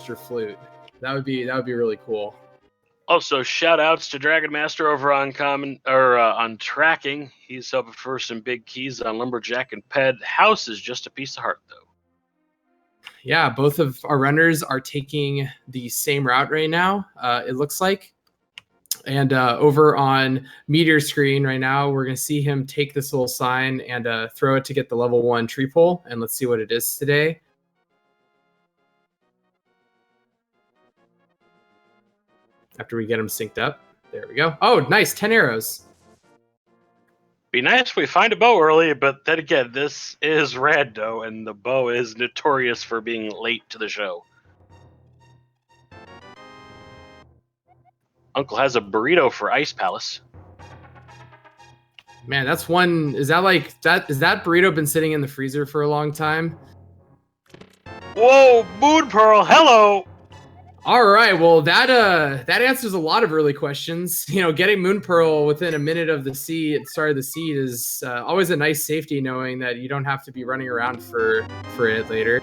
Master Flute. That would be really cool. Also, shout outs to Dragon Master over on on tracking. He's hoping for some big keys on Lumberjack and Ped. House is just a piece of heart, though. Yeah, both of our runners are taking the same route right now, it looks like. And over on Meteor screen right now, we're going to see him take this little sign and throw it to get the level 1 tree pole. And let's see what it is today. After we get him synced up. There we go. Oh, nice. 10 arrows. Be nice if we find a bow early, but then again, this is Rando, and the bow is notorious for being late to the show. Uncle has a burrito for Ice Palace. Man, that's one. Is that burrito been sitting in the freezer for a long time? Whoa, Moon Pearl, hello! All right, well, that answers a lot of early questions. You know, getting Moon Pearl within a minute of the start of the seed is always a nice safety, knowing that you don't have to be running around for it later.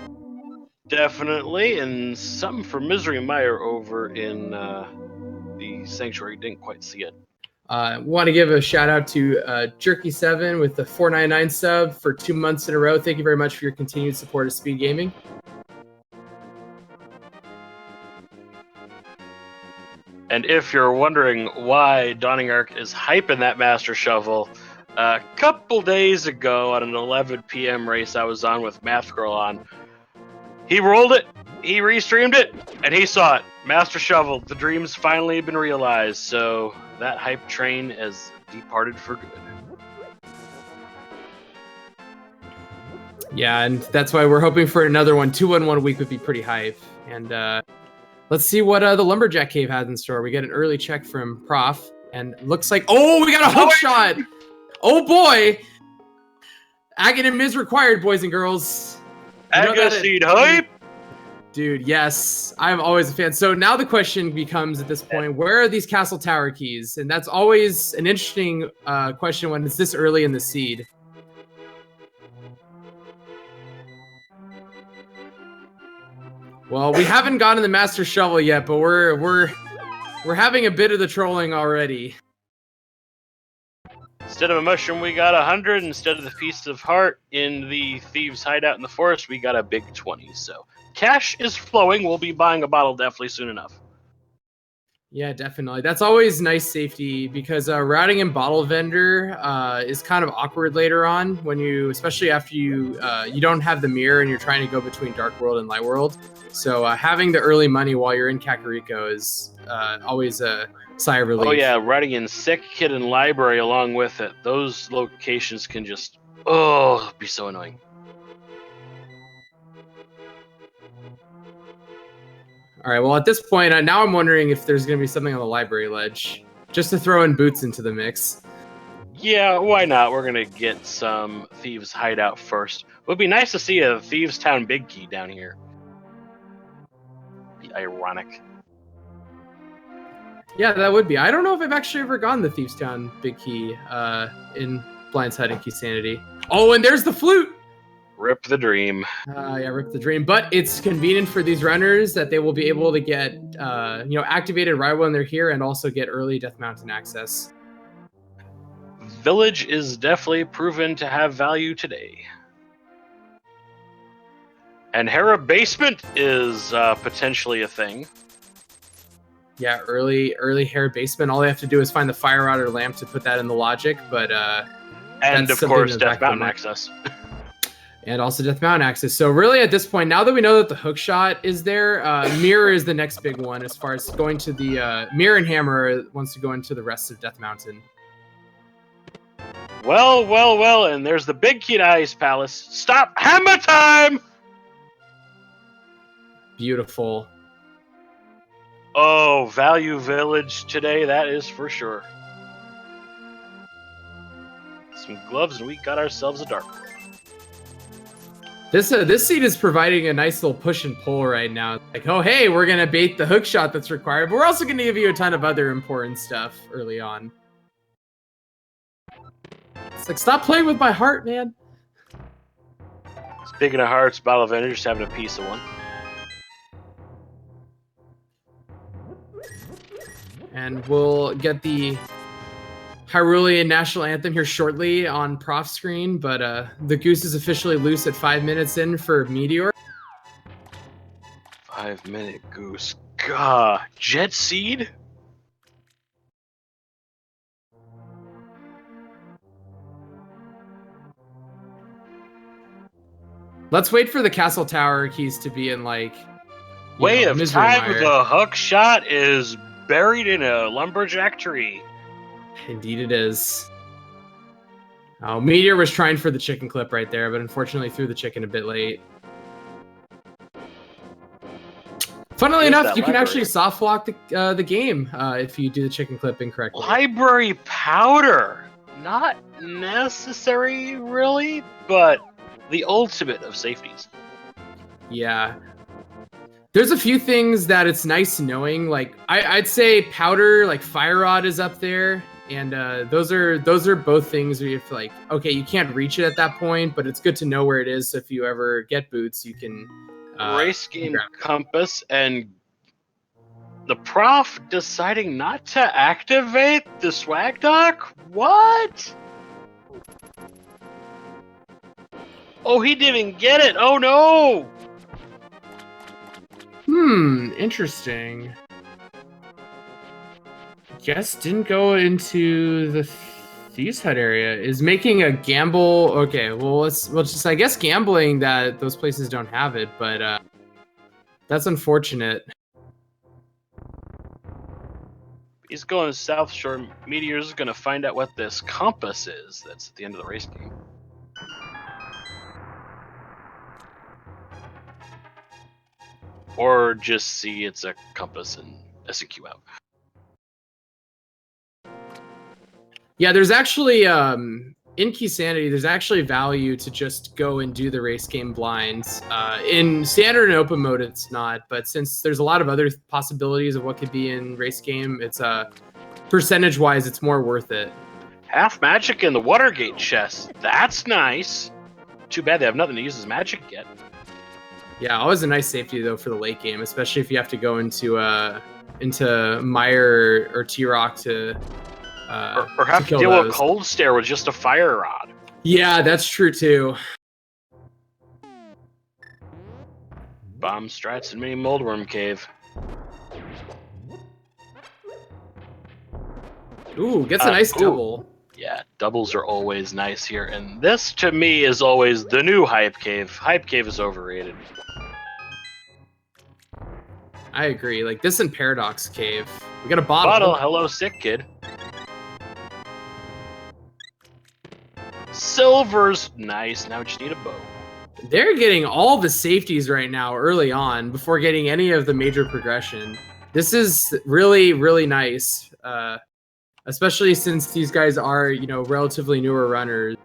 Definitely, and something for Misery Meyer over in the Sanctuary. Didn't quite see it. Want to give a shout out to Jerky7 with the 499 sub for 2 months in a row. Thank you very much for your continued support of Speed Gaming. And if you're wondering why Dawning Arc is hyping that Master Shovel, a couple days ago on an 11 p.m. race I was on with Math Girl on, he rolled it, he restreamed it, and he saw it. Master Shovel, the dream's finally been realized, so that hype train has departed for good. Yeah, and that's why we're hoping for another one. 2 in 1 week would be pretty hype. And let's see what the Lumberjack Cave has in store. We get an early check from Prof, and looks like, oh, we got a hook shot. Oh boy. Aghanim is required, boys and girls. Agaseed hype. Dude, yes. I'm always a fan. So now the question becomes at this point, where are these Castle Tower keys? And that's always an interesting question when it's this early in the seed. Well, we haven't gotten the Master Shovel yet, but we're having a bit of the trolling already. Instead of a mushroom, we got 100. Instead of the Feast of Heart in the Thieves' Hideout in the Forest, we got a big 20. So cash is flowing. We'll be buying a bottle definitely soon enough. Yeah, definitely. That's always nice safety because routing in bottle vendor is kind of awkward later on when especially after you don't have the mirror and you're trying to go between Dark World and Light World. So having the early money while you're in Kakariko is always a sigh of relief. Oh yeah, routing in Sick Kid and Library along with it. Those locations can just be so annoying. All right, well, at this point, now I'm wondering if there's going to be something on the library ledge, just to throw in Boots into the mix. Yeah, why not? We're going to get some Thieves' Hideout first. It would be nice to see a Thieves' Town Big Key down here. Be ironic. Yeah, that would be. I don't know if I've actually ever gotten the Thieves' Town Big Key in Blind's Hut and Keysanity. Oh, and there's the flute! Rip the dream. Yeah, rip the dream. But it's convenient for these runners that they will be able to get, activated right when they're here and also get early Death Mountain access. Village is definitely proven to have value today. And Hera Basement is potentially a thing. Yeah, early Hair Basement. All they have to do is find the Fire Rod or Lamp to put that in the logic, but and of course Death Mountain access. And also Death Mountain access. So really at this point, now that we know that the hook shot is there, Mirror is the next big one as far as going to the Mirror and Hammer wants to go into the rest of Death Mountain. Well, and there's the big key to Ice Palace. Stop! Hammer time! Beautiful. Oh, Value Village today, that is for sure. Some gloves and we got ourselves a Dark World. This seed is providing a nice little push and pull right now. Like, oh, hey, we're going to bait the hook shot that's required, but we're also going to give you a ton of other important stuff early on. It's like, stop playing with my heart, man. Speaking of hearts, Bottle of Energy just having a piece of one. And we'll get the Hyrulean national anthem here shortly on prof screen, but the goose is officially loose at 5 minutes in for Meteor. 5-minute goose. Gah, Jet Seed? Let's wait for the castle tower keys to be in, like, Way of Misery time, Mire. the hook shot is buried in a lumberjack tree. Indeed it is. Oh, Meteor was trying for the chicken clip right there, but unfortunately threw the chicken a bit late. Funnily enough, you can actually soft lock the game if you do the chicken clip incorrectly. Library powder. Not necessary, really, but the ultimate of safeties. Yeah. There's a few things that it's nice knowing. Like I'd say powder, like fire rod is up there, and those are both things where you have to, like, okay, you can't reach it at that point, but it's good to know where it is. So if you ever get boots, you can race game compass, and the prof deciding not to activate the swag dock? What? Oh, he didn't get it. Oh no. Interesting. Guess didn't go into the Thieves Hut area. Is making a gamble. Okay, well let's just, I guess, gambling that those places don't have it, but that's unfortunate. He's going South Shore. Meteor's gonna find out what this compass is that's at the end of the race game. Or just see it's a compass and SQ out. Yeah, there's actually in Keysanity, there's actually value to just go and do the race game blinds. In standard and open mode, it's not, but since there's a lot of other possibilities of what could be in race game, it's percentage-wise, it's more worth it. Half magic in the Watergate chest. That's nice. Too bad they have nothing to use as magic yet. Yeah, always a nice safety though for the late game, especially if you have to go into Mire or T-Rock to or have to deal with Cold Stare with just a fire rod. Yeah, that's true too. Bomb strats and mini Moldworm Cave. Ooh, gets a nice double. Yeah, doubles are always nice here, and this to me is always the new Hype Cave. Hype Cave is overrated. I agree. Like this and Paradox Cave. We got a bottle. Hello, sick kid. Silver's nice. Now we just need a bow. They're getting all the safeties right now early on before getting any of the major progression. This is really, really nice. Especially since these guys are, relatively newer runners.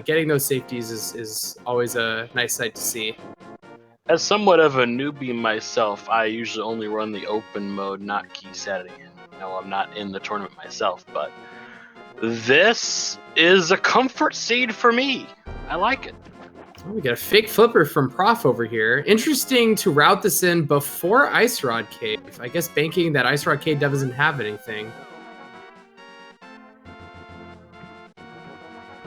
Getting those safeties is always a nice sight to see. As somewhat of a newbie myself, I usually only run the open mode, not Keysanity. No, I'm not in the tournament myself, but this is a comfort seed for me. I like it. Oh, we got a fake flipper from Prof over here. Interesting to route this in before Ice Rod Cave. I guess banking that Ice Rod Cave doesn't have anything.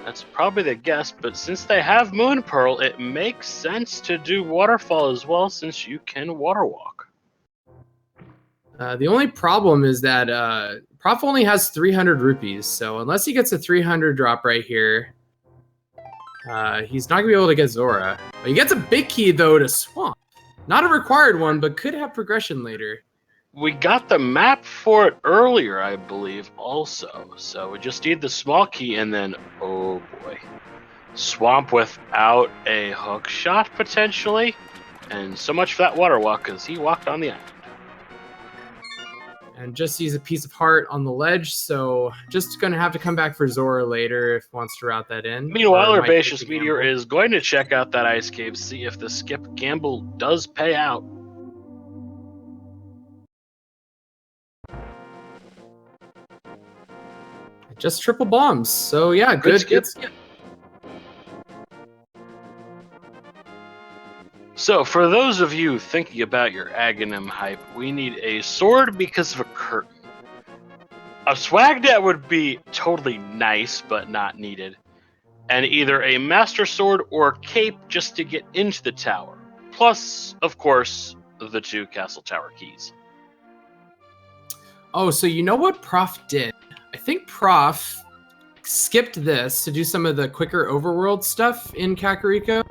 That's probably the guess, but since they have Moon Pearl, it makes sense to do Waterfall as well, since you can Water Walk. The only problem is that Prof only has 300 rupees, so unless he gets a 300 drop right here, he's not going to be able to get Zora. He gets a big key, though, to Swamp. Not a required one, but could have progression later. We got the map for it earlier, I believe, also. So we just need the small key, and then, oh boy. Swamp without a hook shot, potentially. And so much for that water walk, because he walked on the island. And just sees a piece of heart on the ledge, so just going to have to come back for Zora later if he wants to route that in. Meanwhile, Herbaceous Meteor is going to check out that ice cave, see if the skip gamble does pay out. Just triple bombs, so yeah, good skip. So, for those of you thinking about your Aghanim hype, we need a sword because of a curtain. A swag net would be totally nice, but not needed. And either a master sword or cape just to get into the tower. Plus, of course, the 2 castle tower keys. Oh, so you know what Prof did? I think Prof skipped this to do some of the quicker overworld stuff in Kakariko,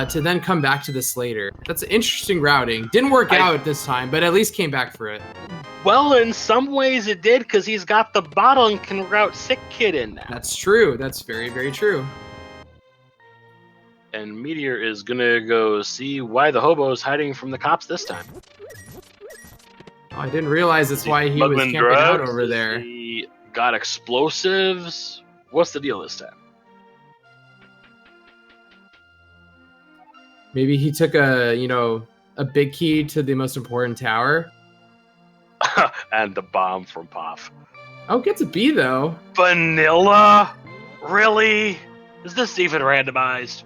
to then come back to this later. That's interesting routing. Didn't work out this time, but at least came back for it. Well, in some ways it did, because he's got the bottle and can route Sick Kid in now. That's true. That's very, very true. And Meteor is gonna go see why the hobo is hiding from the cops this time. Oh, I didn't realize that's why he was camping out over there. He got explosives. What's the deal this time? Maybe he took a big key to the most important tower. And the bomb from Poff. Oh, gets a B though. Vanilla? Really? Is this even randomized?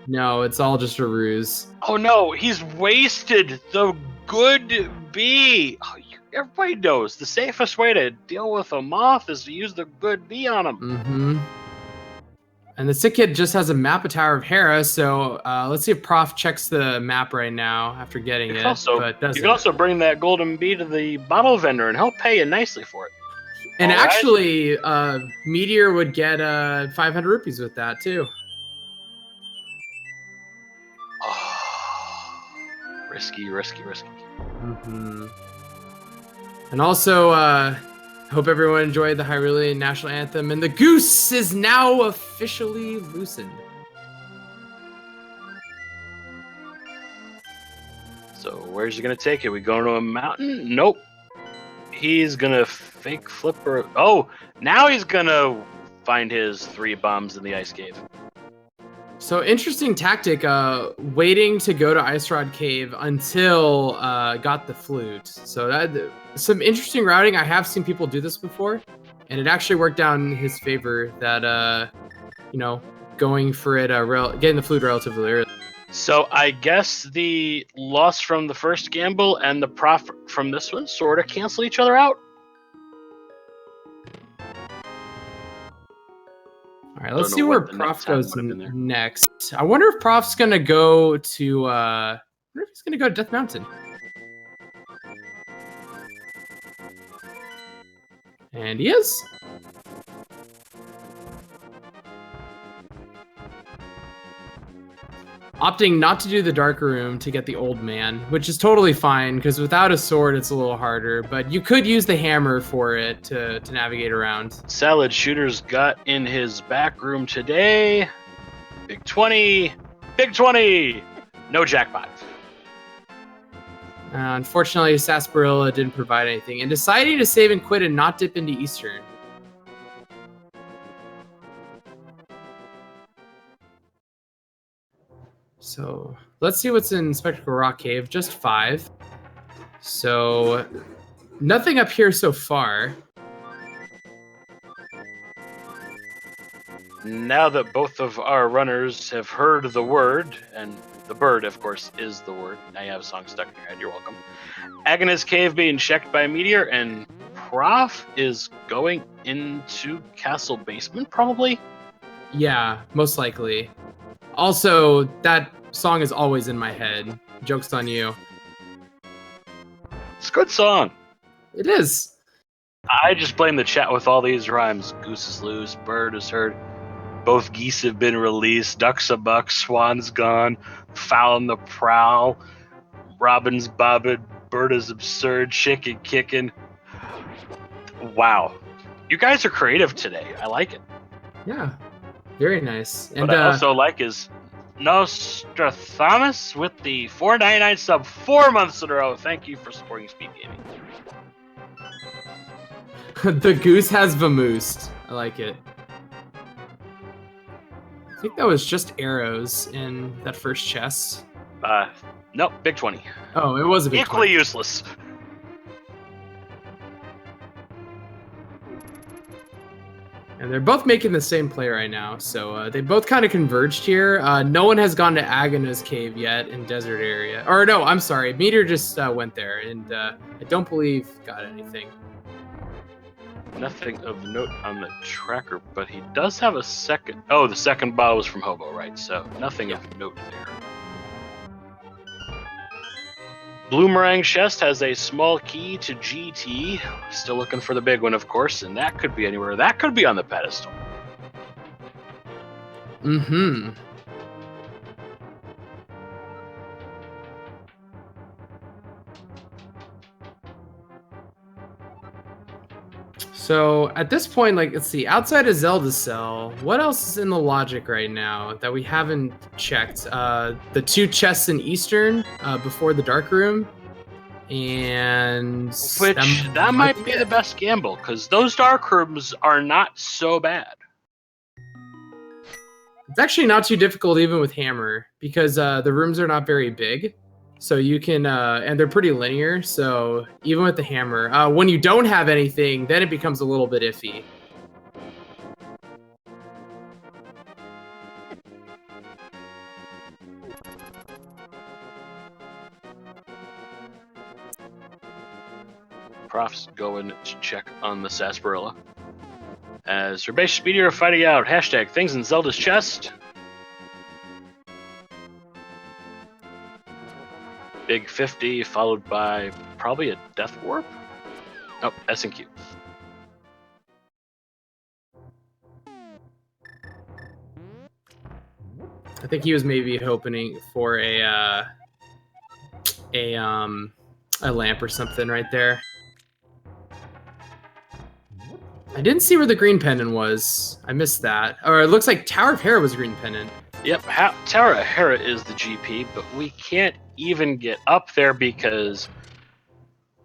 No, it's all just a ruse. Oh no, he's wasted the good bee. Oh, everybody knows the safest way to deal with a moth is to use the good bee on him. Mm-hmm. And the Sick Kid just has a map of Tower of Hera, so let's see if Prof checks the map right now after getting it. You can also bring that golden bee to the bottle vendor, and he'll pay you nicely for it. And actually, Meteor would get 500 rupees with that too. Oh, risky. Mm-hmm. And also, hope everyone enjoyed the Hyrulean national anthem, and the goose is now officially loosened. So where's he gonna take it? We going to a mountain? Nope. He's gonna fake flipper. Oh, now he's gonna find his 3 bombs in the ice cave. So interesting tactic, waiting to go to Ice Rod Cave until got the flute. So that some interesting routing. I have seen people do this before, and it actually worked out in his favor. That going for it, getting the flute relatively early. So I guess the loss from the first gamble and the profit from this one sort of cancel each other out. All right, let's see where Prof goes next. I wonder if Prof's gonna go to. I wonder if he's gonna go to Death Mountain. And he is. Opting not to do the dark room to get the old man, which is totally fine because without a sword it's a little harder, but you could use the hammer for it to navigate around. Salad Shooter's got in his back room today. Big 20. No jackpot. Unfortunately, Sarsaparilla didn't provide anything, and deciding to save and quit and not dip into Eastern. So let's see what's in Spectacle Rock Cave. Just 5. So nothing up here so far. Now that both of our runners have heard the word, and the bird, of course, is the word. Now you have a song stuck in your head. You're welcome. Agnes Cave being checked by Meteor, and Prof is going into Castle Basement, probably? Yeah, most likely. Also, that song is always in my head. Joke's on you. It's a good song. It is. I just blame the chat with all these rhymes. Goose is loose, bird is heard. Both geese have been released. Duck's a buck, swan's gone. Foul on the prowl. Robin's bobbing, bird is absurd, chicken kicking. Wow. You guys are creative today. I like it. Yeah. Very nice. And what I also like is Nostradamus with the $4.99 sub 4 months in a row. Thank you for supporting Speed Gaming. The goose has vamoosed. I like it. I think that was just arrows in that first chest. Nope, big 20. Oh, it was a big 20. Equally useless. And they're both making the same play right now, so they both kind of converged here. No one has gone to Agana's cave yet in desert area. Or no, I'm sorry. Meteor just went there, and I don't believe got anything. Nothing of note on the tracker, but he does have a second. Oh, the second bottle was from Hobo, right? So nothing of note there. Bloomerang chest has a small key to GT. Still looking for the big one, of course, and that could be anywhere. That could be on the pedestal. Mm-hmm. So at this point, like, let's see, outside of Zelda Cell, what else is in the logic right now that we haven't checked? The 2 chests in Eastern before the Dark Room, and Which that might be the best gamble, because those dark rooms are not so bad. It's actually not too difficult even with Hammer, because the rooms are not very big. So you can, and they're pretty linear. So even with the Hammer, when you don't have anything, then it becomes a little bit iffy. Prof's going to check on the sarsaparilla. As Herbaceous Meteor are fighting out. Hashtag things in Zelda's chest. Big 50 followed by probably a Death Warp. Oh, S&Q. I think he was maybe hoping for a lamp or something right there. I didn't see where the green pendant was. I missed that. Or it looks like Tower of Hera was a green pendant. Yep, Tower of Hera is the GP, but we can't even get up there because,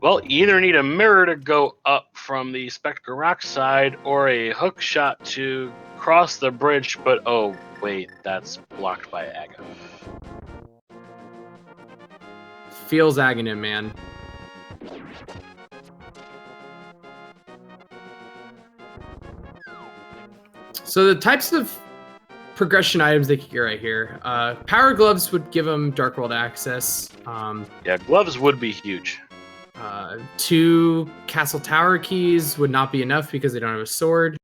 well, you either need a mirror to go up from the Spectre Rock side or a hook shot to cross the bridge, but oh, wait, that's blocked by Aga. Feels Aghanim, man. So the types of progression items they could get right here. Power Gloves would give them Dark World access. Yeah, gloves would be huge. 2 Castle Tower keys would not be enough because they don't have a sword.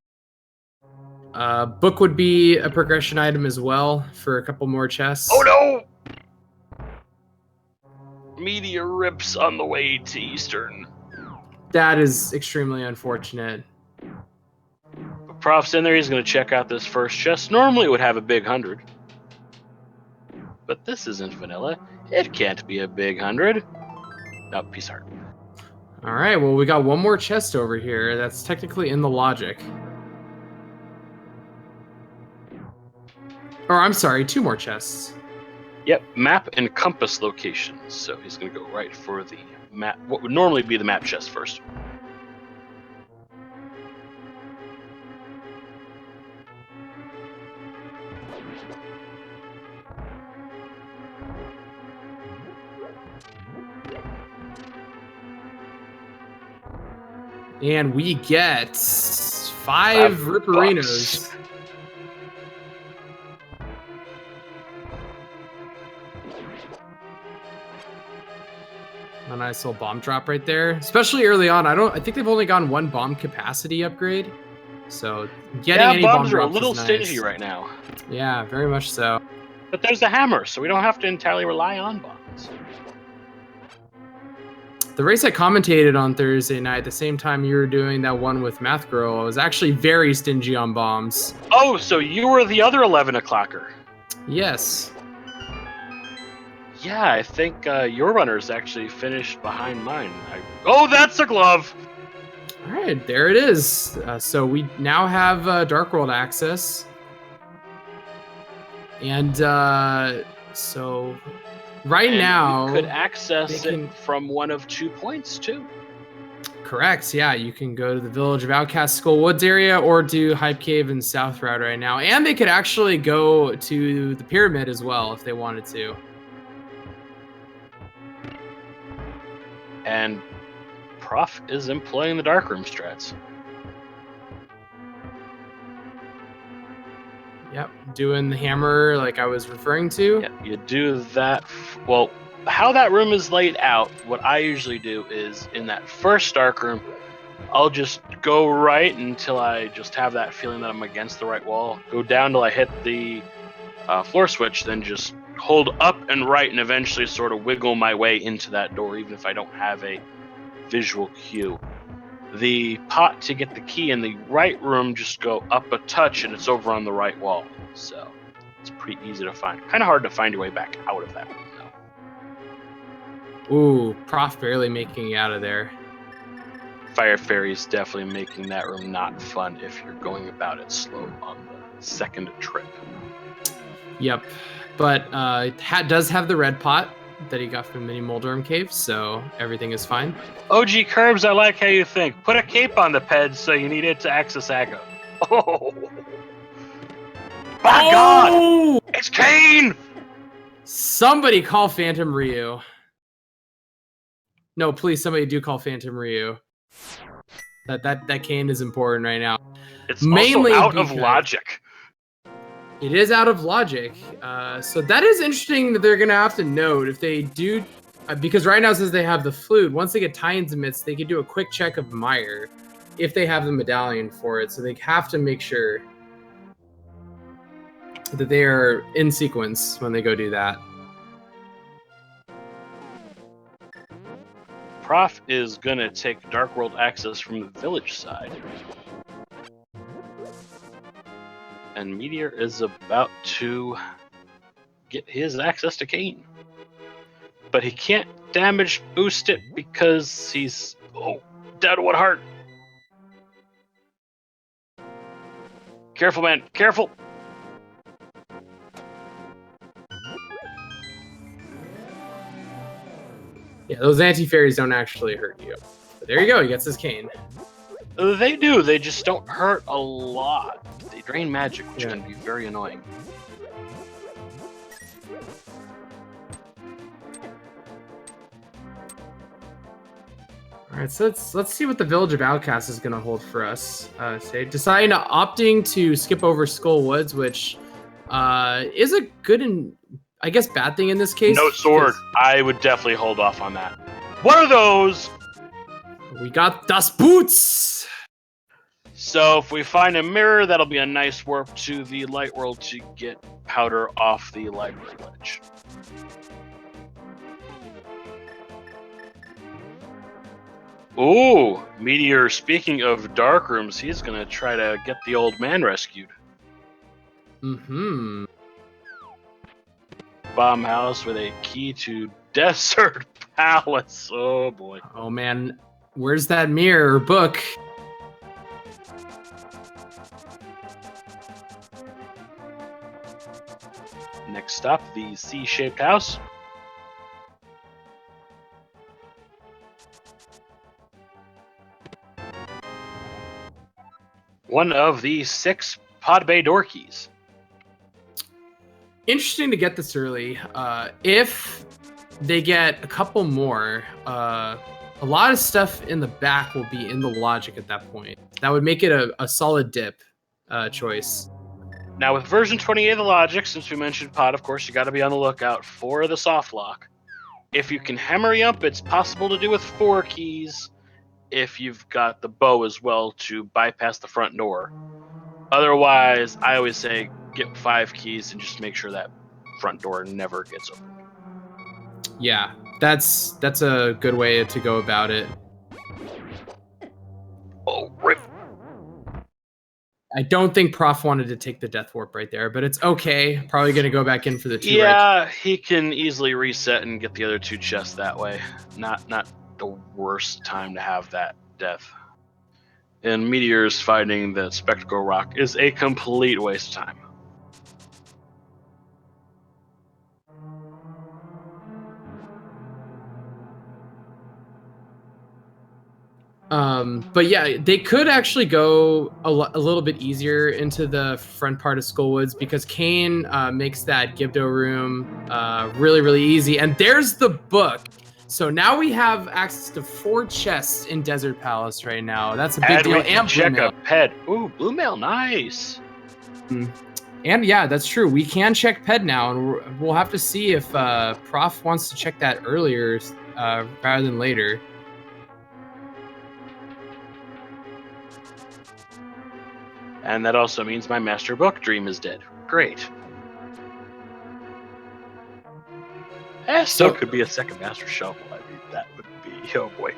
Book would be a progression item as well for a couple more chests. Oh no! Meteor rips on the way to Eastern. That is extremely unfortunate. Prof's in there, he's going to check out this first chest. Normally it would have a big 100. But this isn't vanilla. It can't be a big 100. Oh, peace heart. Alright, well, we got one more chest over here. That's technically in the logic. Or, I'm sorry, 2 more chests. Yep, map and compass locations. So he's going to go right for the map. What would normally be the map chest first. And we get 5 Ripperinos. A nice little bomb drop right there, especially early on. I think they've only gotten 1 bomb capacity upgrade, so getting any bomb bombs are a drops little is nice. stingy right now. Yeah, very much so. But there's the hammer, so we don't have to entirely rely on bombs. The race I commentated on Thursday night, the same time you were doing that one with Math Girl, I was actually very stingy on bombs. Oh, so you were the other 11 o'clocker. Yes. Yeah, I think your runners actually finished behind mine. Oh, that's a glove! All right, there it is. So we now have Dark World access. And so right now... you could access it from one of 2 points, too. Correct, yeah. You can go to the Village of Outcast Skull Woods area or do Hype Cave and South Route right now. And they could actually go to the Pyramid as well if they wanted to. And Prof is employing the Darkroom strats. Yep, doing the hammer like I was referring to. Yeah, you do that. Well, how that room is laid out, what I usually do is in that first Darkroom, I'll just go right until I just have that feeling that I'm against the right wall. Go down till I hit the floor switch, then just hold up and right and eventually sort of wiggle my way into that door, even if I don't have a visual cue. The pot to get the key in the right room, just go up a touch and it's over on the right wall. So it's pretty easy to find. Kind of hard to find your way back out of that room, though. Ooh, Prof barely making it out of there. Fire Fairy's definitely making that room not fun if you're going about it slow on the second trip. Yep, but it does have the red pot that he got from Mini Moldorm Cave, so everything is fine. OG Curbs, I like how you think. Put a cape on the ped so you need it to access Aggo. Oh! My God! It's Kane! Somebody call Phantom Ryu. No, please, somebody do call Phantom Ryu. That Kane is important right now. It's mainly also out of logic. It is out of logic. So that is interesting that they're going to have to note if they do, because right now it says they have the flute. Once they get tie-ins emits, they could do a quick check of Meyer if they have the medallion for it. So they have to make sure that they are in sequence when they go do that. Prof is going to take Dark World access from the village side. And Meteor is about to get his access to Kane. But he can't damage boost it because he's down to 1 heart. Careful, man. Careful. Yeah, those anti-fairies don't actually hurt you. But there you go. He gets his Kane. They do. They just don't hurt a lot. They drain magic, which can be very annoying. All right, so let's see what the Village of Outcasts is going to hold for us. Deciding to opting to skip over Skull Woods, which is a good and I guess bad thing in this case. No sword. I would definitely hold off on that. What are those? We got Das Boots. So if we find a mirror, that'll be a nice warp to the light world to get powder off the library ledge. Ooh, Meteor, speaking of dark rooms, he's going to try to get the old man rescued. Mm-hmm. Bomb house with a key to Desert Palace. Oh, boy. Oh, man. Where's that mirror book? Next up, the C-shaped house. One of the 6 Pod Bay door keys. Interesting to get this early. If they get a couple more, a lot of stuff in the back will be in the logic at that point. That would make it a solid dip choice. Now, with version 28 of the logic, since we mentioned pod, of course, you got to be on the lookout for the soft lock. If you can hammer up, it's possible to do with 4 keys. If you've got the bow as well to bypass the front door. Otherwise, I always say get 5 keys and just make sure that front door never gets opened. Yeah, that's a good way to go about it. Oh, rip. I don't think Prof wanted to take the Death Warp right there, but it's okay. Probably going to go back in for the 2. Yeah, he can easily reset and get the other 2 chests that way. Not the worst time to have that death. And Meteor's finding that Spectacle Rock is a complete waste of time. But yeah, they could actually go a little bit easier into the front part of Skullwoods because Kane makes that Gibdo room really, really easy. And there's the book. So now we have access to 4 chests in Desert Palace right now. That's a big deal. We can check a ped. Ooh, blue mail, nice. And yeah, that's true. We can check ped now, and we'll have to see if Prof wants to check that earlier rather than later. And that also means my master book dream is dead. Great. Still could be a second master shovel. I mean, that would be, oh boy.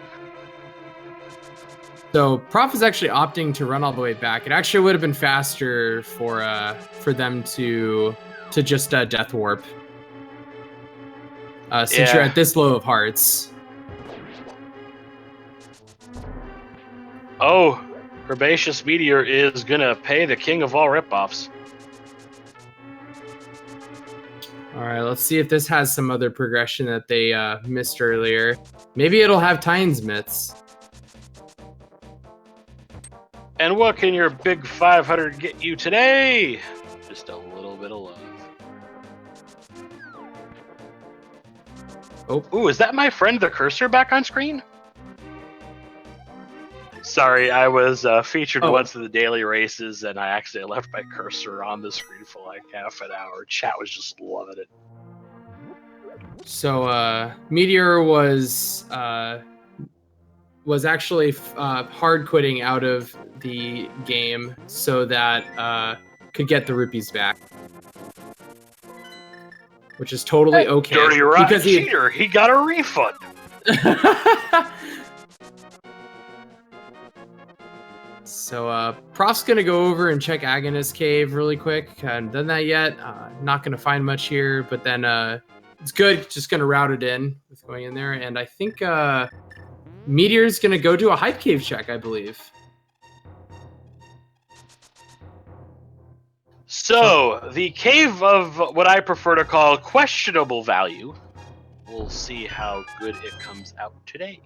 So Prof is actually opting to run all the way back. It actually would have been faster for them to just death warp. Since you're at this low of hearts. Oh, Herbaceous Meteor is gonna pay the king of all ripoffs. All right, let's see if this has some other progression that they missed earlier. Maybe it'll have Tines Myths. And what can your big 500 get you today? Just a little bit of love. Oh. Ooh, is that my friend the cursor back on screen? Sorry, I was featured once in the daily races, and I accidentally left my cursor on the screen for like half an hour. Chat was just loving it. So Meteor was actually hard quitting out of the game so that could get the rupees back, which is totally okay. Dirty rotten cheater! He got a refund. So Prof's gonna go over and check Agonist Cave really quick. Haven't done that yet. Not gonna find much here, but then it's good. Just gonna route it in with going in there, and I think Meteor's gonna go do a hype cave check, I believe. So the cave of what I prefer to call questionable value. We'll see how good it comes out today.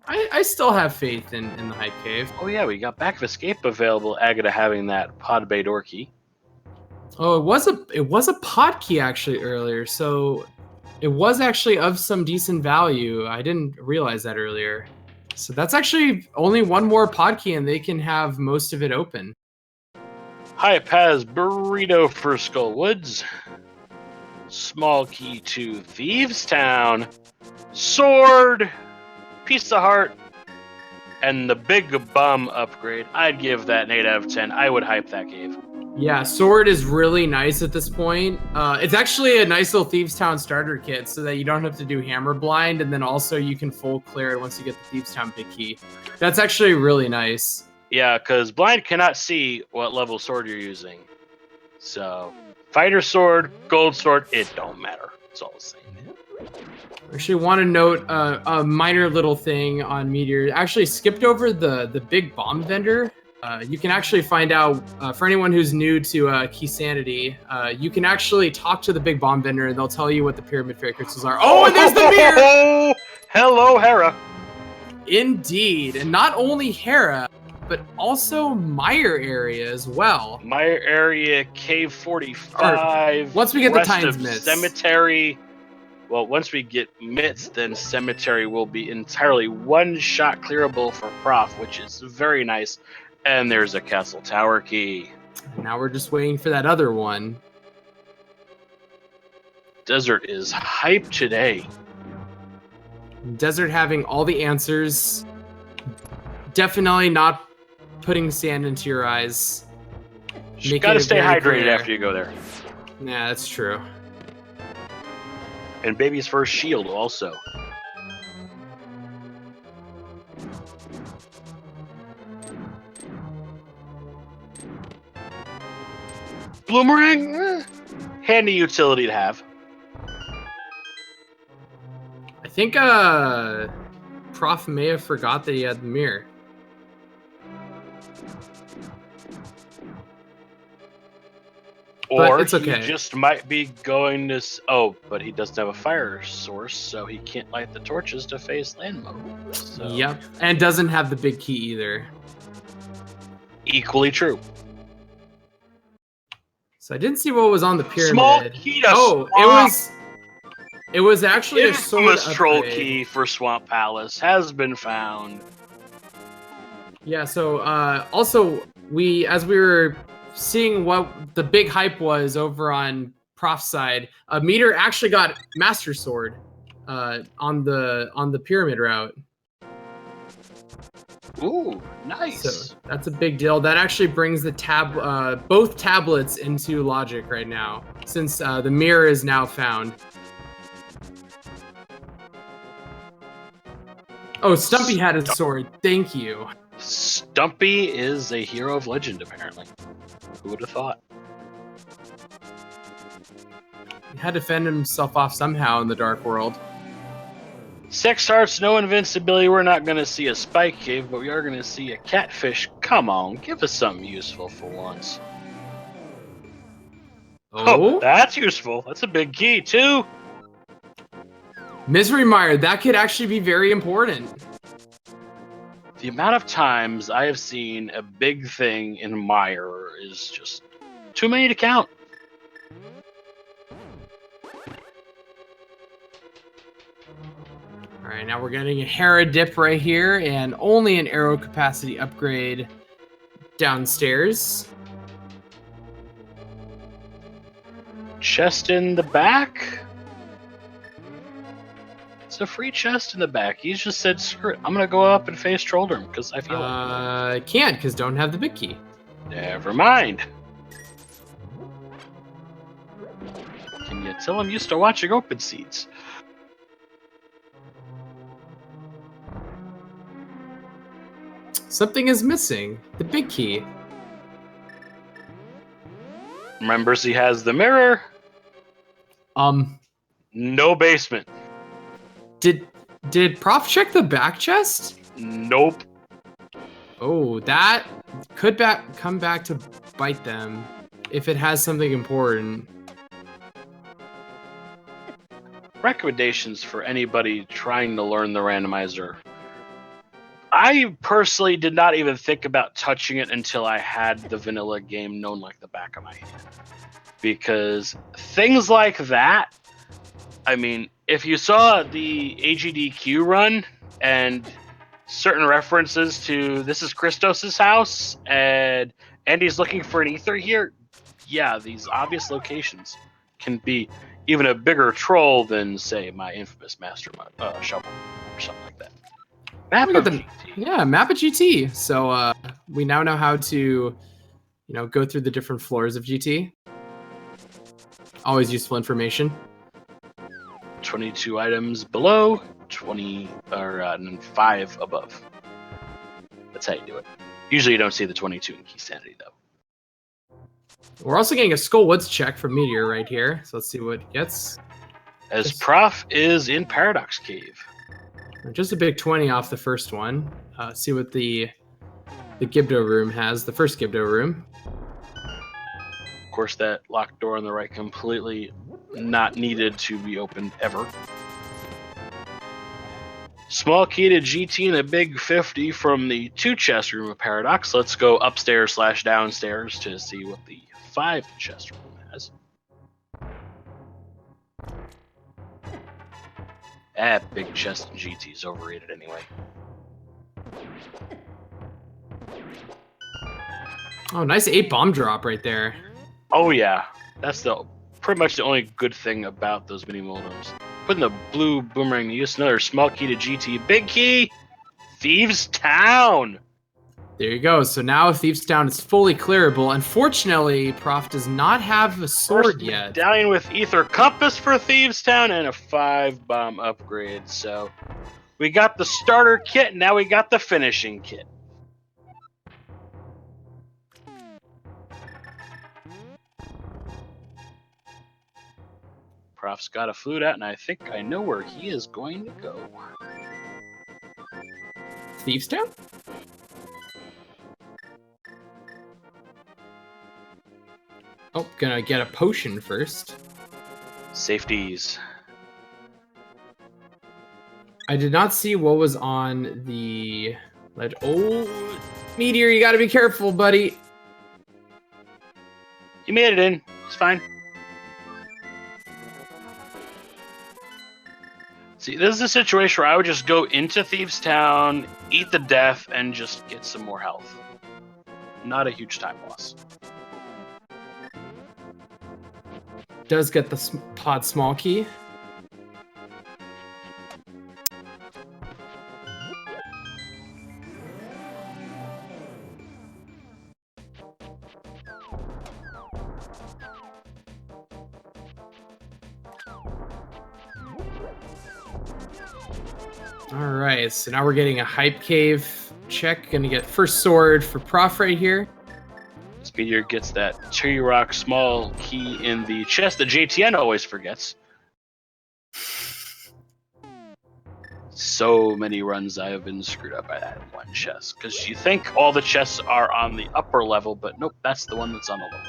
I still have faith in the hype cave. Oh yeah, we got Back of Escape available. Agata having that pod bay door key. Oh, it was a pod key actually earlier, so it was actually of some decent value. I didn't realize that earlier. So that's actually only one more pod key, and they can have most of it open. Hype has Burrito for Skull Woods. Small key to Thieves Town. Sword. Piece of Heart, and the Big Bum upgrade. I'd give that an 8 out of 10. I would hype that cave. Yeah, Sword is really nice at this point. It's actually a nice little Thieves Town starter kit so that you don't have to do Hammer Blind, and then also you can full clear it once you get the Thieves Town big key. That's actually really nice. Yeah, because Blind cannot see what level sword you're using. So, Fighter Sword, Gold Sword, it don't matter. It's all the same. I actually want to note a minor little thing on Meteor. Actually skipped over the big bomb vendor. You can actually find out, for anyone who's new to Keysanity, you can actually talk to the big bomb vendor and they'll tell you what the Pyramid Fairy crystals are. Oh, and there's the mirror! Hello, Hera. Indeed. And not only Hera, but also Meyer area as well. Meyer area, Cave 45. Once we get the Tines Myths. Cemetery. Well, once we get Myths, then Cemetery will be entirely one-shot clearable for Prof, which is very nice. And there's a Castle Tower key. Now we're just waiting for that other one. Desert is hype today. Desert having all the answers. Definitely not putting sand into your eyes. You gotta stay hydrated after you go there. Yeah, that's true. And Baby's first shield also. Bloomerang, handy utility to have. I think Prof may have forgot that he had the mirror. Or it's okay. He just might be going to... Oh, but he doesn't have a fire source, so he can't light the torches to face land mode. So. Yep, and doesn't have the big key either. Equally true. So I didn't see what was on the pyramid. Small key to it was actually a sword troll upgrade. Key for Swamp Palace has been found. Yeah, so also as we were seeing what the big hype was over on Prof's side, Meteor actually got Master Sword on the pyramid route. Ooh, nice. So that's a big deal. That actually brings the both tablets into logic right now, since the mirror is now found. Oh, Stumpy had a sword. Thank you. Stumpy is a hero of legend, apparently. Who would have thought? He had to fend himself off somehow in the Dark World. 6 hearts, no invincibility. We're not going to see a spike cave, but we are going to see a catfish. Come on, give us something useful for once. Oh, that's useful. That's a big key, too. Misery Mire, that could actually be very important. The amount of times I have seen a big thing in Mire is just too many to count. All right, now we're getting a Hera dip right here, and only an arrow capacity upgrade downstairs. Chest in the back? It's a free chest in the back. He's just said, screw it. I'm going to go up and face Trolldom because I feel like can't, because don't have the big key. Never mind. Can you tell I'm used to watching open seats? Something is missing. The big key. Remembers he has the mirror. No basement. Did Prof check the back chest? Nope. Oh, that could come back to bite them if it has something important. Recommendations for anybody trying to learn the randomizer. I personally did not even think about touching it until I had the vanilla game known like the back of my hand. Because things like that, I mean, if you saw the AGDQ run and certain references to this is Christos's house and Andy's looking for an ether here, yeah, these obvious locations can be even a bigger troll than, say, my infamous master shovel or something like that. Map of GT. Yeah, map of GT. So we now know how to, go through the different floors of GT. Always useful information. 22 items below, 5 above. That's how you do it. Usually you don't see the 22 in Keysanity, though. We're also getting a Skull Woods check from Meteor right here. So let's see what it gets. As Prof is in Paradox Cave. Just a big 20 off the first one. See what the Gibdo room has. The first Gibdo room. Of course, that locked door on the right completely not needed to be opened ever. Small key to GT and a big 50 from the 2 chest room of Paradox. Let's go upstairs / downstairs to see what the 5 chest room has. Big chest in GT is overrated anyway. Oh, nice 8 bomb drop right there. Oh yeah, that's pretty much the only good thing about those mini modems. Putting the blue boomerang to use. Another small key to GT. Big key! Thieves Town! There you go. So now Thieves Town is fully clearable. Unfortunately, Prof does not have a sword yet. Medallion with Ether Compass for Thieves Town and a 5 bomb upgrade. So we got the starter kit, now we got the finishing kit. Prof's got a flute out, and I think I know where he is going to go. Thieves Town? Oh, gonna get a potion first. Safeties. I did not see what was on the ledge. Oh, Meteor, you gotta be careful, buddy. You made it in. It's fine. See, this is a situation where I would just go into Thieves Town, eat the death, and just get some more health. Not a huge time loss. Does get the pod small key. All right, so now we're getting a hype cave check. Gonna get first sword for Prof right here. This Meteor gets that Cherry Rock small key in the chest that JTN always forgets. So many runs I have been screwed up by that one chest. Because you think all the chests are on the upper level, but nope, that's the one that's on the lower.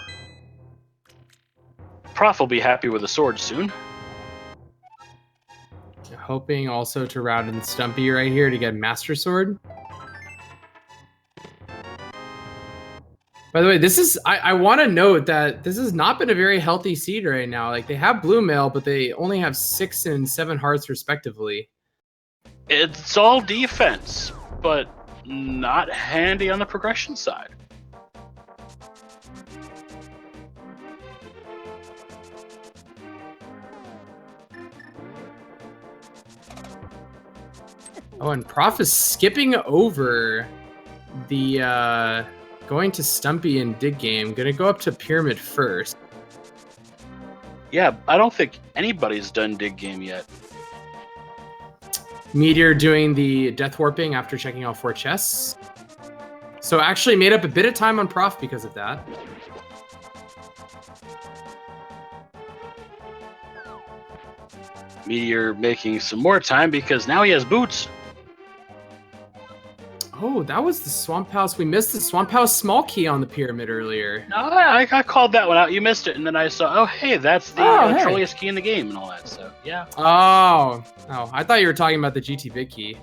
Prof will be happy with a sword soon. Hoping also to route in Stumpy right here to get Master Sword. By the way, this is I want to note that this has not been a very healthy seed right now. Like they have blue mail, but they only have 6 and 7 hearts respectively. It's all defense, but not handy on the progression side. Oh, and Prof is skipping over the going to Stumpy and Dig Game. Gonna go up to Pyramid first. Yeah, I don't think anybody's done Dig Game yet. Meteor doing the Death Warping after checking all 4 chests. So actually made up a bit of time on Prof because of that. Meteor making some more time because now he has boots. Oh, that was the Swamp House. We missed the Swamp House small key on the pyramid earlier. No, I called that one out. You missed it, and then I saw, oh, hey, that's the trolliest key in the game and all that, so yeah. Oh, I thought you were talking about the GT big key.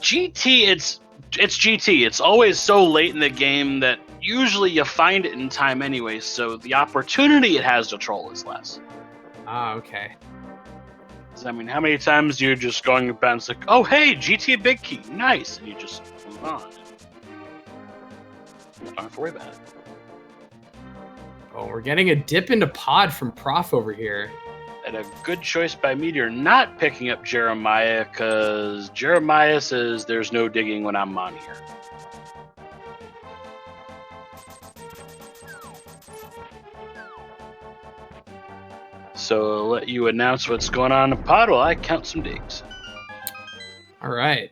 GT, it's GT. It's always so late in the game that usually you find it in time anyway, so the opportunity it has to troll is less. Ah, okay. I mean, how many times you're just going about and it's like, oh, hey, GT big key, nice, and you just move on. Don't have to worry about it. Oh, we're getting a dip into pod from Prof over here. And a good choice by Meteor not picking up Jeremiah, because Jeremiah says there's no digging when I'm on here. So I'll let you announce what's going on in pod while I count some digs. All right.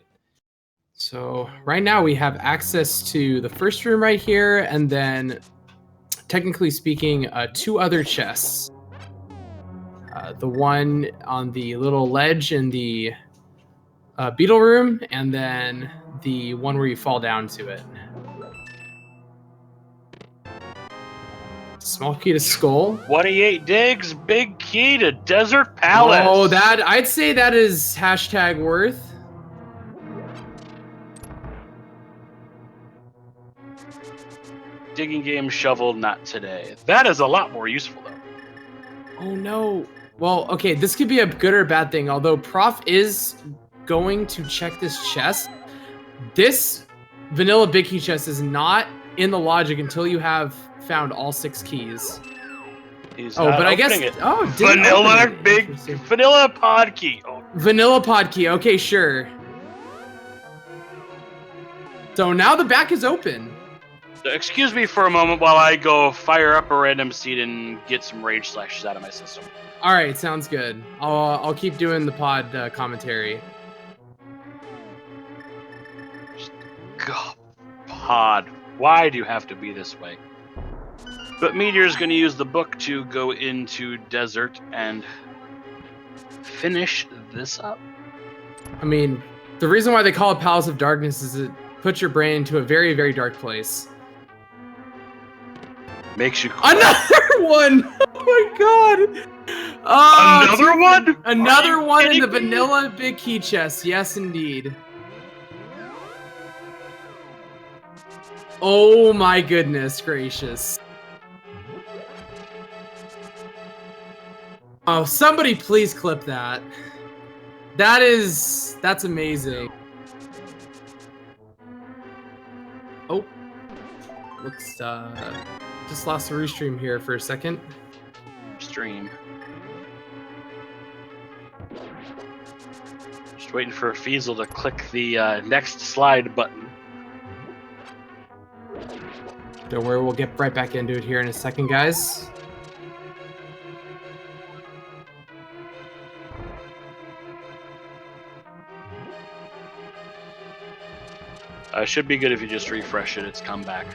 So right now we have access to the first room right here, and then, technically speaking, 2 other chests. The one on the little ledge in the beetle room, and then the one where you fall down to it. Small key to skull. 28 digs, big key to Desert Palace. Oh, I'd say that is hashtag worth. Digging game shovel, not today. That is a lot more useful though. Oh no. Well, okay, this could be a good or bad thing. Although Prof is going to check this chest, this vanilla big key chest is not in the logic until you have found all 6 keys. But I guess vanilla pod key. Oh. Vanilla pod key. Okay, sure. So now the back is open. Excuse me for a moment while I go fire up a random seed and get some rage slashes out of my system. All right, sounds good. I'll keep doing the pod commentary. God, pod. Why do you have to be this way? But Meteor's going to use the book to go into Desert and finish this up. I mean, the reason why they call it Palace of Darkness is it puts your brain into a very, very dark place. Makes you another one. Oh my god! Another one? Another one in the vanilla big key chest. Yes, indeed. Oh my goodness gracious! Oh, somebody please clip that. That's amazing. Oh, looks just lost the restream here for a second. Stream. Just waiting for Feasel to click the next slide button. Don't worry, we'll get right back into it here in a second, guys. Should be good if you just refresh it. It's come back.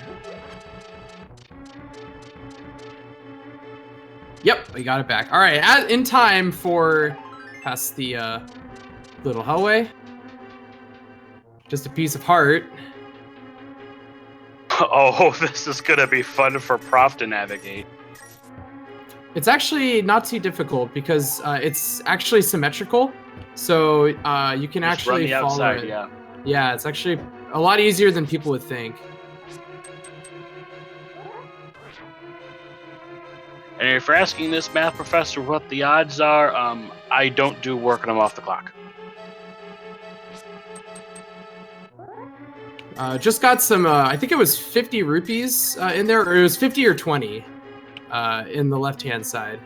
Yep, we got it back. All right, in time for past the little hallway. Just a piece of heart. Oh, this is gonna be fun for Prof to navigate. It's actually not too difficult because it's actually symmetrical, so you can Just actually run the follow outside, it. yeah. Yeah, it's actually a lot easier than people would think. And if you're asking this math professor what the odds are, I don't do work and I'm off the clock. Just got some, I think it was 50 rupees in there, or it was 50 or 20 in the left-hand side.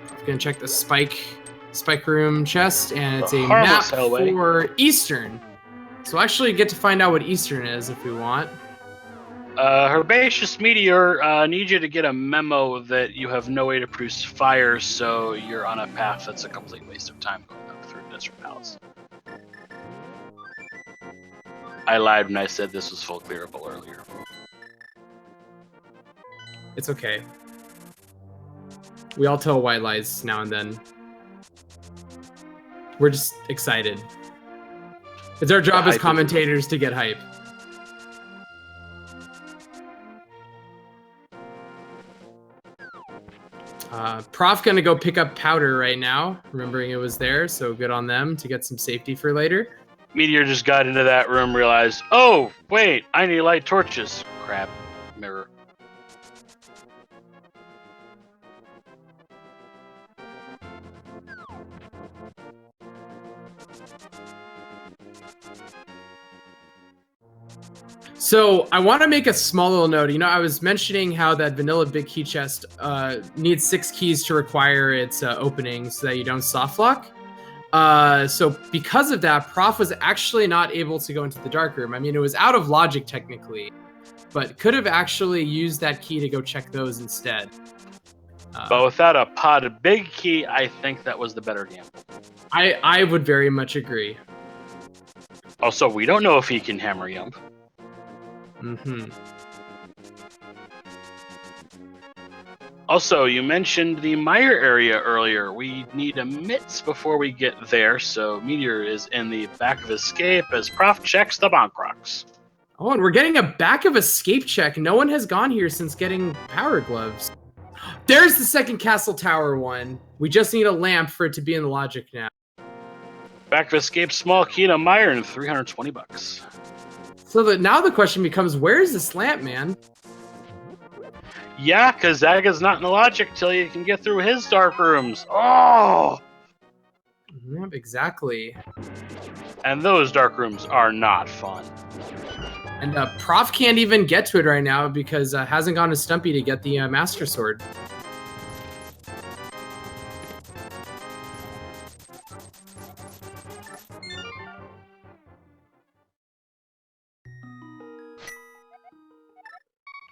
I'm gonna check the spike room chest, and it's a map for Eastern. So actually get to find out what Eastern is if we want. Herbaceous Meteor, need you to get a memo that you have no way to produce fire, so you're on a path that's a complete waste of time going up through Desert Palace. I lied when I said this was full clearable earlier. It's okay. We all tell white lies now and then. We're just excited. It's our job as commentators to get hype. Prof gonna go pick up powder right now, remembering it was there, so good on them to get some safety for later. Meteor just got into that room, realized, oh, wait, I need light torches. Crap. Mirror. So I want to make a small little note. You know, I was mentioning how that vanilla big key chest needs 6 keys to require its opening so that you don't soft lock. So because of that, Prof was actually not able to go into the dark room. I mean, it was out of logic technically, but could have actually used that key to go check those instead. But without a potted big key, I think that was the better gamble. I would very much agree. Also, we don't know if he can hammer yump. Mm-hmm. Also, you mentioned the mire area earlier. We need a mitts before we get there, so Meteor is in the back of escape as Prof checks the bonk rocks. Oh, and we're getting a back of escape check. No one has gone here since getting power gloves. There's the second castle tower one. We just need a lamp for it to be in the logic now. Back of escape, small key to mire, and $320. So now the question becomes, where is this lamp, man? Yeah, because Zaga's not in the logic till you can get through his dark rooms. Oh! Yep, exactly. And those dark rooms are not fun. And Prof can't even get to it right now because hasn't gone to Stumpy to get the Master Sword.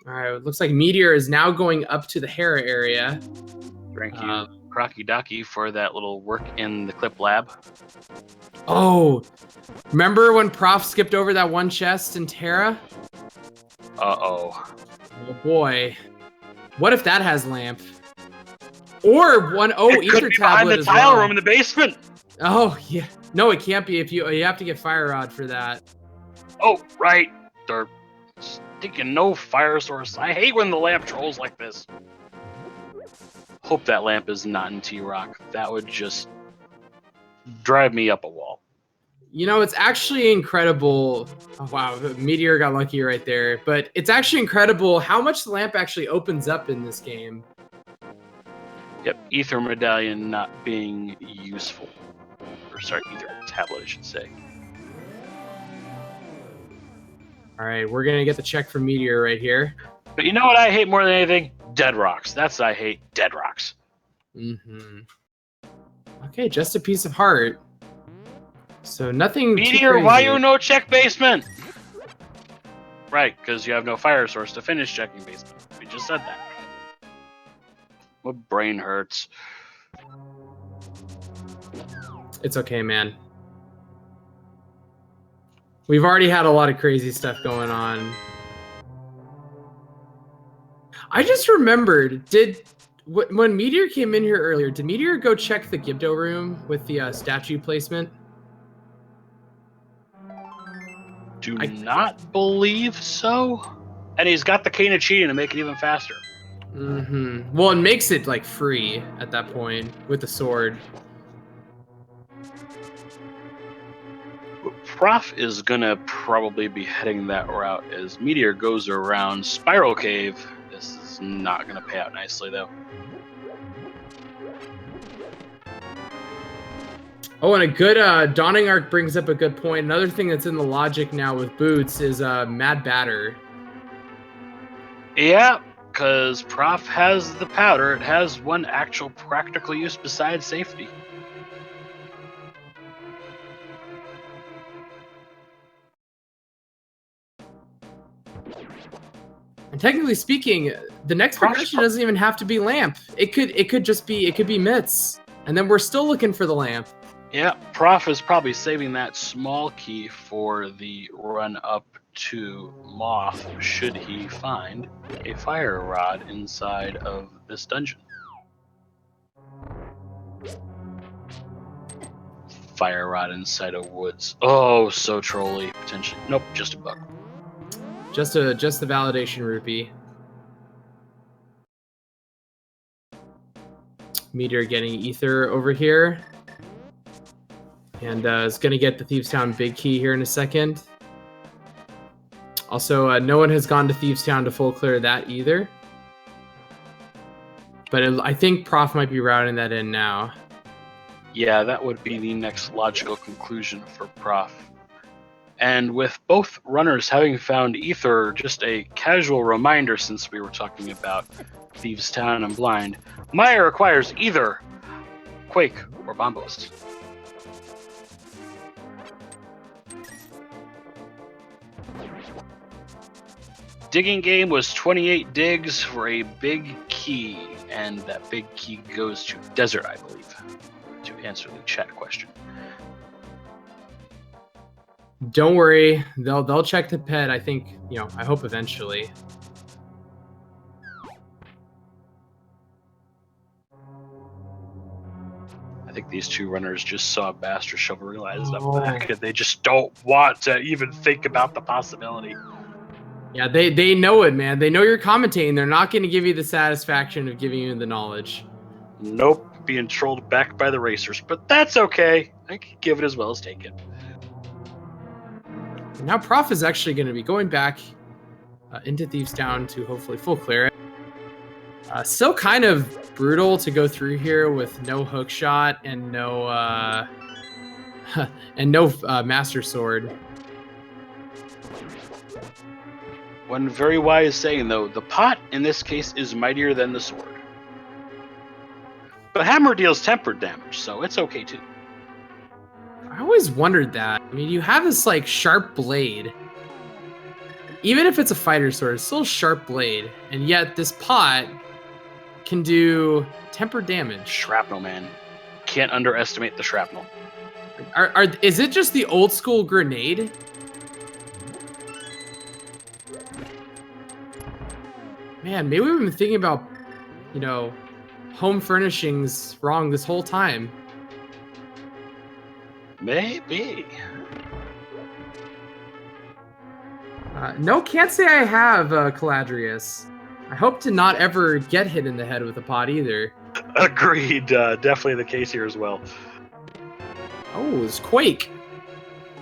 All right, it looks like Meteor is now going up to the Hera area. Thank you, Crocky Docky, for that little work in the clip lab. Oh, remember when Prof skipped over that one chest in Terra? Uh-oh. Oh boy. What if that has lamp? Or one, oh, it ether could be tablet behind the as tile well. room in the basement. Oh, yeah. No, it can't be. If you have to get fire rod for that. Oh, right. They're stinking no fire source. I hate when the lamp trolls like this. Hope that lamp is not in T-Rock. That would just drive me up a wall. You know, it's actually incredible. Oh, wow, Meteor got lucky right there. But it's actually incredible how much the lamp actually opens up in this game. Yep, ether medallion not being useful. Or sorry, ether tablet, I should say. All right, we're going to get the check from Meteor right here. But you know what I hate more than anything? Dead rocks. That's what I hate. Dead rocks. Mm-hmm. Okay, just a piece of heart. So nothing Meteor, why you no check basement? Right, because you have no fire source to finish checking basement. We just said that. My brain hurts. It's okay, man. We've already had a lot of crazy stuff going on. I just remembered, when Meteor came in here earlier, did Meteor go check the Gibdo room with the statue placement? Do not believe so. And he's got the cane of cheating to make it even faster. Mm-hmm. Well, it makes it like free at that point with the sword. Prof is gonna probably be heading that route as Meteor goes around Spiral Cave. This is not gonna pay out nicely though. Oh, and a good Dawning Arc brings up a good point. Another thing that's in the logic now with boots is Mad Batter. Yeah, because Prof has the powder. It has one actual practical use besides safety. And technically speaking, the next progression doesn't even have to be lamp. It could be mitts, and then we're still looking for the lamp. Yeah, Prof is probably saving that small key for the run up to Moth should he find a fire rod inside of this dungeon. Fire rod inside of woods. Oh, so trolly. Potentially. Nope, just a bug. Just the validation rupee. Meteor getting ether over here. And is going to get the Thieves Town big key here in a second. Also, no one has gone to Thieves Town to full clear that either. But I think Prof might be routing that in now. Yeah, that would be the next logical conclusion for Prof. And with both runners having found ether, just a casual reminder since we were talking about Thieves Town and Blind, Maya requires either Quake or Bombos. Digging game was 28 digs for a big key, and that big key goes to Desert, I believe, to answer the chat question. Don't worry, they'll check the pet. I think, I hope eventually. I think these two runners just saw Bastard Shovel, realized up back, and they just don't want to even think about the possibility. Yeah, they know it, man. They know you're commentating. They're not going to give you the satisfaction of giving you the knowledge. Nope, being trolled back by the racers, but that's okay. I can give it as well as take it. Now Prof is actually going to be going back into Thieves Town to hopefully full clear it. Still kind of brutal to go through here with no hook shot and no Master Sword. One very wise saying, though, the pot in this case is mightier than the sword. But hammer deals tempered damage, so it's okay too. I always wondered that. I mean, you have this like sharp blade. Even if it's a fighter sword, it's still a sharp blade. And yet this pot can do tempered damage. Shrapnel, man. Can't underestimate the shrapnel. Is it just the old school grenade? Man, maybe we've been thinking about, home furnishings wrong this whole time. Maybe. No, can't say I have Caladrius. I hope to not ever get hit in the head with a pot either. Agreed. Definitely the case here as well. Oh, it's Quake.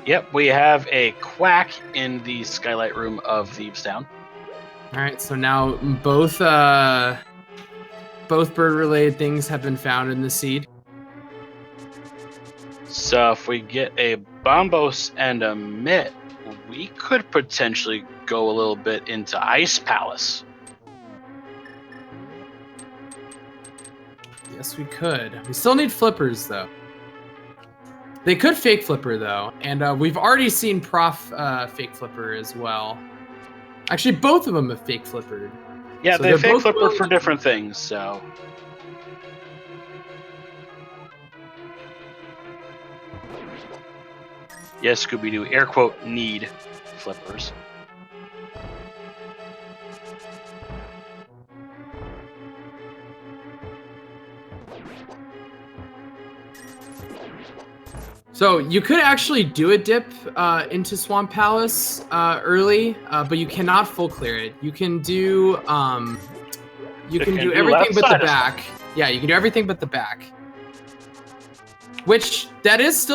Yep, we have a quack in the skylight room of Thieves Town. All right, so now both bird-related things have been found in the seed. So if we get a Bombos and a Mitt, we could potentially go a little bit into Ice Palace. Yes, we could. We still need flippers, though. They could fake flipper, though, and we've already seen Prof fake flipper as well. Actually, both of them have fake flippered. Yeah, so they fake flipper for different things, so. Yes, Scooby-Doo, air quote, need flippers. So you could actually do a dip into Swamp Palace early, but you cannot full clear it. You can do everything but the back. Yeah, you can do everything but the back. Which that's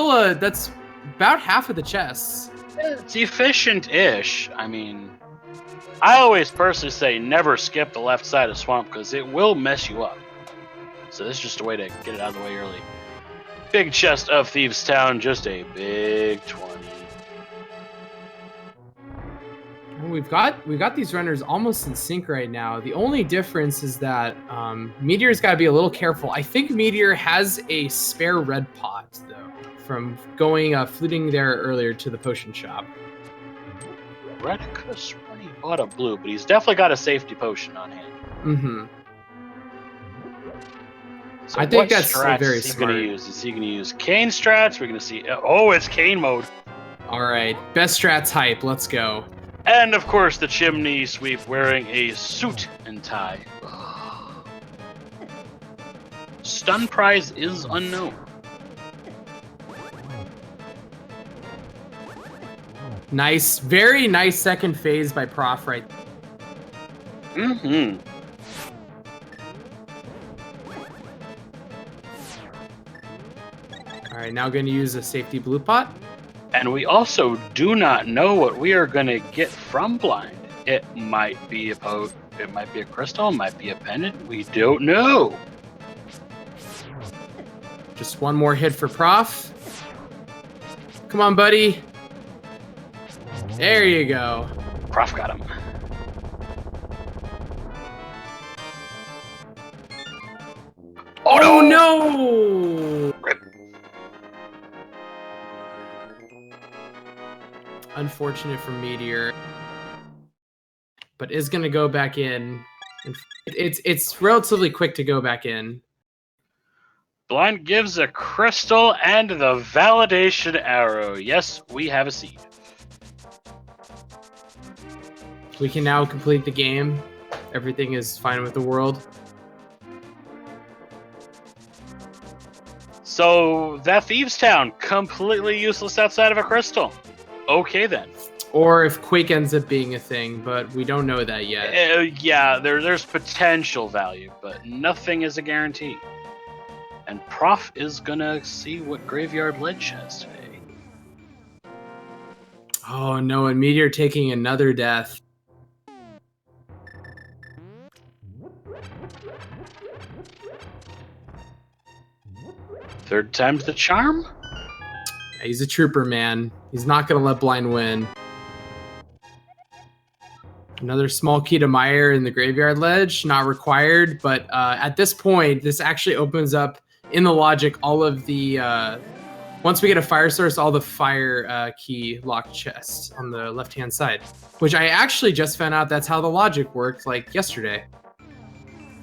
about half of the chests. It's efficient-ish. I mean, I always personally say never skip the left side of Swamp because it will mess you up. So this is just a way to get it out of the way early. Big chest of Thieves Town, just a big 20. We've got these runners almost in sync right now. The only difference is that Meteor's got to be a little careful. I think Meteor has a spare red pot though from going fluting there earlier to the potion shop. Red could have sworn he bought a blue, but he's definitely got a safety potion on hand. Mm-hmm. So I think that's strats very is he smart. going to use? Is he going to use Kane strats? We're going to see. Oh, it's Kane mode. All right, best strats hype. Let's go. And of course, the chimney sweep wearing a suit and tie. Stun prize is unknown. Nice, very nice second phase by Prof right. Mm-hmm. All right, now going to use a safety blue pot. And we also do not know what we are going to get from Blind. It might be a it might be a crystal, it might be a pendant. We don't know. Just one more hit for Prof. Come on, buddy. There you go. Prof got him. Oh no! Rip. Unfortunate for Meteor, but is going to go back in. It's relatively quick to go back in. Blind gives a crystal and the validation arrow. Yes, we have a seed. We can now complete the game. Everything is fine with the world. So that Thieves Town, completely useless outside of a crystal. Okay then. Or if Quake ends up being a thing, but we don't know that yet. Yeah, there's potential value, but nothing is a guarantee. And Prof is gonna see what Graveyard Ledge has today. Oh no, and Meteor taking another death. Third time's the charm? Yeah, he's a trooper, man. He's not going to let Blind win. Another small key to Meyer in the Graveyard Ledge, not required, but at this point, this actually opens up, in the logic, all of the... once we get a fire source, all the fire key locked chests on the left-hand side, which I actually just found out that's how the logic worked, like, yesterday.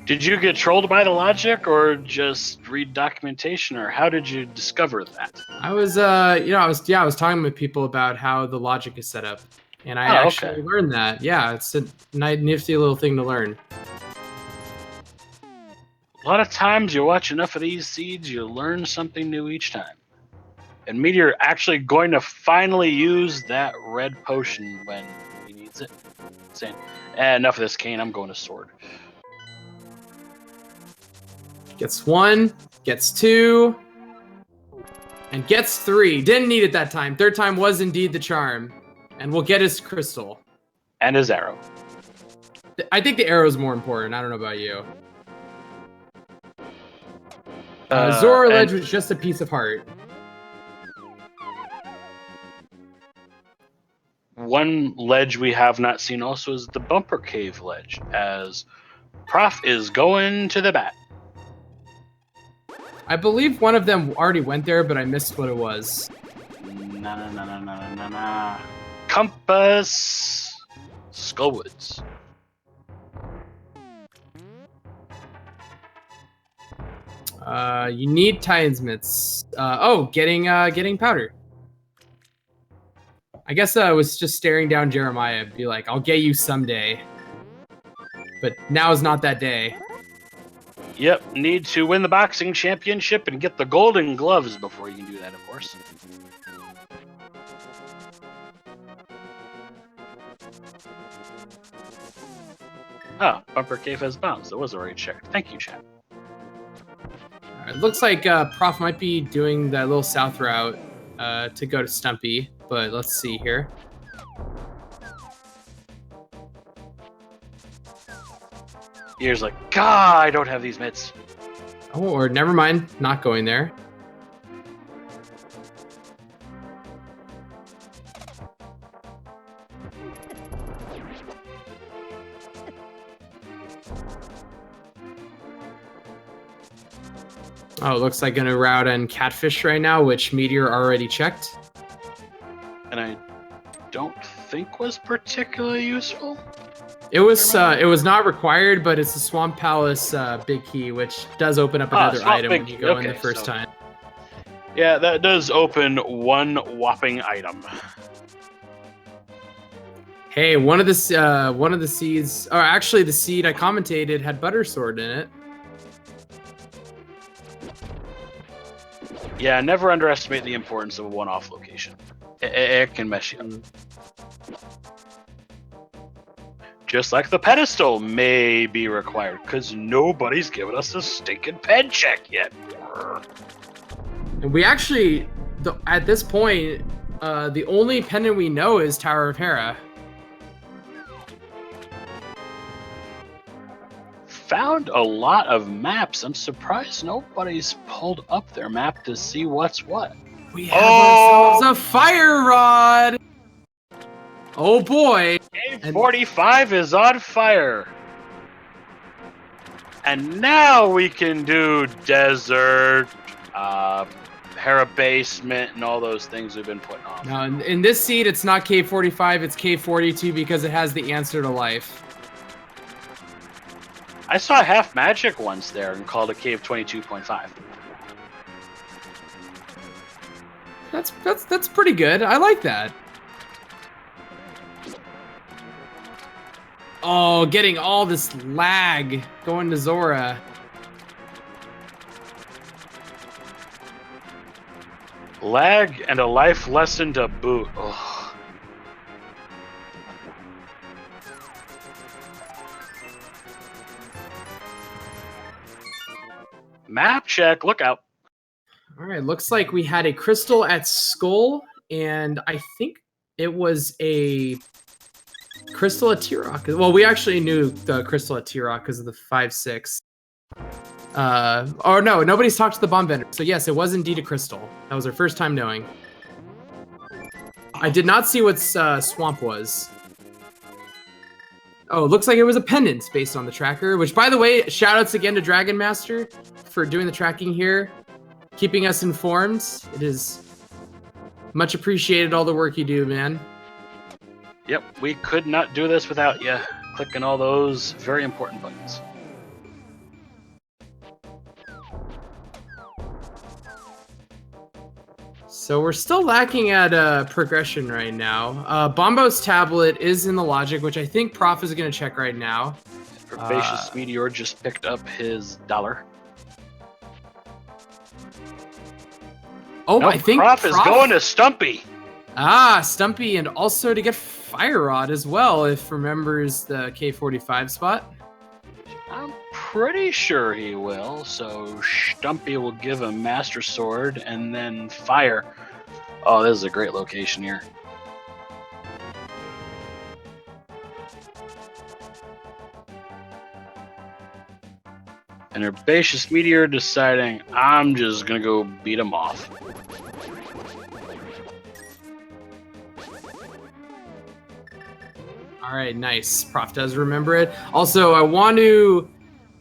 Did you get trolled by the logic, or just read documentation, or how did you discover that? I was, I was talking with people about how the logic is set up, and I actually learned that. Yeah, it's a nifty little thing to learn. A lot of times you watch enough of these seeds, you learn something new each time. And Meteor actually going to finally use that red potion when he needs it. Saying, enough of this, Kane, I'm going to sword. Gets 1, gets 2, and gets 3. Didn't need it that time. Third time was indeed the charm. And we'll get his crystal. And his arrow. I think the arrow is more important. I don't know about you. Zora Ledge was just a piece of heart. One ledge we have not seen also is the Bumper Cave ledge, as Prof is going to the bat. I believe one of them already went there, but I missed what it was. Compass Skullwoods. You need Titan's mitts. Getting powder. I guess I was just staring down Jeremiah, be like, I'll get you someday. But now is not that day. Yep, need to win the boxing championship and get the golden gloves before you can do that, of course. Ah, Bumper Cave has bounced. That was already checked. Thank you, chat. It looks like Prof might be doing that little south route to go to Stumpy, but let's see here. Ear's like, God, I don't have these mitts. Oh, or never mind, not going there. Oh, it looks like gonna route and catfish right now, which Meteor already checked. And I don't think was particularly useful. It was not required, but it's the Swamp Palace big key, which does open up another item when you go in the first time. Yeah, that does open one whopping item. Hey, one of the seeds, or actually the seed I commentated had Butter Sword in it. Yeah, never underestimate the importance of a one-off location. It can mess you up. Just like the pedestal may be required, because nobody's given us a stinking pen check yet. And we actually, at this point, the only pendant we know is Tower of Hera. Found a lot of maps. I'm surprised nobody's pulled up their map to see what's what. We have ourselves a fire rod! Oh boy! Cave 45 is on fire. And now we can do desert, Hera basement, and all those things we've been putting off. Now, in this seed, it's not Cave 45, it's Cave 42 because it has the answer to life. I saw half magic once there and called it Cave 22.5. That's pretty good. I like that. Oh, getting all this lag going to Zora. Lag and a life lesson to boot. Ugh. Map check, look out. All right, looks like we had a crystal at Skull, and I think it was a crystal at T-Rock. Well, we actually knew the crystal at T-Rock because of the 5-6. Oh no, nobody's talked to the bomb vendor. So yes, it was indeed a crystal. That was our first time knowing. I did not see what swamp was. Oh, it looks like it was a pendant based on the tracker, which, by the way, shoutouts again to Dragon Master for doing the tracking here, keeping us informed. It is much appreciated, all the work you do, man. Yep, we could not do this without you clicking all those very important buttons. So we're still lacking at progression right now. Bombo's tablet is in the logic, which I think Prof is going to check right now. Herbaceous Meteor just picked up his $1. Oh, nope, I think Prof is going to Stumpy. Ah, Stumpy, and also to get Fire Rod as well, if remembers the K45 spot. I'm pretty sure he will, so Stumpy will give him Master Sword and then Fire. Oh, this is a great location here. And Herbaceous Meteor deciding, I'm just gonna go beat him off. All right, nice. Prof does remember it. Also, I want to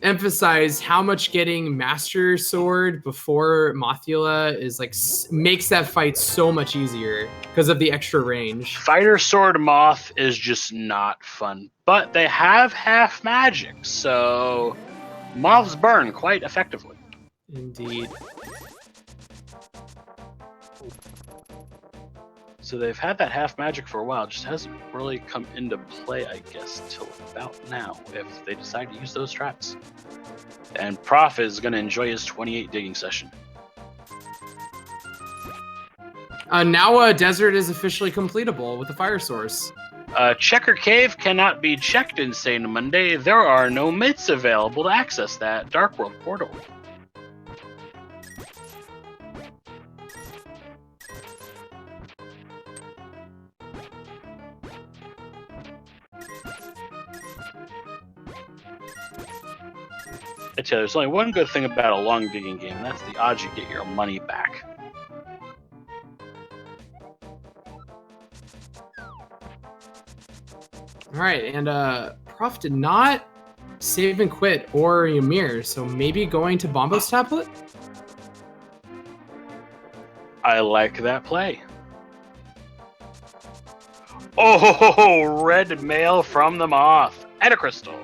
emphasize how much getting Master Sword before Mothula is like makes that fight so much easier because of the extra range. Fighter Sword Moth is just not fun, but they have half magic, so moths burn quite effectively. So they've had that half magic for a while. It just hasn't really come into play, I guess, till about now, if they decide to use those traps. And Prof is going to enjoy his 28 digging session. Now Desert is officially completable with the fire source. Checker Cave cannot be checked Insane Monday. There are no myths available to access that Dark World portal. I tell you, there's only one good thing about a long digging game, and that's the odds you get your money back. All right, and Prof did not save and quit or Ymir, so maybe going to Bombo's tablet? I like that play. Oh, red mail from the Moth and a crystal.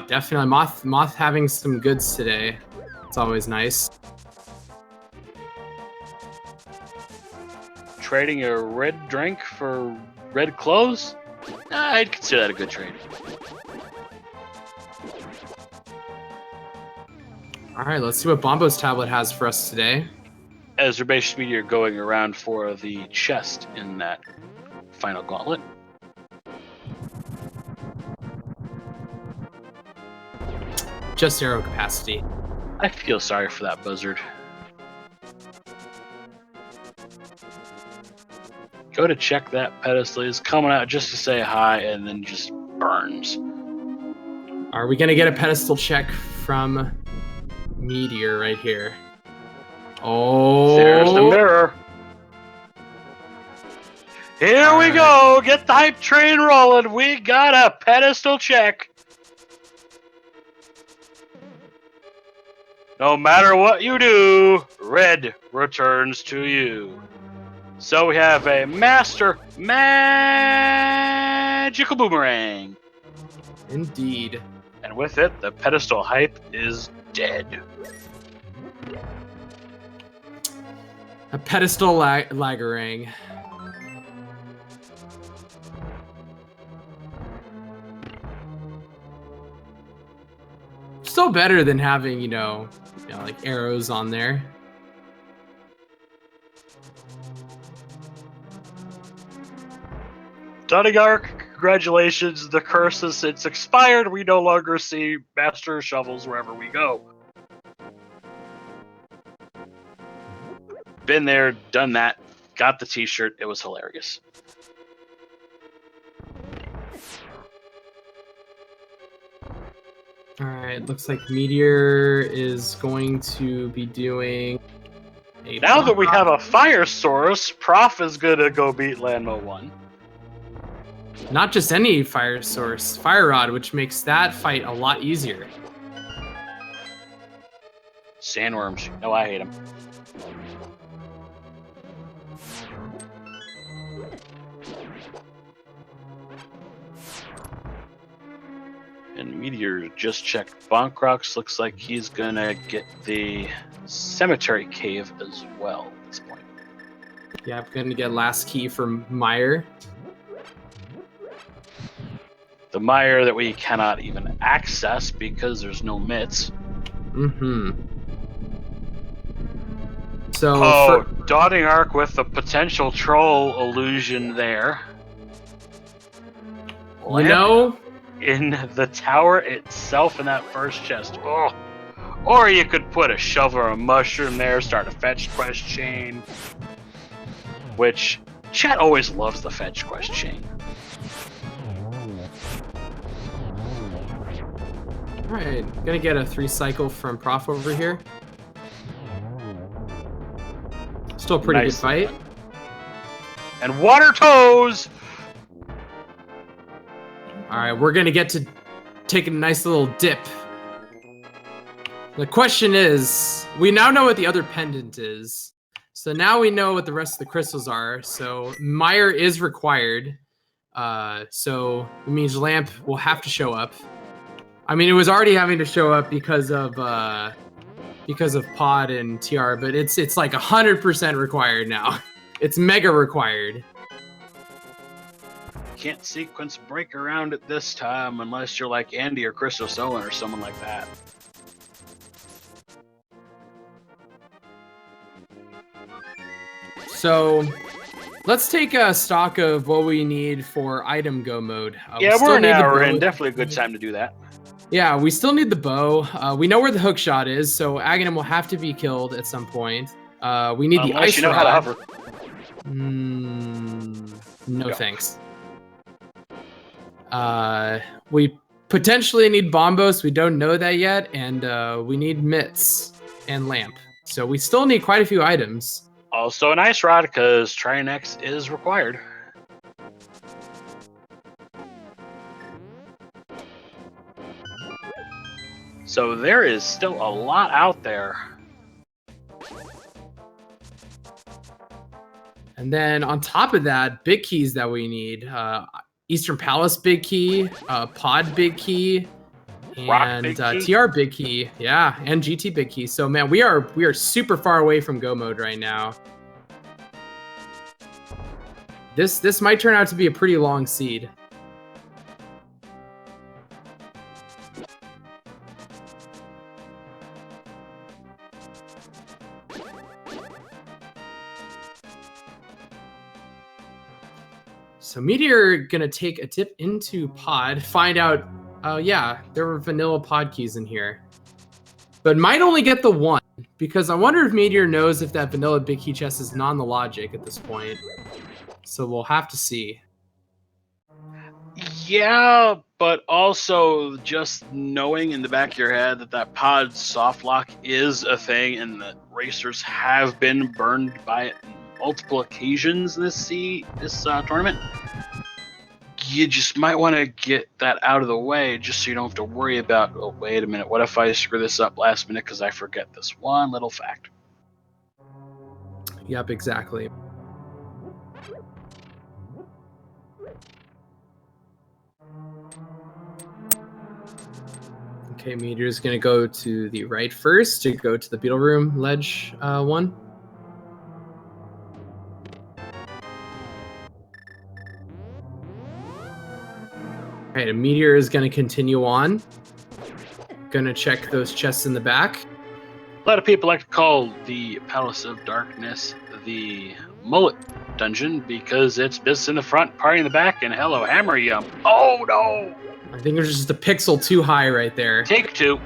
Definitely Moth having some goods today. It's always nice. Trading a red drink for red clothes? I'd consider that a good trade. All right, let's see what Bombo's tablet has for us today. As Herbaceous Meteor going around for the chest in that final gauntlet. Just arrow capacity. I feel sorry for that buzzard. Go to check that pedestal. He's coming out just to say hi and then just burns. Are we going to get a pedestal check from Meteor right here? Oh. There's the mirror. Here we go. Get the hype train rolling. We got a pedestal check. No matter what you do, red returns to you. So we have a Master Magical Boomerang. Indeed. And with it, the pedestal hype is dead. A pedestal Lagarang. Still better than having, you know, like arrows on there. Dunning Arc, congratulations. The curse has since expired. We no longer see master shovels wherever we go. Been there, done that, got the t-shirt. It was hilarious. All right, looks like Meteor is going to be doing a... Now that we have a fire source, Prof is going to go beat Landmo 1. Not just any fire source, Fire Rod, which makes that fight a lot easier. Sandworms. No, I hate them. And Meteor just checked Bonk Rocks. Looks like he's gonna get the Cemetery Cave as well at this point. Yeah, I'm going to get last key from Meyer. The mire that we cannot even access because there's no myths. Mm-hmm. So, Oh, Dotting Arc with the potential troll illusion there. you know, In the tower itself in that first chest. Oh. Or you could put a shovel or a mushroom there, start a fetch quest chain. Which, chat always loves the fetch quest chain. Alright, gonna get a 3 cycle from Prof over here. Still a pretty Nice. good fight. And water toes! Alright, we're gonna get to take a nice little dip. The question is, we now know what the other pendant is. So now we know what the rest of the crystals are. So Meyer is required. So it means Lamp will have to show up. I mean, it was already having to show up because of Pod and TR, but it's like 100% required now. It's mega required. Can't sequence break around at this time unless you're like Andy or Chris O'Sullivan or someone like that. So let's take a stock of what we need for item go mode. Yeah, we're an hour in. Definitely a good time to do that. Yeah, we still need the bow. We know where the hook shot is, so Aghanim will have to be killed at some point. We need the ice you know rod. how to hover. No thanks. We potentially need bombos. We don't know that yet, and we need mitts and lamp. So we still need quite a few items. Also an ice rod, because Trinex is required. So there is still a lot out there. And then on top of that, big keys that we need. Eastern Palace big key, Pod big key, and big key? TR big key. Yeah, and GT big key. So man, we are super far away from go mode right now. This might turn out to be a pretty long seed. So Meteor gonna take a dip into Pod, find out, yeah, there were vanilla pod keys in here. But might only get the one, because I wonder if Meteor knows if that vanilla big key chest is non-logic at this point. So we'll have to see. Yeah, but also just knowing in the back of your head that pod soft lock is a thing and that racers have been burned by it multiple occasions this tournament, you just might want to get that out of the way just so you don't have to worry about, oh, wait a minute, what if I screw this up last minute because I forget this one little fact. Yep, exactly. Okay, Meteor's gonna go to the right first to go to the beetle room ledge one. Alright, a Meteor is gonna continue on. Gonna check those chests in the back. A lot of people like to call the Palace of Darkness the Mullet Dungeon because it's business in the front, party in the back, and hello, hammer yum. Oh no! I think there's just a pixel too high right there. Take two.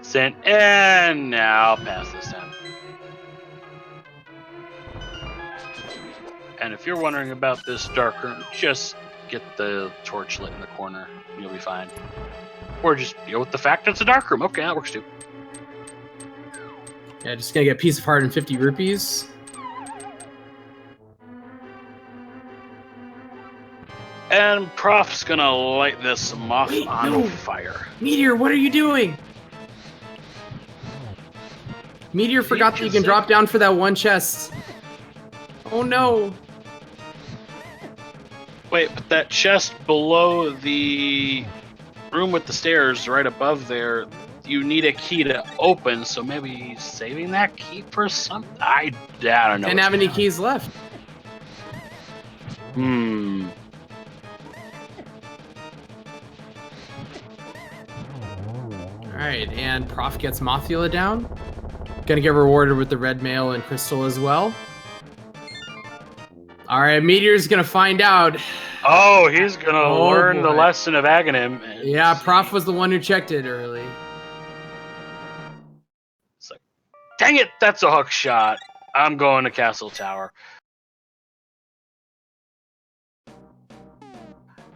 Sent, and now I'll pass this time. And if you're wondering about this dark room, just get the torch lit in the corner. You'll be fine. Or just deal with the fact it's a dark room. Okay, that works too. Yeah, just gonna get a piece of heart and 50 rupees. And Prof's gonna light this moth on fire. Meteor, what are you doing? Meteor forgot that you can drop down for that one chest. Oh no. Wait, but that chest below the room with the stairs right above there, you need a key to open, so maybe he's saving that key for something? I don't know. Didn't have any keys left. Alright, and Prof gets Mothula down. Gonna get rewarded with the red mail and crystal as well. Alright, Meteor's gonna find out. Oh, he's gonna learn the lesson of Aghanim. Yeah, Prof was the one who checked it early. It's like, dang it, that's a hook shot. I'm going to Castle Tower.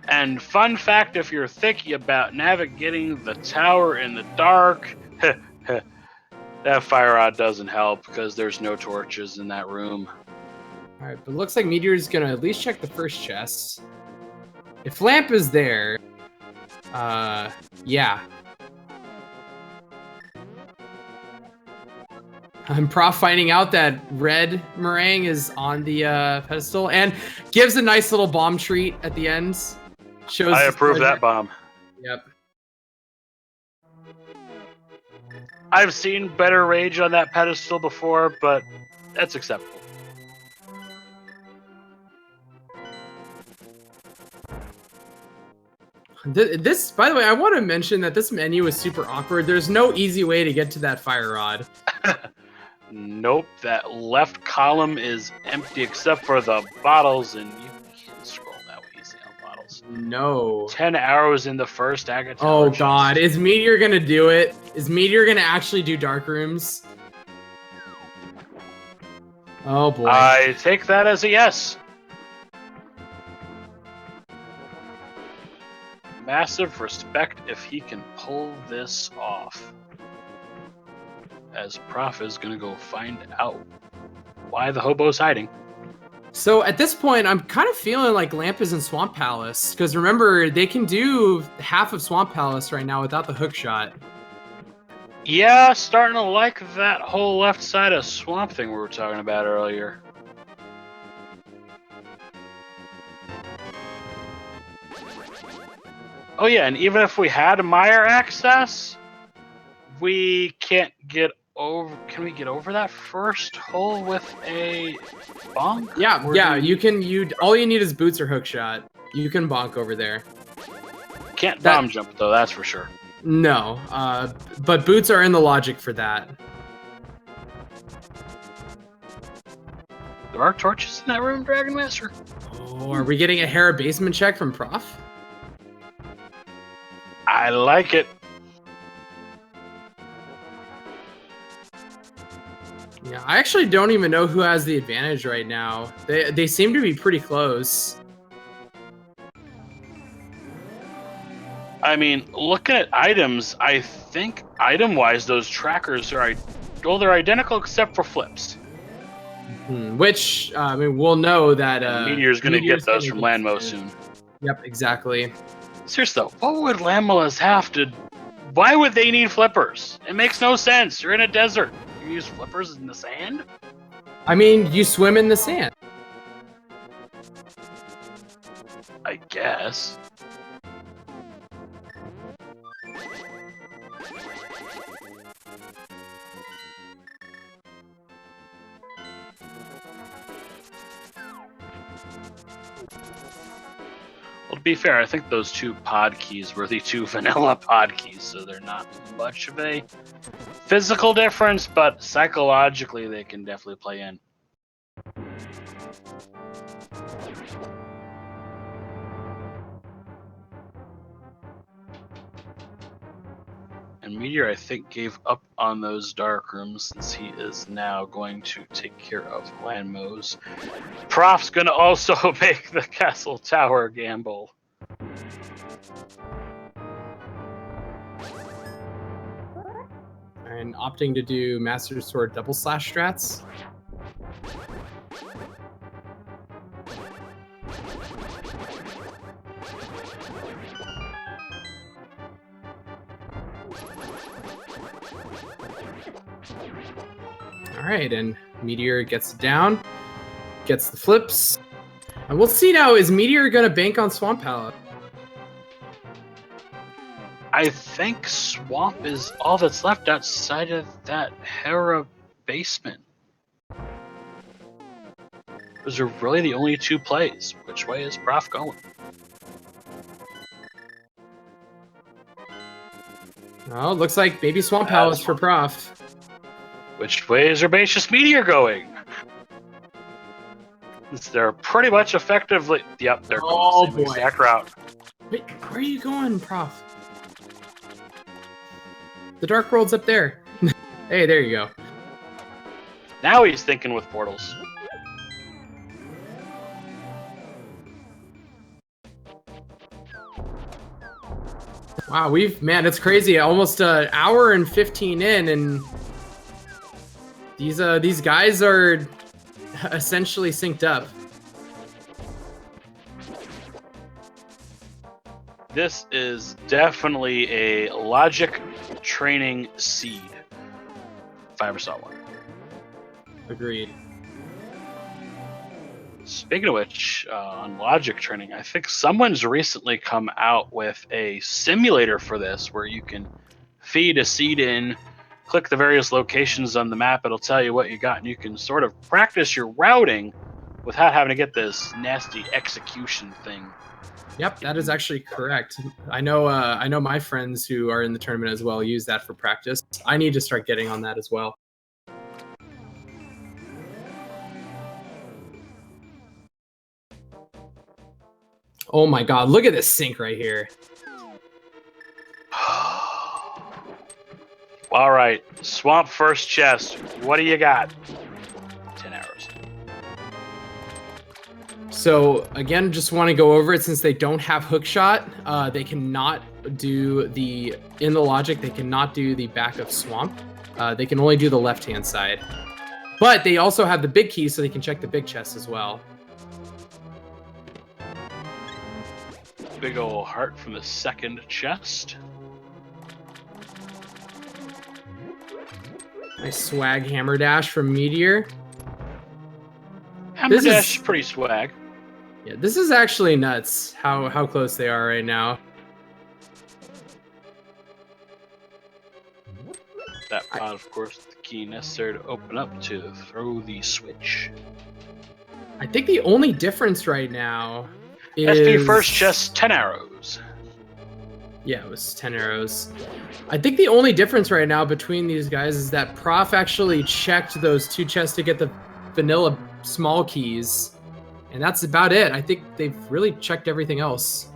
And fun fact, if you're thicky about navigating the tower in the dark, that fire rod doesn't help because there's no torches in that room. Alright, but it looks like Meteor's gonna at least check the first chest. If Lamp is there, yeah. I'm Prof finding out that red meringue is on the pedestal and gives a nice little bomb treat at the end. Shows. I approve that bomb. Yep. I've seen better rage on that pedestal before, but that's acceptable. This, by the way, I want to mention that this menu is super awkward. There's no easy way to get to that fire rod. Nope, that left column is empty except for the bottles, and you can't scroll that way easy on bottles. No. 10 arrows in the first Agatha. Oh god, is Meteor gonna do it? Is Meteor gonna actually do dark rooms? Oh boy. I take that as a yes. Massive respect if he can pull this off. As Prof is gonna go find out why the hobo's hiding. So at this point, I'm kind of feeling like Lamp is in Swamp Palace, because remember, they can do half of Swamp Palace right now without the hook shot. Yeah, starting to like that whole left side of swamp thing we were talking about earlier. Oh yeah, and even if we had Meyer access, we can't get over. Can we get over that first hole with a bonk? Yeah, you can. All you need is boots or hook shot. You can bonk over there. Can't bomb jump though, that's for sure. No, but boots are in the logic for that. There are torches in that room, Dragon Master. Oh, are we getting a Hera basement check from Prof? I like it. Yeah, I actually don't even know who has the advantage right now. They seem to be pretty close. I mean, looking at items, I think item-wise, those trackers are they're identical except for flips. Which I mean, we'll know that Meteor's gonna get those from Landmo soon. Yep, exactly. Seriously though, what would Landmos have to? Why would they need flippers? It makes no sense. You're in a desert. You use flippers in the sand? I mean, you swim in the sand. I guess. Well, to be fair, I think those two pod keys were the two vanilla pod keys, so they're not much of a physical difference, but psychologically they can definitely play in. And Meteor, I think, gave up on those dark rooms since he is now going to take care of Landmos. Prof's going to also make the Castle Tower gamble. And opting to do Master Sword double slash strats. Alright, and Meteor gets down, gets the flips. And we'll see now, is Meteor gonna bank on Swamp Palace? I think Swamp is all that's left outside of that Hera basement. Those are really the only two plays. Which way is Prof going? Oh, looks like maybe Swamp Palace for Prof. Which way is Herbaceous Meteor going? They're pretty much effectively... Yep, they're going the same exact route. Wait, where are you going, Prof? The Dark World's up there. Hey, there you go. Now he's thinking with portals. Wow, man, it's crazy. Almost an hour and 15 in, and these guys are essentially synced up. This is definitely a logic training seed, if I ever saw one. Agreed. Speaking of which, on logic training, I think someone's recently come out with a simulator for this where you can feed a seed in, click the various locations on the map, it'll tell you what you got, and you can sort of practice your routing without having to get this nasty execution thing. Yep, that is actually correct. I know my friends who are in the tournament as well use that for practice. I need to start getting on that as well. Oh my god, look at this sink right here. All right, swamp first chest. What do you got? 10 arrows. So again, just want to go over it since they don't have hook shot. They cannot do in the logic. They cannot do the back of swamp. They can only do the left-hand side. But they also have the big key, so they can check the big chest as well. Big ol' heart from the second chest. Nice swag hammer dash from Meteor. Hammer dash is pretty swag. Yeah, this is actually nuts how close they are right now. That pot, of course, the key necessary to open up to throw the switch. I think the only difference right now is... SP first chest, 10 arrows. Yeah, it was 10 arrows. I think the only difference right now between these guys is that Prof actually checked those 2 chests to get the vanilla small keys. And that's about it. I think they've really checked everything else.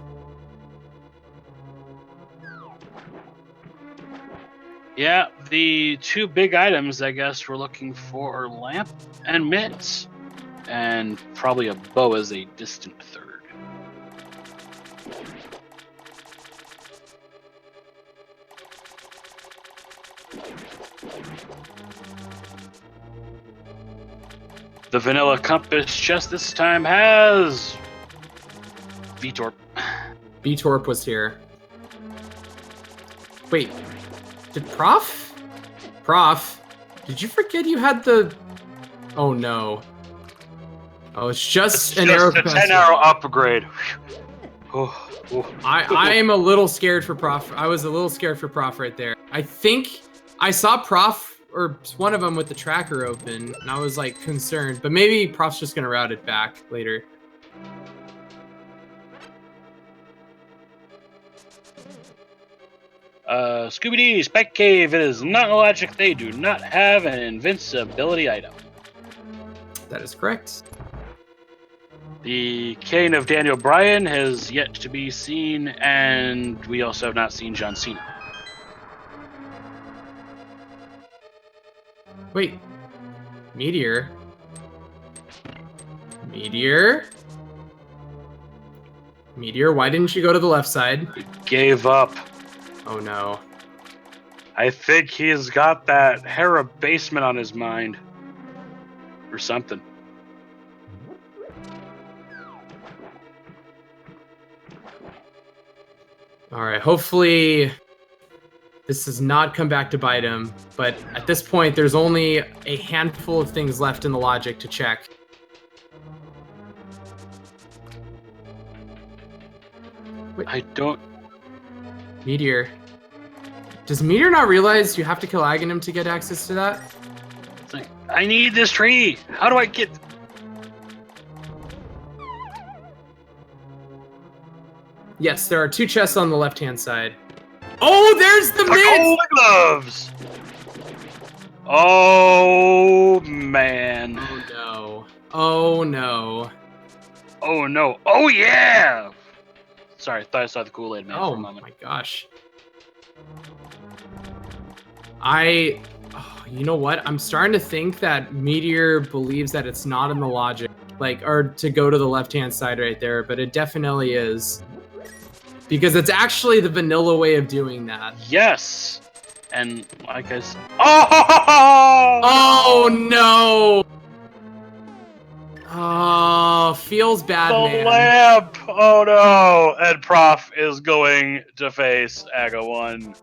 Yeah, the 2 big items, I guess, we're looking for lamp and mitts. And probably a bow as a distant third. The vanilla compass chest this time has Meteor. Meteor was here. Wait, did Prof? Prof, did you forget you had the... Oh no. Oh, it's just an arrow capacity. It's a 10 arrow upgrade. Oh, oh. I am a little scared for Prof. I was a little scared for Prof right there. I think I saw Prof or one of them with the tracker open, and I was like concerned. But maybe Prof's just gonna route it back later. Scooby-Doo, Spike Cave, it is not logic. They do not have an invincibility item. That is correct. The cane of Daniel Bryan has yet to be seen, and we also have not seen John Cena. Wait. Meteor? Meteor? Meteor, why didn't you go to the left side? He gave up. Oh no. I think he's got that Herbaceous on his mind. Or something. Alright, hopefully this does not come back to bite him, but at this point there's only a handful of things left in the logic to check. Wait. I don't... Meteor. Does Meteor not realize you have to kill Aghanim to get access to that? It's like, I need this tree! How do I get... Yes, there are 2 chests on the left-hand side. Oh, there's the Gold mitts! gloves! Oh, man. Oh no. Oh no. Oh, no. Oh, yeah! Sorry, I thought I saw the Kool-Aid man for a moment. Oh my gosh. You know what? I'm starting to think that Meteor believes that it's not in the logic, or to go to the left-hand side right there, but it definitely is. Because it's actually the vanilla way of doing that. Yes! And like I said... Oh! Oh no! Oh, feels bad, The man. lamp! Oh no! And Prof is going to face Aga 1.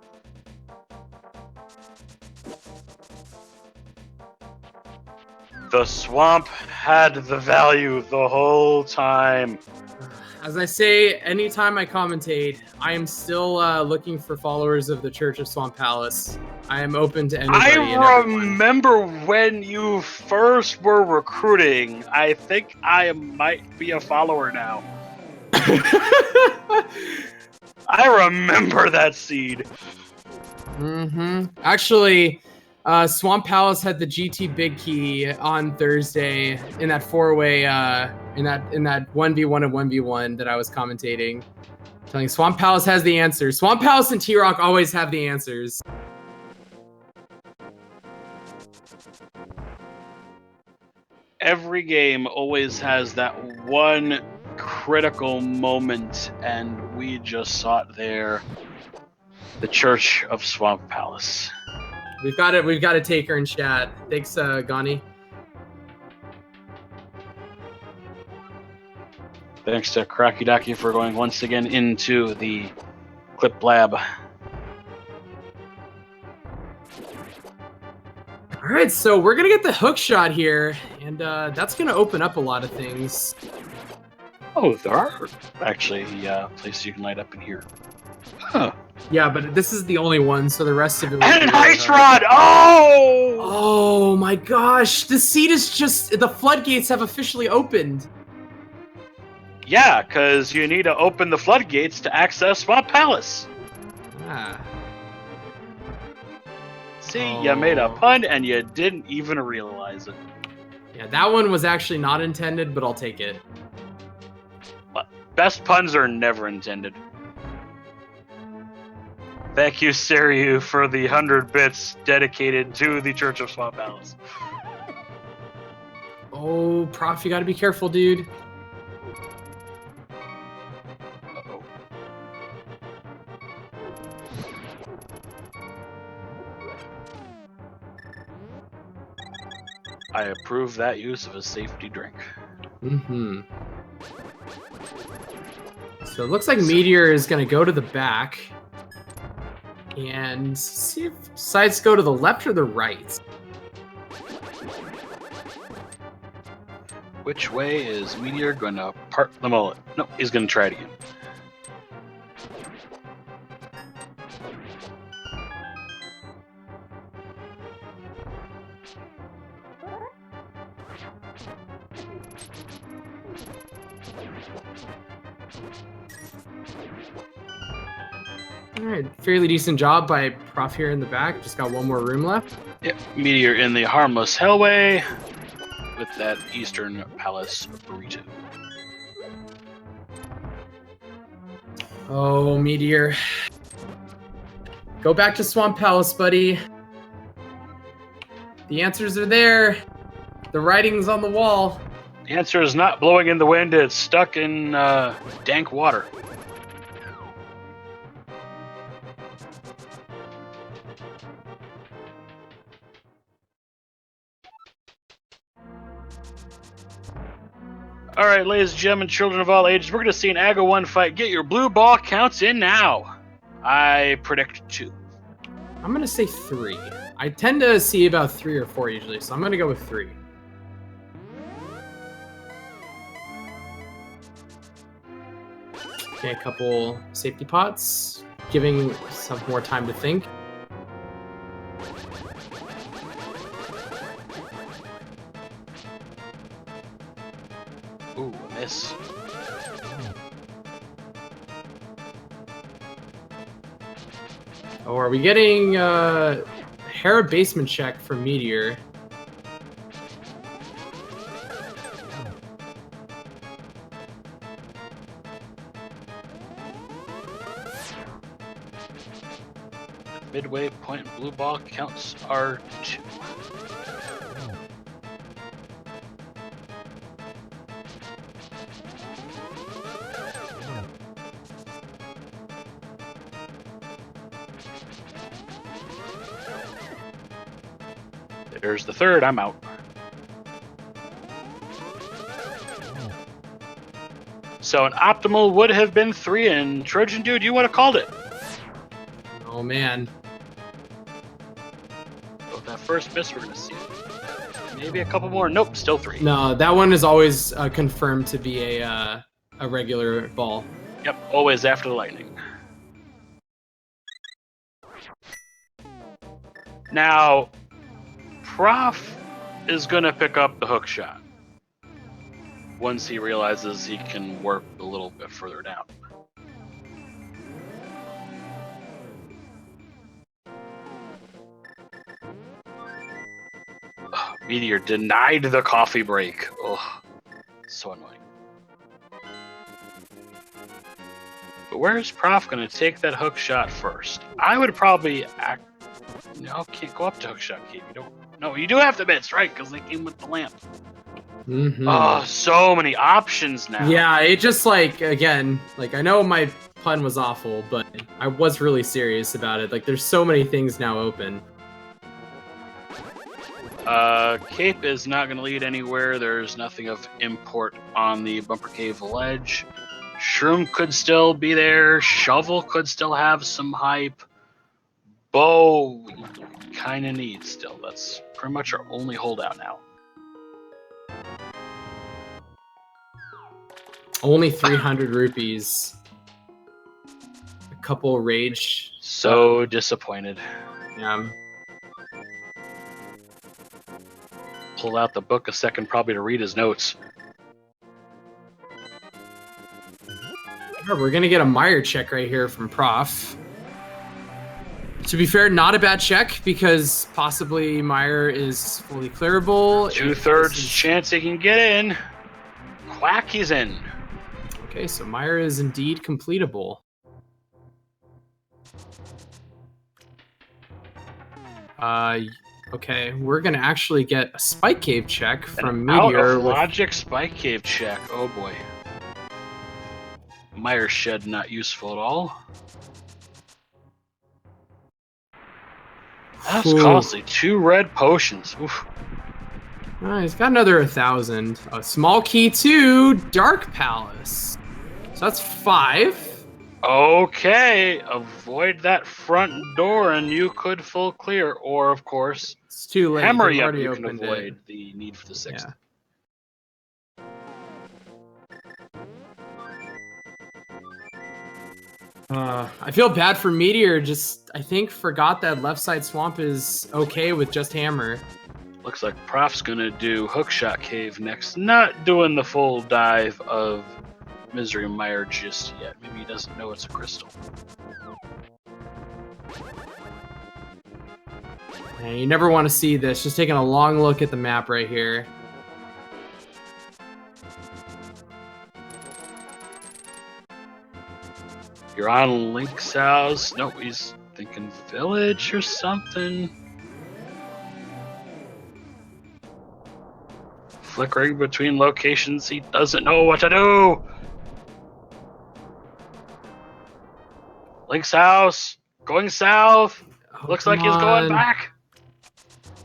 The swamp had the value the whole time. As I say, anytime I commentate, I am still looking for followers of the Church of Swamp Palace. I am open to anybody and I everyone. remember when you first were recruiting. I think I might be a follower now. I remember that seed. Actually, Swamp Palace had the GT Big Key on Thursday in that 4-way, in that 1v1 and 1v1 that I was commentating. I'm telling you, Swamp Palace has the answers. Swamp Palace and T-Rock always have the answers. Every game always has that one critical moment, and we just saw it there. The Church of Swamp Palace. We've got it. We've got a taker in chat. Thanks, Gani. Thanks to Cracky Dacky for going once again into the clip lab. All right, so we're gonna get the hook shot here, and that's gonna open up a lot of things. Oh, there are actually places you can light up in here. Huh. Yeah, but this is the only one, so the rest of it. And an ice rod! Oh! Oh my gosh, the seed is just, the floodgates have officially opened. Yeah, because you need to open the floodgates to access Swamp Palace. Ah. See, you made a pun and you didn't even realize it. Yeah, that one was actually not intended, but I'll take it. Best puns are never intended. Thank you, Siriu, for the 100 bits dedicated to the Church of Swamp Palace. Oh, Prof, you gotta be careful, dude. Uh-oh. I approve that use of a safety drink. So it looks like Meteor is gonna go to the back. And see if sides go to the left or the right. Which way is Meteor going to part the mullet? No, he's going to try it again. Alright, fairly decent job by Prof here in the back. Just got one more room left. Yep, Meteor in the harmless hellway with that Eastern Palace burrito. Oh, Meteor. Go back to Swamp Palace, buddy. The answers are there. The writing's on the wall. The answer is not blowing in the wind, it's stuck in dank water. Alright, ladies and gentlemen, children of all ages, we're going to see an Aggo 1 fight. Get your blue ball counts in now. I predict 2. I'm going to say 3. I tend to see about 3 or 4 usually, so I'm going to go with 3. Okay, a couple safety pots, giving some more time to think. Ooh, a miss. Oh, are we getting Hera basement check from Meteor? Midway point blue ball counts are 2. There's the third, I'm out. So an optimal would have been 3, and Trojan Dude, you would have called it. Oh man. With that first miss, we're going to see Maybe a couple more. Nope, still 3. No, that one is always confirmed to be a regular ball. Yep, always after the lightning. Now, Prof is going to pick up the hook shot once he realizes he can warp a little bit further down. Meteor denied the coffee break. Ugh, so annoying. But where's Prof going to take that hook shot first? I would probably act... No, can't go up to hook shot cave. You don't... No, you do have the bits, right? Because they came with the lamp. Mm-hmm. Oh, so many options now. Yeah, it just like, again, like I know my pun was awful, but I was really serious about it. Like there's so many things now open. Cape is not going to lead anywhere. There's nothing of import on the Bumper Cave ledge. Shroom could still be there. Shovel could still have some hype. Bow, kind of need still. That's pretty much our only holdout now. Only 300 rupees. A couple rage. So disappointed. Yeah. Pull out the book a second probably to read his notes. We're gonna get a Meyer check right here from Prof. To be fair, not a bad check because possibly Meyer is fully clearable. 2/3 chance he can get in. Quack, he's in. Okay, so Meyer is indeed completable. Okay, we're gonna actually get a Spike Cave check from Meteor. Out of logic Spike Cave check. Oh boy. Meyer shed not useful at all. That's costly. 2 red potions. Oof. He's got another 1,000. A small key to Dark Palace. So that's 5. Okay, avoid that front door and you could full clear. Or, of course, It's too late. hammer They've up, already you can opened avoid it. the need for the 6th. Yeah. I feel bad for Meteor. Just, I think, forgot that left side swamp is okay with just hammer. Looks like Prof's gonna do Hookshot Cave next. Not doing the full dive of Misery Meyer just yet. Maybe he doesn't know it's a crystal. And you never want to see this. Just taking a long look at the map right here. You're on Link's house. Nope, he's thinking village or something. Flickering between locations, he doesn't know what to do. Link's house, going south. Looks like he's going back.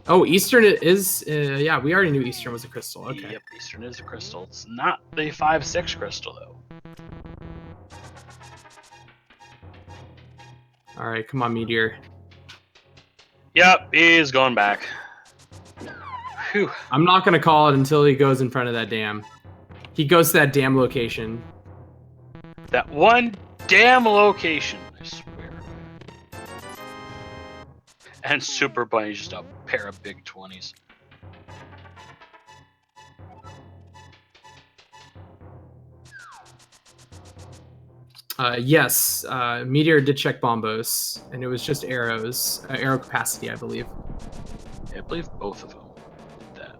Oh, Eastern is, yeah, we already knew Eastern was a crystal. Okay. Yep, Eastern is a crystal. It's not the 5/6 crystal, though. All right, come on, Meteor. Yep, he's going back. Whew. I'm not going to call it until he goes in front of that dam. He goes to that dam location. That one damn location, I swear. And Super Bunny's just a pair of big 20s. Yes, Meteor did check bombos, and it was just arrows, arrow capacity, I believe. Yeah, I believe both of them did that.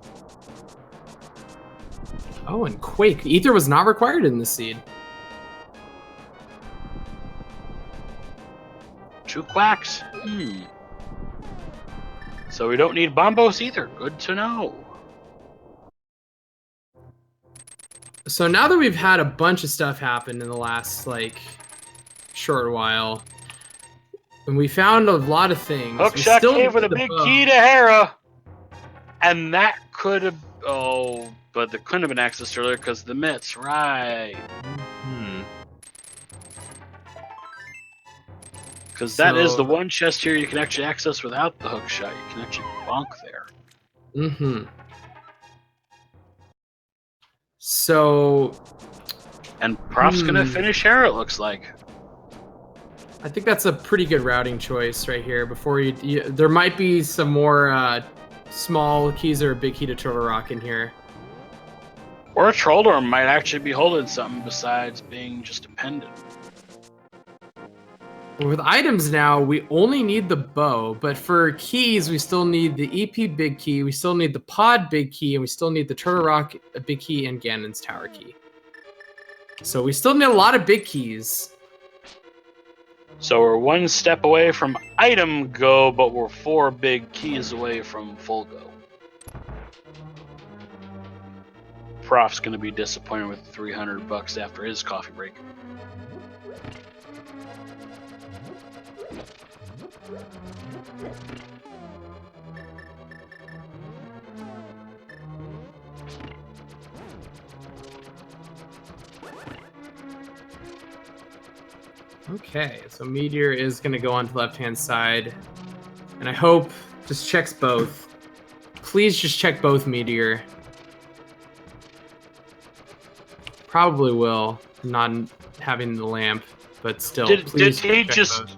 Oh, and Quake. Ether was not required in this seed. 2 quacks. So we don't need bombos either. Good to know. So now that we've had a bunch of stuff happen in the last, like, short while, and we found a lot of things. Hookshot Cave with a big key to Hera. And that could have... Oh, but there couldn't have been accessed earlier because the mitts, right. Because that is the one chest here you can actually access without the hookshot. You can actually bonk there. So, And Prof's gonna finish here, it looks like. I think that's a pretty good routing choice right here. Before there might be some more small keys or a big key to Turtle Rock in here. Or Trolldorm might actually be holding something besides being just a pendant. With items now, we only need the bow, but for keys, we still need the EP big key, we still need the pod big key, and we still need the Turtle Rock big key and Ganon's tower key. So we still need a lot of big keys. So we're one step away from item go, but we're 4 big keys away from full go. Prof's gonna be disappointed with $300 after his coffee break. Okay, so Meteor is going to go on to the left-hand side. And I hope just checks both. Please just check both, Meteor. Probably will, not having the lamp, but still. Did he just... Both.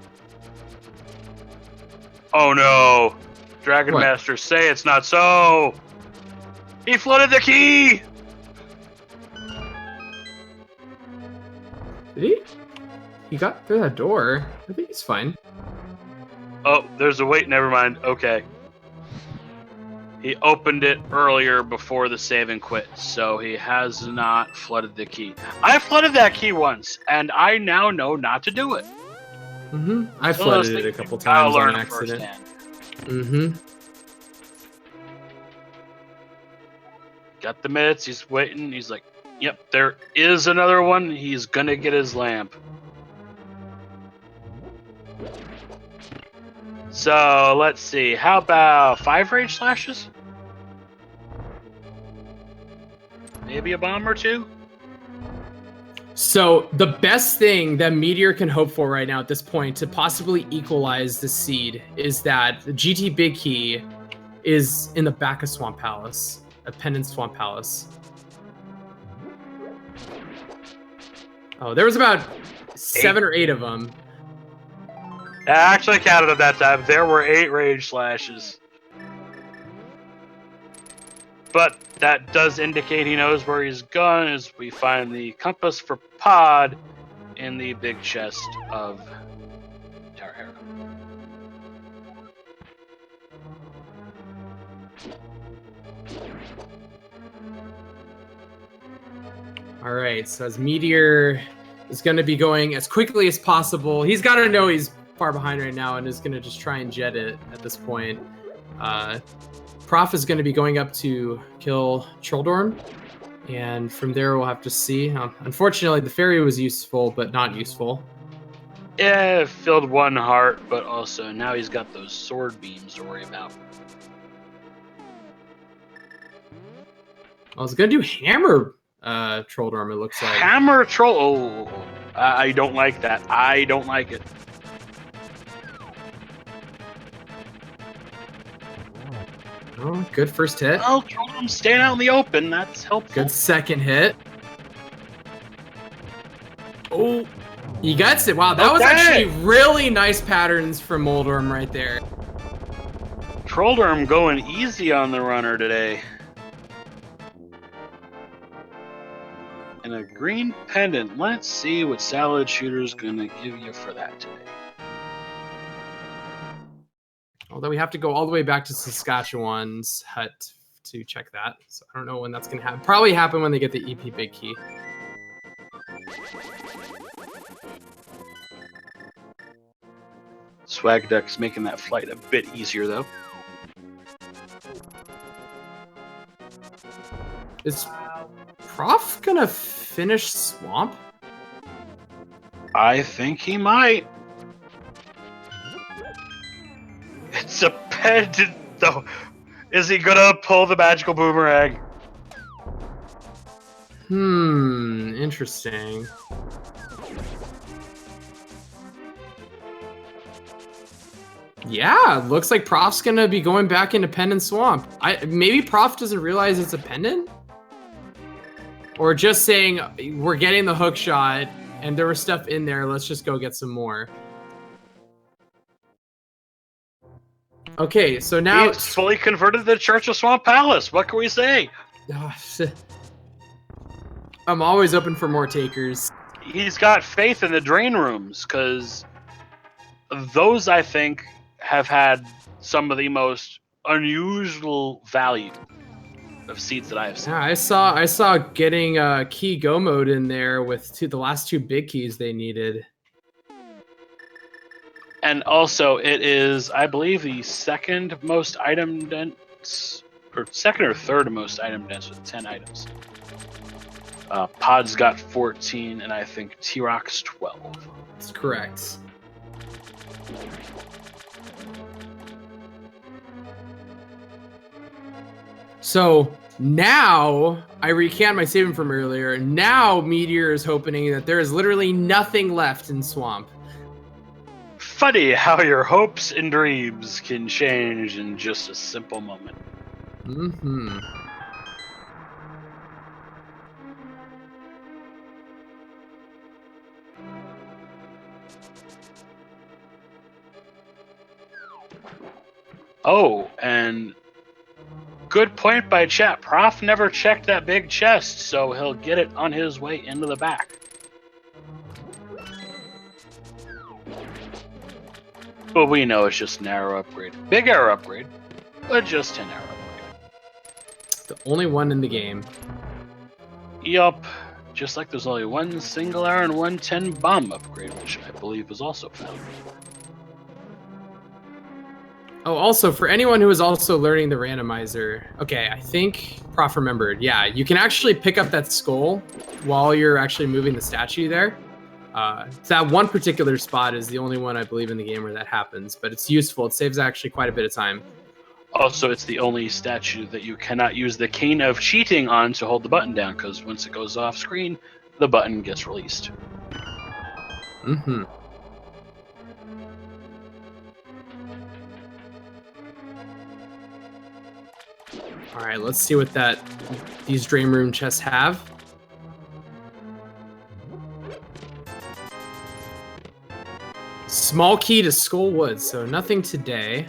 Oh no! Dragon What? Master, say it's not so! He flooded the key! Did he? He got through that door. I think he's fine. Oh, there's a wait, never mind. Okay. He opened it earlier before the save and quit, so he has not flooded the key. I flooded that key once, and I now know not to do it. Mm-hmm. I flooded it a couple times on accident. Mm-hmm. Got the minutes, he's waiting, he's like, yep, there is another one, he's gonna get his lamp. So, let's see, how about 5 Rage Slashes? Maybe a bomb or 2? So, the best thing that Meteor can hope for right now at this point to possibly equalize the seed is that the GT Big Key is in the back of Swamp Palace, a Pendant Swamp Palace. Oh, there was about 7 or 8 of them. I actually counted at that time. There were 8 Rage Slashes. But that does indicate he knows where he's gone as we find the compass for Pod in the big chest of Tower Hero. All right, so as Meteor is going to be going as quickly as possible, he's got to know he's far behind right now and is going to just try and jet it at this point. Prof is going to be going up to kill Trolldorm, and from there we'll have to see. Unfortunately, the fairy was useful, but not useful. Yeah, it filled 1 heart, but also now he's got those sword beams to worry about. I was going to do hammer Trolldorm, it looks like. Hammer Troll... Oh, I don't like that. I don't like it. Oh, good first hit. Well, Trolldorm's staying out in the open. That's helpful. Good second hit. Oh, he gets it. Wow, that was actually really nice patterns from Moldorm right there. Trolldorm going easy on the runner today. And a green pendant. Let's see what Salad Shooter's gonna give you for that today. Although we have to go all the way back to Saskatchewan's hut to check that. So I don't know when that's going to happen. Probably happen when they get the EP Big Key. Swag Duck's making that flight a bit easier, though. Is Prof going to finish Swamp? I think he might. It's a pendant, though. Is he gonna pull the magical boomerang? Interesting. Yeah, looks like Prof's gonna be going back into Pendant Swamp. Maybe Prof doesn't realize it's a pendant? Or just saying, we're getting the hook shot, and there was stuff in there, let's just go get some more. Okay, so now... He's fully converted the Church of Swamp Palace. What can we say? I'm always open for more takers. He's got faith in the drain rooms, because those, I think, have had some of the most unusual value of seeds that I have seen. Yeah, I saw getting key go mode in there with the last 2 big keys they needed. And also, it is, I believe, the second most item dense, or second or third most item dense with 10 items. Pod's got 14, and I think T-Rock's 12. That's correct. So now I recant my saving from earlier. Now Meteor is hoping that there is literally nothing left in Swamp. Funny how your hopes and dreams can change in just a simple moment. Mm-hmm. Oh, and good point by chat. Prof never checked that big chest, so he'll get it on his way into the back. But we know it's just an arrow upgrade. Big arrow upgrade, but just an arrow upgrade. The only one in the game. Yup. Just like there's only one single arrow and 110 bomb upgrade, which I believe was also found. Oh, also, for anyone who is also learning the randomizer, okay, I think Prof remembered. Yeah, you can actually pick up that skull while you're actually moving the statue there. That one particular spot is the only one I believe in the game where that happens, but it's useful. It saves actually quite a bit of time. Also, it's the only statue that you cannot use the cane of cheating on to hold the button down, because once it goes off screen, the button gets released. Mm-hmm. All right, let's see what these dream room chests have. Small key to Skull Woods, so nothing today.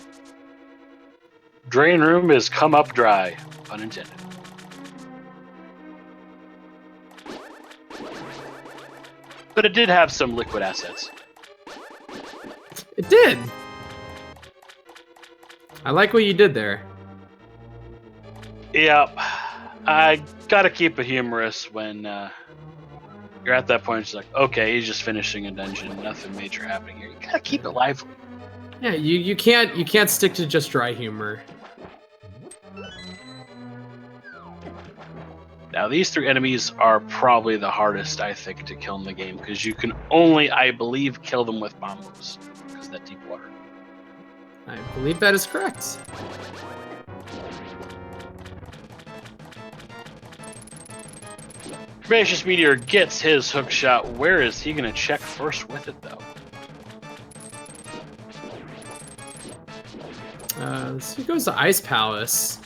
Drain room is come up dry, pun intended. But it did have some liquid assets. It did. I like what you did there. Yeah, I gotta keep it humorous when you're at that point. It's like, okay, he's just finishing a dungeon, nothing major happening here. You gotta keep it lively. Yeah, you can't stick to just dry humor. Now, these 3 enemies are probably the hardest, I think, to kill in the game, because you can only, I believe, kill them with bomb moves, because of that deep water. I believe that is correct. Herbaceous Meteor gets his hook shot. Where is he going to check first with it, though? So he goes to Ice Palace.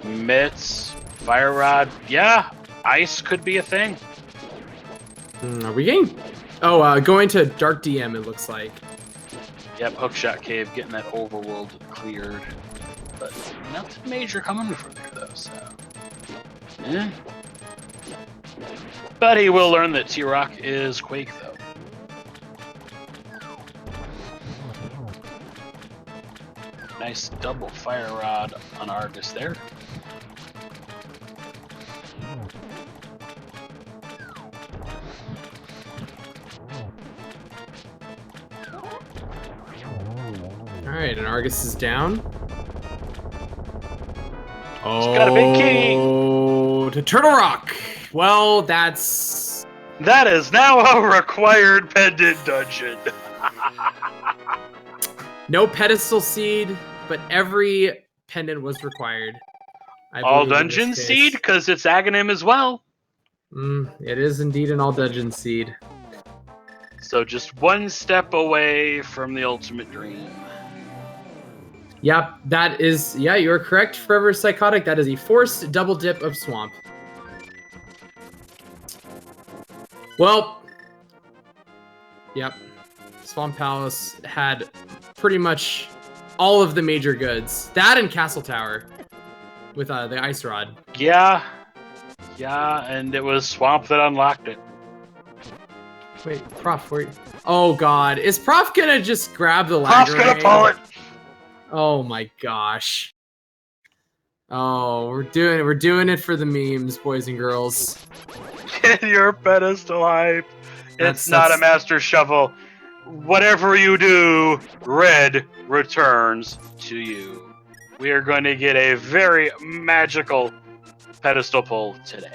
Mitts, Fire Rod. Yeah, ice could be a thing. Are we getting... Oh, going to Dark DM, it looks like. Yep, Hookshot Cave, getting that overworld cleared. But nothing major coming from there, though, so... Yeah. But he will learn that T-Rock is Quake, though. Nice double Fire Rod on Argus there. Alright, and Argus is down. He's got a big key! Oh, to Turtle Rock! Well, that's... That is now a required pendant dungeon. No pedestal seed, but every pendant was required. All dungeon seed, because it's Aghanim as well. It is indeed an all dungeon seed. So just one step away from the ultimate dream. Yep, that is, yeah, you're correct, Forever Psychotic. That is a forced double dip of Swamp. Well, yep, Swamp Palace had pretty much all of the major goods. That and Castle Tower with the Ice Rod. Yeah, and it was Swamp that unlocked it. Wait, Prof, where? Oh God, is Prof gonna just grab the ladder? Prof's gonna pull it. Oh my gosh. Oh, we're doing it for the memes, boys and girls. Get your pedestal hype. It's not a master shovel. Whatever you do, red returns to you. We are going to get a very magical pedestal pull today.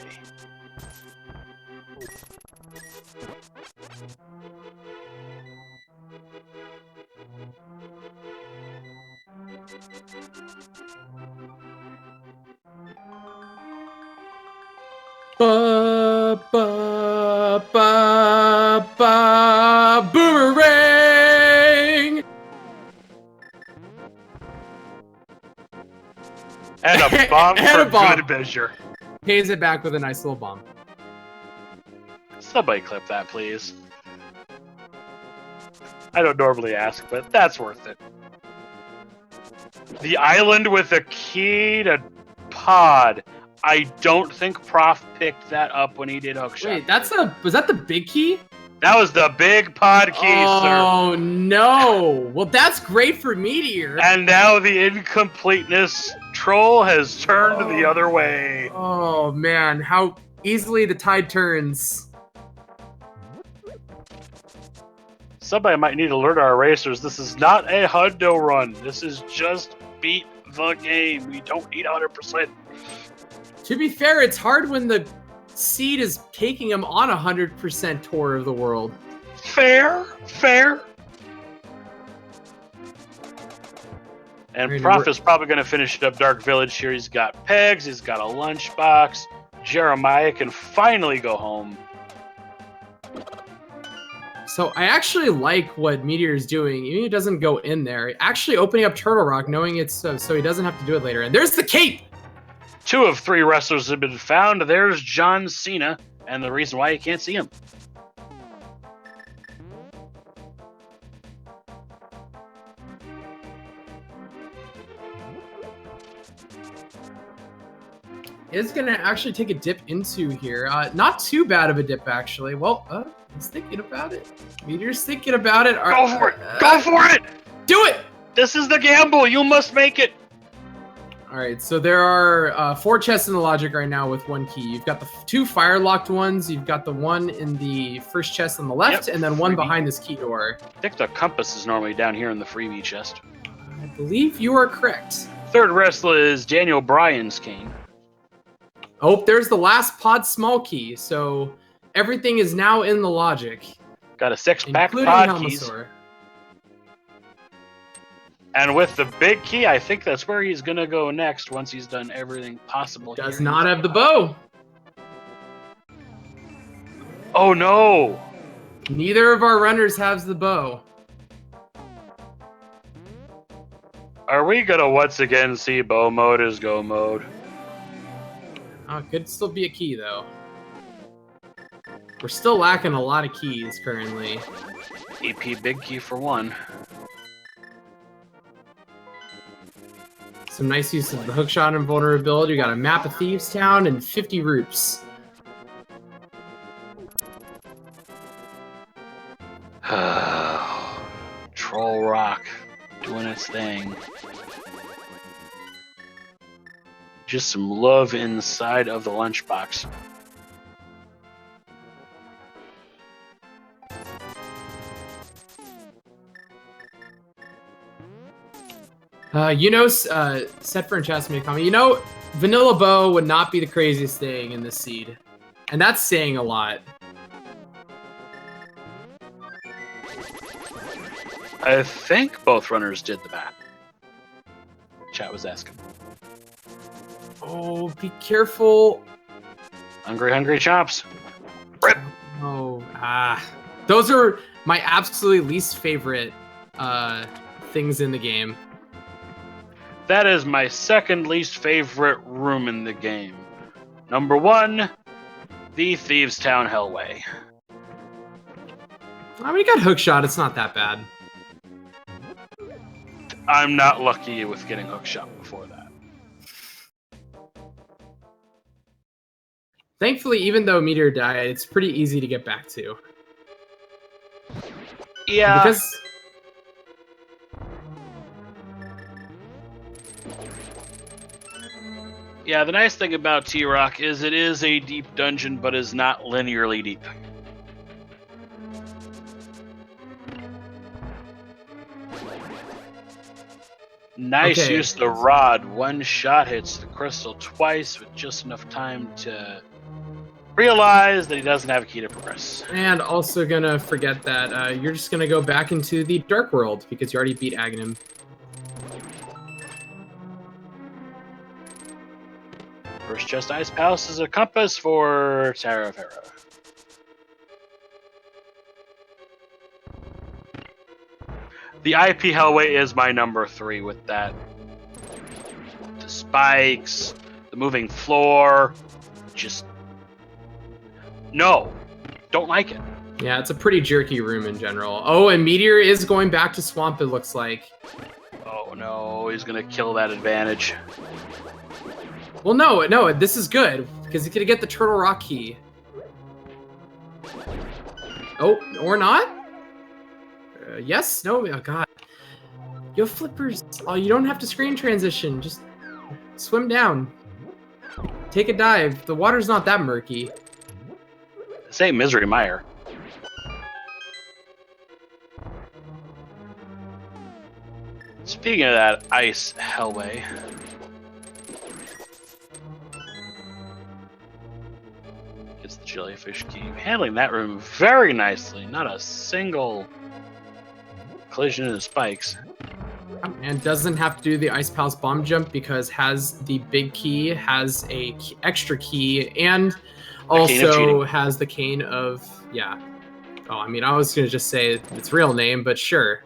Ba ba ba ba boomerang! And a bomb And for a bomb. good measure. Pays it back with a nice little bomb. Somebody clip that, please. I don't normally ask, but that's worth it. The island with a key to pod. I don't think Prof picked that up when he did Hookshot. Wait, was that the big key? That was the big pod key, sir. Oh no! Well, that's great for Meteor. And now the incompleteness troll has turned the other way. Oh man, how easily the tide turns. Somebody might need to alert our racers. This is not a hundo run. This is just beat the game. We don't need 100%. To be fair, it's hard when the seed is taking him on 100% tour of the world. Fair. And Prof is probably going to finish up Dark Village here. He's got pegs. He's got a lunchbox. Jeremiah can finally go home. So I actually like what Meteor is doing. Even if he doesn't go in there, actually opening up Turtle Rock, knowing it's so he doesn't have to do it later. And there's the cape! 2 of 3 wrestlers have been found. There's John Cena, and the reason why you can't see him. Is gonna actually take a dip into here. Not too bad of a dip, actually. Well, he's thinking about it. Meteor's thinking about it. Go for it! Go for it! Do it! This is the gamble. You must make it. All right, so there are 4 chests in the logic right now with 1 key. You've got the 2 fire-locked ones. You've got the one in the first chest on the left, and then one behind this key door. I think the compass is normally down here in the freebie chest. I believe you are correct. Third wrestler is Daniel Bryan's cane. Oh, there's the last pod small key. So everything is now in the logic. Got a 6-pack including pod keys. Helmasaur. And with the big key, I think that's where he's going to go next once he's done everything possible. Does not have the bow. Oh, no. Neither of our runners has the bow. Are we going to once again see bow mode as go mode? Could still be a key, though. We're still lacking a lot of keys currently. EP big key for 1. Some nice use of the hookshot and vulnerability. We got a map of Thieves Town and 50 roops. Troll Rock doing its thing. Just some love inside of the lunchbox. Set for Enchantment made a comment. Vanilla Bow would not be the craziest thing in this seed. And that's saying a lot. I think both runners did the math. Chat was asking. Oh, be careful. Hungry chops. Rip. Oh, those are my absolutely least favorite things in the game. That is my second least favorite room in the game. Number 1, the Thieves' Town Hellway. I mean, you got hookshot. It's not that bad. I'm not lucky with getting hookshot before that. Thankfully, even though Meteor died, it's pretty easy to get back to. Yeah. Because... Yeah, the nice thing about T-Rock is it is a deep dungeon, but is not linearly deep. Nice Okay. use of the rod. One shot hits the crystal twice with just enough time to realize that he doesn't have a key to progress. And also gonna forget that you're just gonna go back into the Dark World because you already beat Aghanim. First chest ice palace is a compass for Tara of Hera. The IP Hellway is my number 3 with that. The spikes, the moving floor, just... No, don't like it. Yeah, it's a pretty jerky room in general. Oh, and Meteor is going back to Swamp, it looks like. Oh no, he's gonna kill that advantage. Well, no, this is good, because he's gonna get the Turtle Rock key. Oh, or not? Yes? No? Oh, God. Yo, flippers. Oh, you don't have to screen transition. Just swim down. Take a dive. The water's not that murky. This ain't Misery Mire. Speaking of that ice hellway, gets the jellyfish key. Handling that room very nicely. Not a single collision in the spikes. And doesn't have to do the Ice Palace bomb jump because has the big key, has a extra key, and also has the cane of, yeah. Oh, I mean, I was gonna just say its real name, but sure.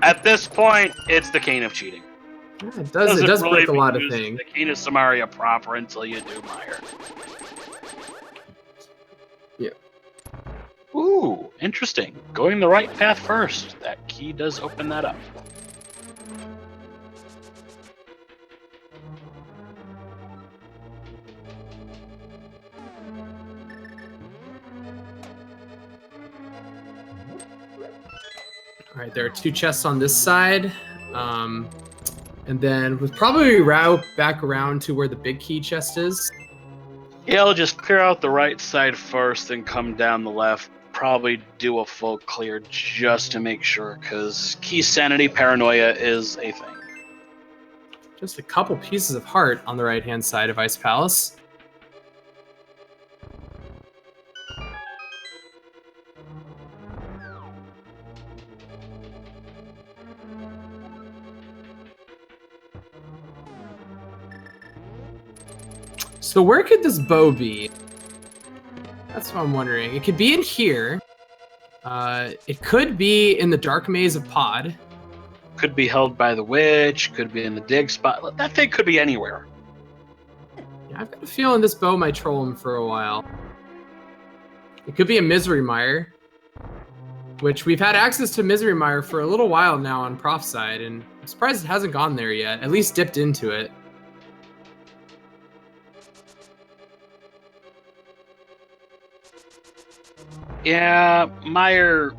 At this point, it's the cane of cheating. Yeah, it does really break a lot of things. The cane of Samaria proper until you do Mire. Yeah. Ooh, interesting. Going the right path first. That key does open that up. All right, there are 2 chests on this side. And then we'll probably route back around to where the big key chest is. Yeah, I'll just clear out the right side first and come down the left. Probably do a full clear just to make sure, because Keysanity paranoia is a thing. Just a couple pieces of heart on the right-hand side of Ice Palace. So where could this bow be? That's what I'm wondering. It could be in here. It could be in the dark maze of Pod. Could be held by the witch. Could be in the dig spot. That thing could be anywhere. Yeah, I've got a feeling this bow might troll him for a while. It could be a Misery Mire, which we've had access to Misery Mire for a little while now on Prof side, and I'm surprised it hasn't gone there yet. At least dipped into it. Yeah, Mire.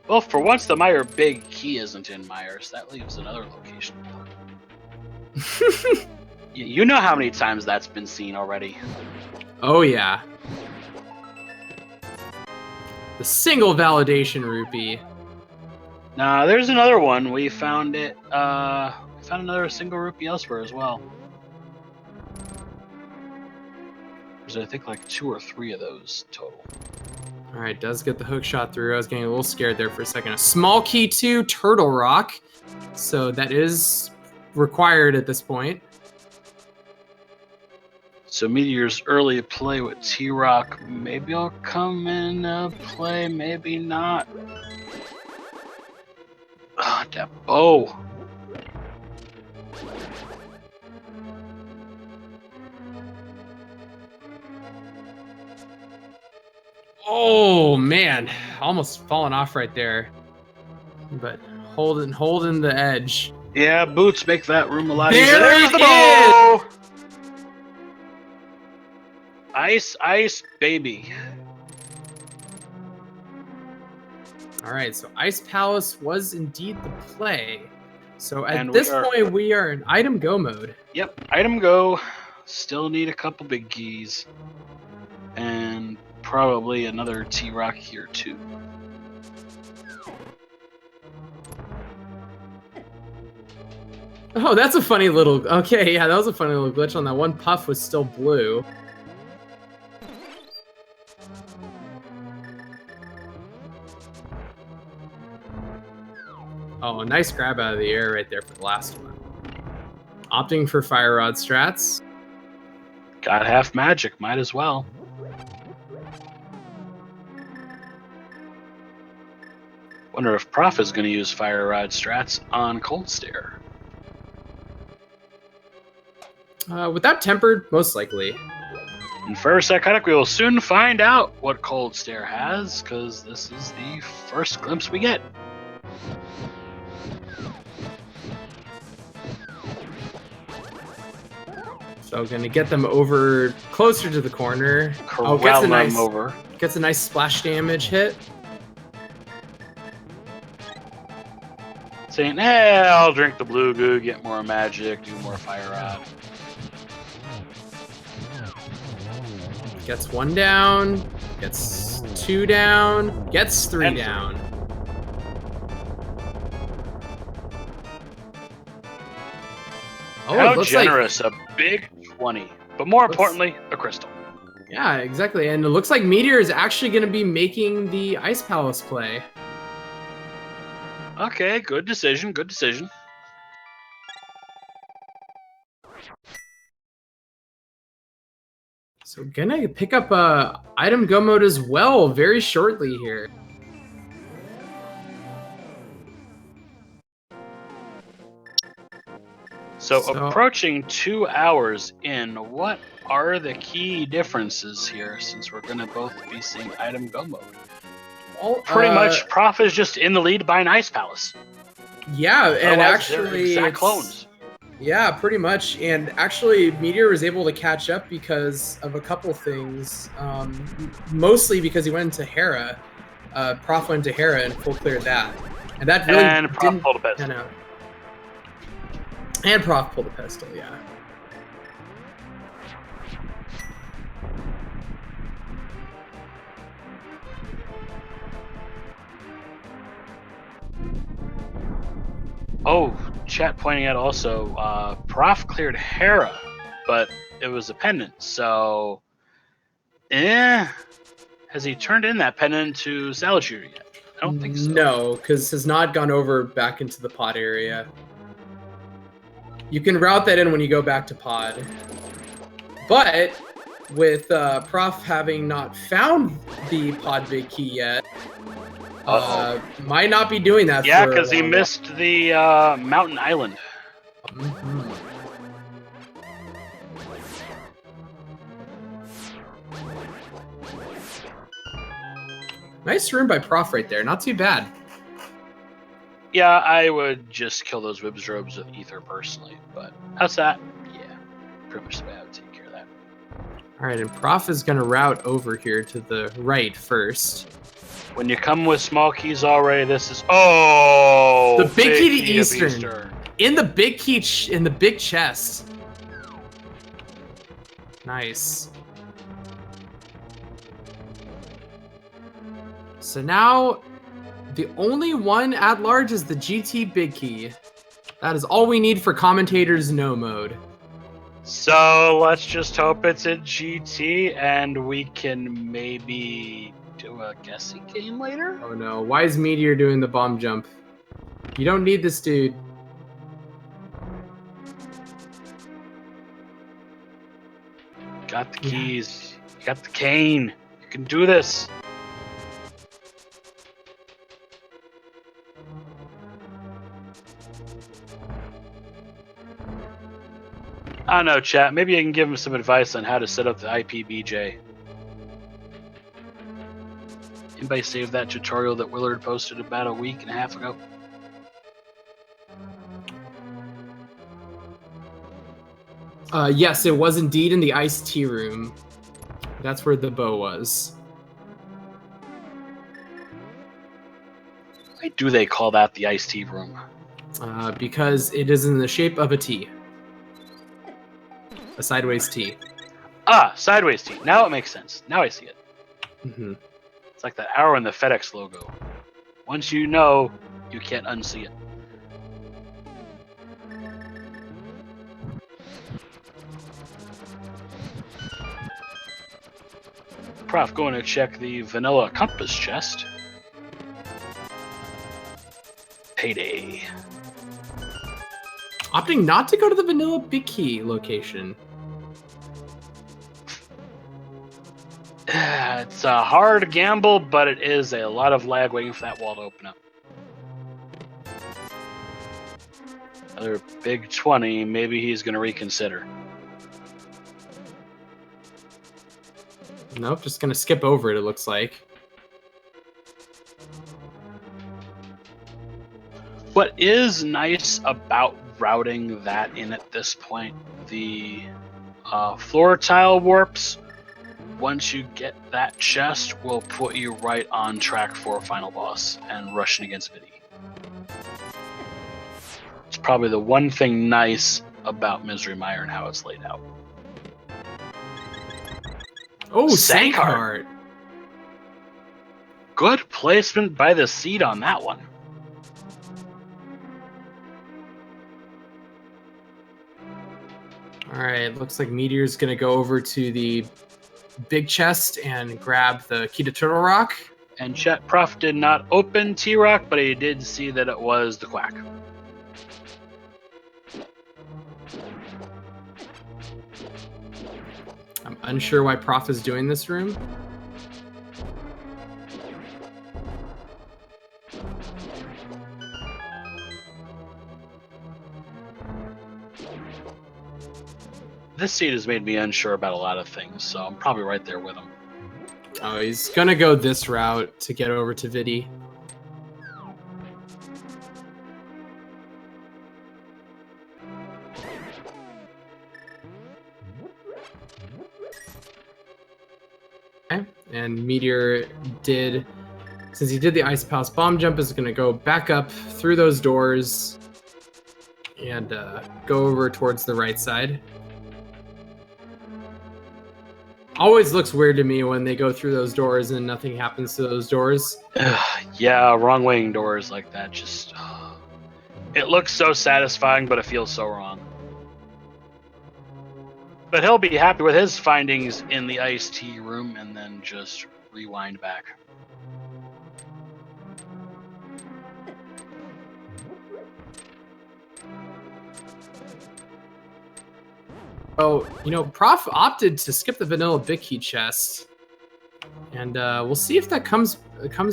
Well, for once, the Mire big key isn't in Mire, so that leaves another location. You know how many times that's been seen already. Oh, yeah. The single validation rupee. Nah, there's another one. We found it. We found another single rupee elsewhere as well. There's, I think, like 2 or 3 of those total. All right, does get the hook shot through. I was getting a little scared there for a second. A small key to Turtle Rock. So that is required at this point. So Meteor's early play with T-Rock. Maybe I'll come in play, maybe not. Ah, that bow. Oh man, almost falling off right there. But holding the edge. Yeah, boots make that room a lot There easier. There's it the ball! Ice, ice, baby. All right, so Ice Palace was indeed the play. So at And this point, we are in item go mode. Yep, item go. Still need a couple big keys. And probably another T-Rock here too. Oh, that's a funny little... Okay, yeah, that was a funny little glitch on that one. Puff was still blue. Oh, a nice grab out of the air right there for the last one. Opting for Fire Rod strats. Got half magic, might as well. Wonder if Prof is going to use Fire Rod strats on Cold Stare. Without Tempered, most likely. And for Psychotic, we will soon find out what Cold Stare has, because this is the first glimpse we get. So gonna get them over closer to the corner. Corral them over. Gets a nice splash damage hit. Saying, hey, I'll drink the blue goo, get more magic, do more Fire Rod. Gets 1 down, gets 2 down, gets 3 down. Oh, how it looks generous, a big 20. But more importantly, a crystal. Yeah, exactly. And it looks like Meteor is actually going to be making the Ice Palace play. Okay, good decision, good decision. So gonna pick up item go mode as well very shortly here. So approaching 2 hours in, what are the key differences here since we're going to both be seeing item go mode? Well, pretty much Prof is just in the lead by an Ice Palace. Yeah, and actually exact clones. Yeah, pretty much. And actually Meteor was able to catch up because of a couple things. Mostly because he went into Hera. Prof went to Hera and full cleared that. And that really and Prof pulled a pistol. And Prof pulled a pistol, yeah. Oh, chat pointing out also, Prof cleared Hera, but it was a pendant, so... Has he turned in that pendant to Salad Shooter yet? I don't think so. No, because has not gone over back into the pod area. You can route that in when you go back to pod. But with Prof having not found the pod big key yet, might not be doing that. Yeah, because he missed the Mountain Island. Mm-hmm. Nice room by Prof right there. Not too bad. Yeah, I would just kill those Wibs Robes with Ether personally, but outside, yeah, pretty much the way I would take care of that. All right, and Prof is going to route over here to the right first. When you come with small keys already, this is the big key to Eastern. In the big key in the big chest. Nice. So now the only one at large is the GT big key. That is all we need for commentators no mode. So let's just hope it's a GT and we can maybe do a guessing game later? Oh no, why is Meteor doing the bomb jump? You don't need this dude. Got the keys. You got the cane. You can do this. I don't know, chat. Maybe I can give him some advice on how to set up the IPBJ. Anybody save that tutorial that Willard posted about a week and a half ago? Yes, it was indeed in the iced tea room. That's where the bow was. Why do they call that the iced tea room? Because it is in the shape of a T. A sideways T. Ah, sideways T. Now it makes sense. Now I see it. Mm-hmm. It's like that arrow in the FedEx logo. Once you know, you can't unsee it. Prof, going to check the vanilla compass chest. Payday. Opting not to go to the vanilla big key location. It's a hard gamble, but it is a lot of lag waiting for that wall to open up. Another big 20, maybe he's going to reconsider. Nope, just gonna skip over it, it looks like. What is nice about routing that in at this point, the floor tile warps, once you get that chest, will put you right on track for final boss and rushing against Vidi. It's probably the one thing nice about Misery Mire and how it's laid out. Oh, Sankart. Sankart. Good placement by the seed on that one. All right, looks like Meteor's gonna go over to the big chest and grab the key to Turtle Rock. And Chet Prof did not open T-Rock, but he did see that it was the Quack. I'm unsure why Prof is doing this room. This seed has made me unsure about a lot of things, so I'm probably right there with him. Oh, he's gonna go this route to get over to Vidi. Okay, and Meteor did, since he did the Ice Palace bomb jump, is gonna go back up through those doors and go over towards the right side. Always looks weird to me when they go through those doors and nothing happens to those doors. Yeah, wrong wing doors like that just... it looks so satisfying, but it feels so wrong. But he'll be happy with his findings in the iced tea room and then just rewind back. Oh, you know, Prof opted to skip the vanilla big key chest, and we'll see if that comes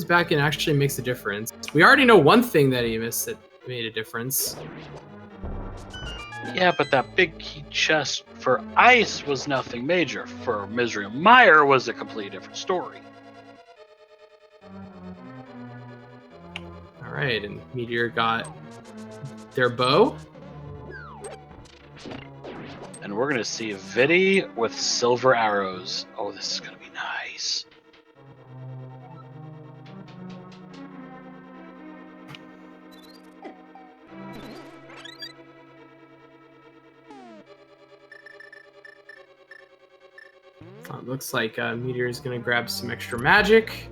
back and actually makes a difference. We already know one thing that he missed that made a difference. Yeah, but that big key chest for ice was nothing major. For Misery Mire was a completely different story. All right, and Meteor got their bow. And we're going to see Vidi with silver arrows. Oh, this is going to be nice. It looks like Meteor is going to grab some extra magic.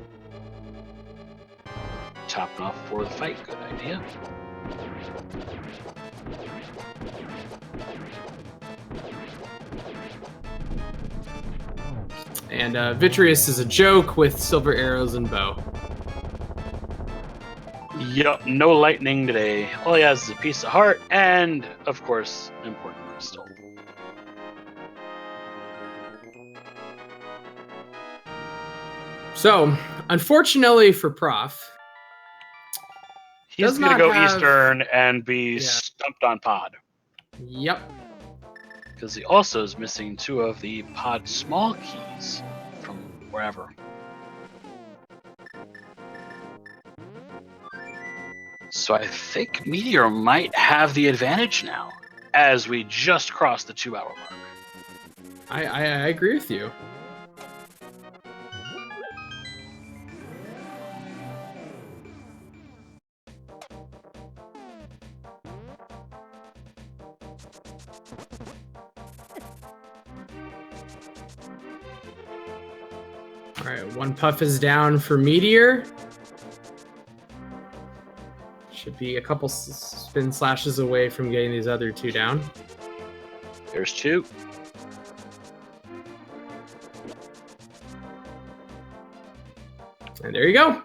Topping off for the fight. Good idea. And Vitreous is a joke with silver arrows and bow. Yup, no lightning today. All he has is a piece of heart and, of course, an important crystal. So, unfortunately for Prof, he's going to go Eastern and be stumped on Pod. Yep. Because he also is missing 2 of the Pod small keys from wherever. So I think Meteor might have the advantage now, as we just crossed the 2-hour mark. I agree with you. All right, one puff is down for Meteor. Should be a couple spin slashes away from getting these other two down. There's 2. And there you go.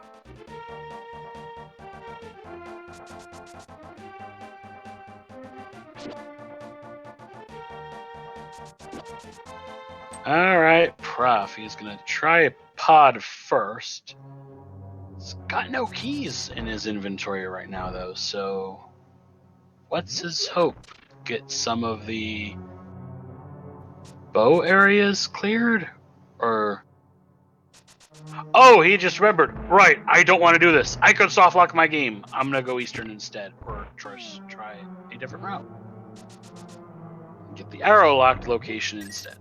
All right, Prof. He's going to try a pod first. He's got no keys in his inventory right now, though, so what's his hope? Get some of the bow areas cleared? Or... Oh, he just remembered. Right, I don't want to do this. I could soft lock my game. I'm going to go Eastern instead, or try a different route. Get the arrow locked location instead.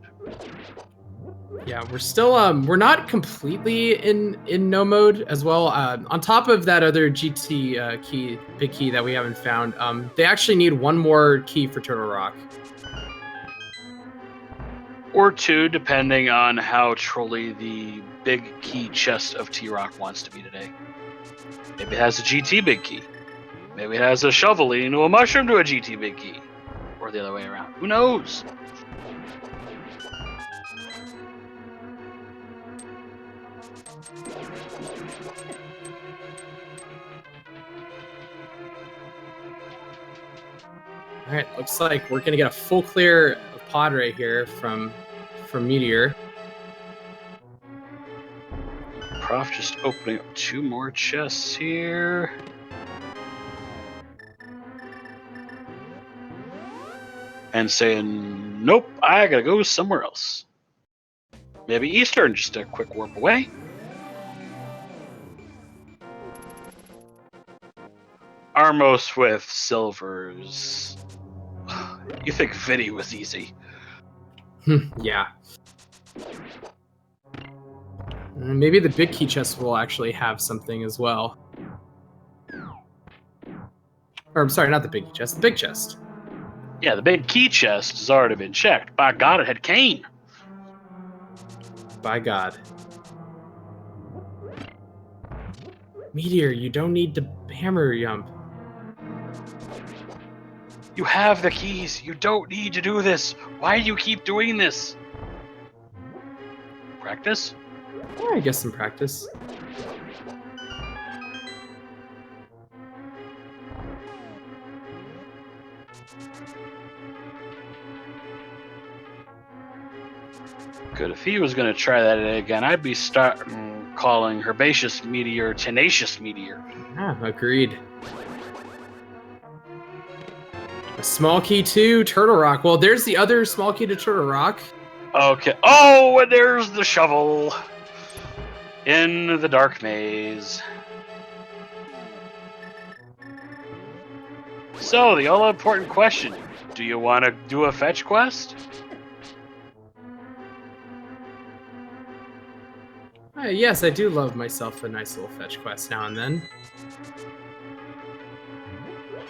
Yeah, we're still we're not completely in no mode as well. On top of that other GT big key that we haven't found, they actually need one more key for Turtle Rock. Or 2, depending on how trolly the big key chest of T-Rock wants to be today. Maybe it has a GT big key. Maybe it has a shovel leading to a mushroom to a GT big key. Or the other way around. Who knows? All right, looks like we're gonna get a full clear of pod right here from Meteor. Prof just opening up 2 more chests here. And saying, nope, I gotta go somewhere else. Maybe Eastern, just a quick warp away. Armos with silvers. You think Vinny was easy. Yeah. Maybe the big key chest will actually have something as well. Or I'm sorry, not the big key chest, the big chest. Yeah, the big key chest has already been checked. By God, it had cane. By God. Meteor, you don't need to hammer jump. You have the keys. You don't need to do this. Why do you keep doing this? Practice? Yeah, I guess some practice. Good. If he was going to try that again, I'd be starting calling Herbaceous Meteor Tenacious Meteor. Yeah, agreed. A small key to Turtle Rock. Well, there's the other small key to Turtle Rock. Okay. Oh, and there's the shovel in the dark maze. So, the all-important question, do you want to do a fetch quest? Yes, I do love myself a nice little fetch quest now and then.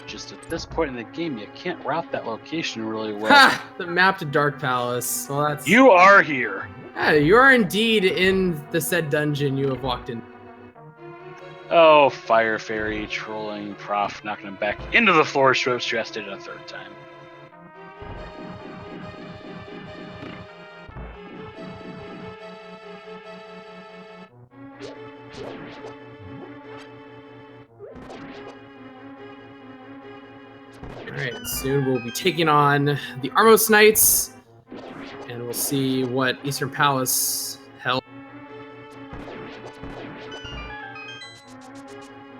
Just at this point in the game, you can't route that location really well. Ha! The map to Dark Palace. Well, that's... You are here. Yeah, you are indeed in the said dungeon you have walked in. Oh, Fire Fairy trolling Prof, knocking him back into the floor stressed it a 3rd time. Alright, soon we'll be taking on the Armos Knights, and we'll see what Eastern Palace held.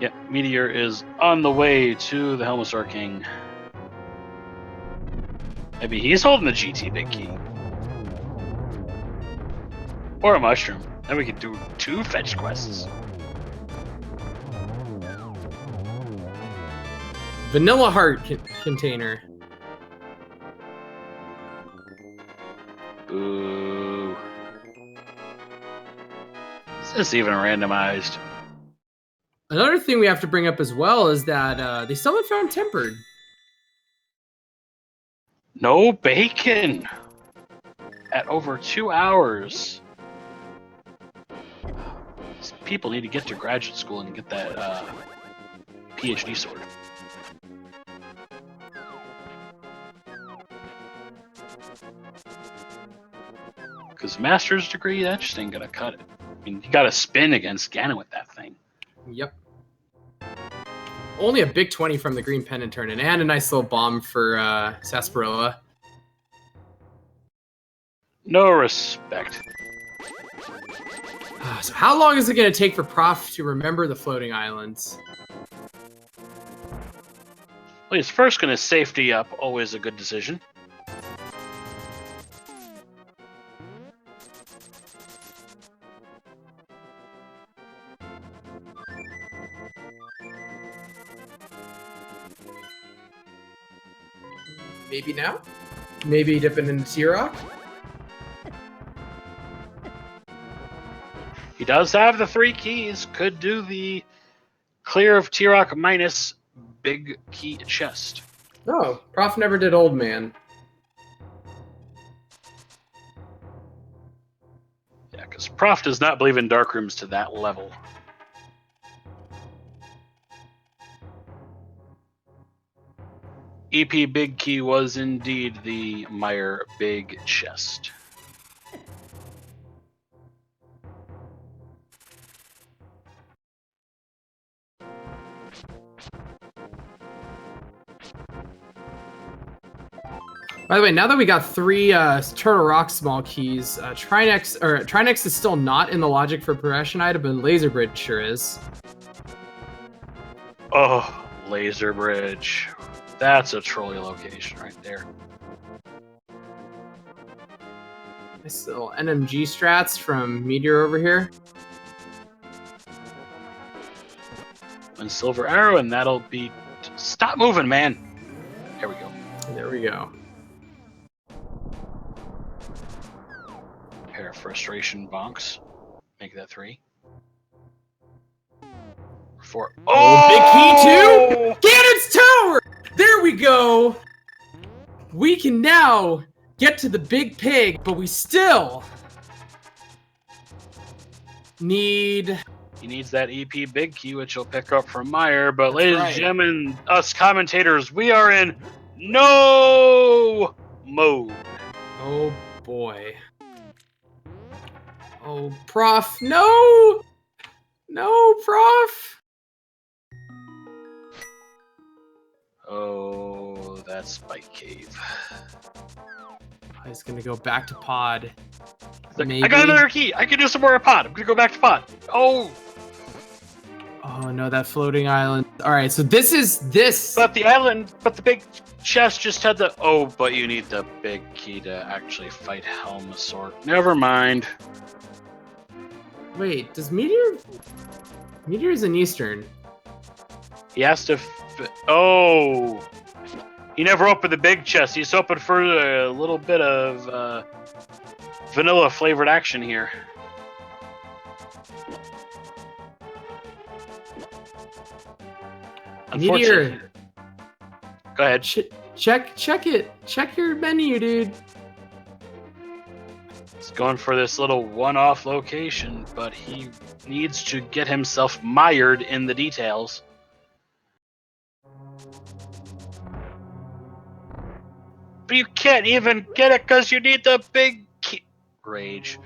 Yeah, Meteor is on the way to the Helmosaur King. Maybe he's holding the GT big key. Or a mushroom. Then we could do 2 fetch quests. Vanilla heart container. Ooh. Is this even randomized? Another thing we have to bring up as well is that they still haven't found tempered. No bacon at over 2 hours. These people need to get to graduate school and get that PhD sword. Because master's degree, that just ain't gonna cut it. I mean, you gotta spin against Ganon with that thing. Yep. Only a big 20 from the green pendant turn in, and a nice little bomb for Sarsaparilla. No respect. So how long is it going to take for Prof to remember the floating islands? Well, he's first gonna safety up, always a good decision. Maybe now? Maybe dipping into T-Rock? He does have the 3 keys. Could do the clear of T-Rock minus big key chest. No, Prof never did Old Man. Yeah, because Prof does not believe in dark rooms to that level. EP Big Key was indeed the Meyer Big Chest. By the way, now that we got 3 Turtle Rock small keys, Trinex is still not in the logic for progression item, but Laser Bridge sure is. Oh, Laser Bridge. That's a trolley location right there. Nice little NMG strats from Meteor over here. And Silver Arrow, and that'll be... Stop moving, man! There we go. There we go. Pair of Frustration Bonks. Make that 3. 4. Oh, big key too? Ganon's Tower! There we go! We can now get to the big pig, but we still need... He needs that EP Big Key, which he'll pick up from Meyer. But That's ladies right. and gentlemen, us commentators, we are in no mode. Oh boy. Oh, Prof. No! No, Prof! Oh, that Spike Cave. He's gonna go back to pod. Like, Maybe. I got another key. I can do some more pod. I'm gonna go back to pod. Oh. Oh no, that floating island. All right, so this is this. But the big chest just had the... Oh, but you need the big key to actually fight Helmasaur. Never mind. Wait, does Meteor? Meteor's in Eastern. He has to... Oh. He never opened the big chest. He's hoping for a little bit of vanilla flavored action here. Meteor. Go ahead. Check it. Check your menu, dude. He's going for this little one-off location, but he needs to get himself mired in the details. But you can't even get it because you need the big key. Rage.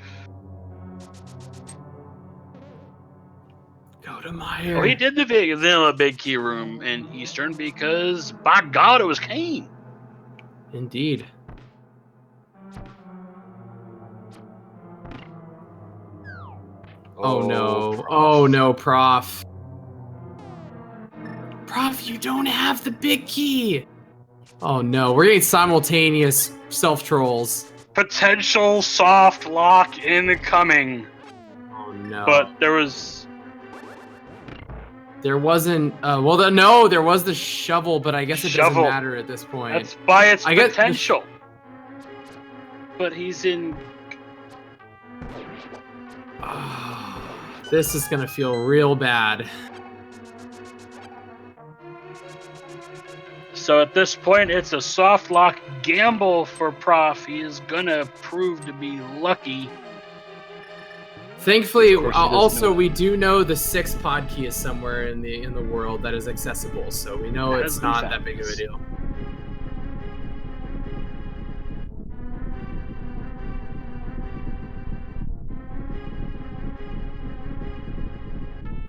Go to Meyer. Oh, he did the vanilla big key room in Eastern because, by God, it was Kane. Indeed. Oh no. Prof. Oh no, Prof. Prof, you don't have the big key. Oh no, we're getting simultaneous self-trolls. Potential soft lock incoming. Oh no. But there was... There wasn't. Well, no, there was the shovel, but I guess it doesn't Shovel. matter at this point. That's by its I get the potential. But he's in. This is gonna feel real bad. So at this point, it's a soft lock gamble for Prof. He is gonna prove to be lucky. Thankfully, Of course he doesn't also know we do know the 6th pod key is somewhere in the world that is accessible, so we know That it's is not the that big of a facts. deal.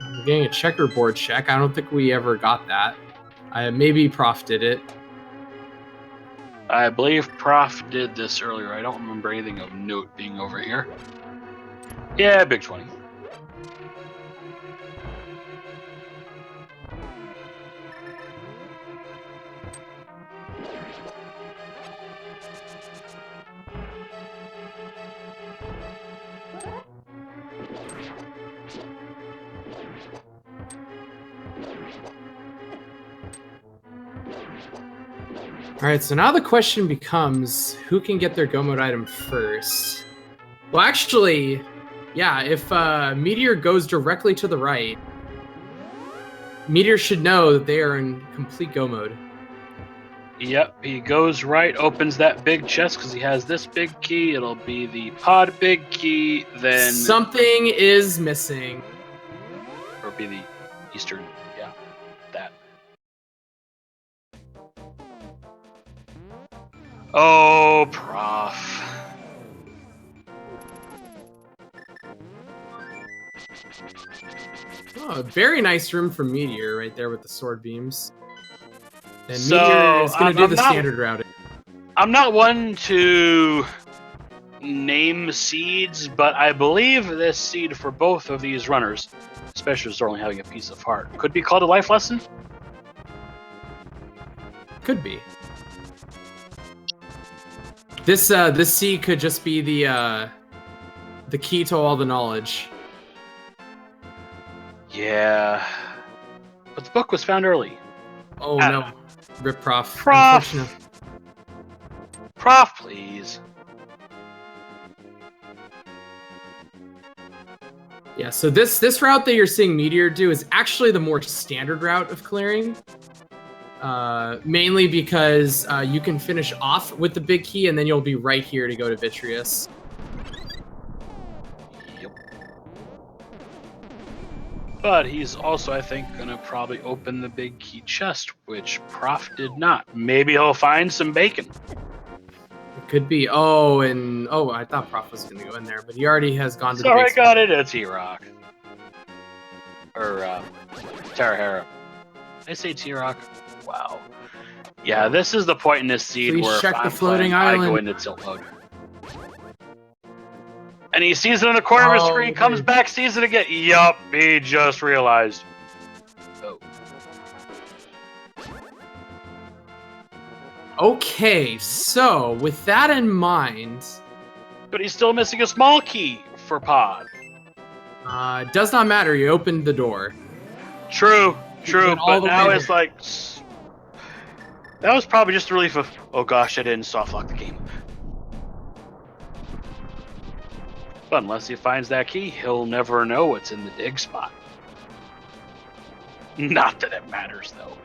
We're getting a checkerboard check. I don't think we ever got that. Maybe Prof did it. I believe Prof did this earlier. I don't remember anything of note being over here. Yeah, big 20. All right, so now the question becomes, who can get their go mode item first? Well, actually, yeah, if Meteor goes directly to the right, Meteor should know that they are in complete go mode. Yep, he goes right, opens that big chest because he has this big key. It'll be the pod big key, then Something is missing. or be the eastern. Yeah, that. Oh, Prof. Oh, a very nice room for Meteor right there with the sword beams. And So, Meteor is going to do I'm the not- standard routing. I'm not one to name seeds, but I believe this seed for both of these runners, especially as they're only having a piece of heart, could be called a life lesson. Could be. This seed could just be the key to all the knowledge. Yeah. But the book was found early. Oh Ah. no, Rip Prof. Prof. Unfortunate. Prof, please. Yeah, so this route that you're seeing Meteor do is actually the more standard route of clearing. Mainly because you can finish off with the big key and then you'll be right here to go to Vitreous. Yep. But he's also, I think, gonna probably open the big key chest, which Prof did not. Maybe he'll find some bacon. It could be. I thought Prof was gonna go in there, but he already has gone to the Sorry, I basement. got it. It's T-Rock. Or, Tarahera. Did I say T-Rock? Wow. Yeah, this is the point in this seed Please where if check the I'm floating playing, I go island. into tilt mode. And he sees it in the corner of his Oh, screen, comes dude. back, sees it again. Yup, he just realized. Oh. Okay, so with that in mind, But he's still missing a small key for pod. it does not matter. You opened the door. True, You went all but the now way it's there. like... That was probably just a relief of, oh gosh, I didn't soft lock the game. But unless he finds that key, he'll never know what's in the dig spot. Not that it matters, though.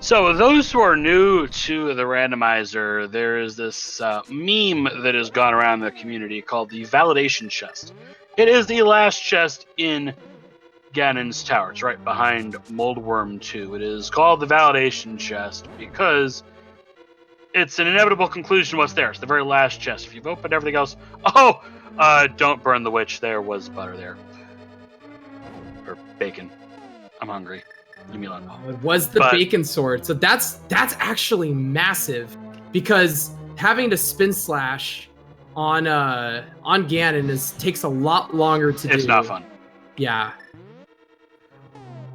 So, those who are new to the randomizer, there is this meme that has gone around the community called the validation chest. It is the last chest in Ganon's Tower. It's right behind Moldworm 2. It is called the validation chest because it's an inevitable conclusion what's there. It's the very last chest. If you've opened everything else, don't burn the witch. There was butter there. Or bacon. I'm hungry. Leave me alone. Oh, it was the bacon sword. So that's actually massive because having to spin slash on Ganon takes a lot longer to do. It's not fun. Yeah.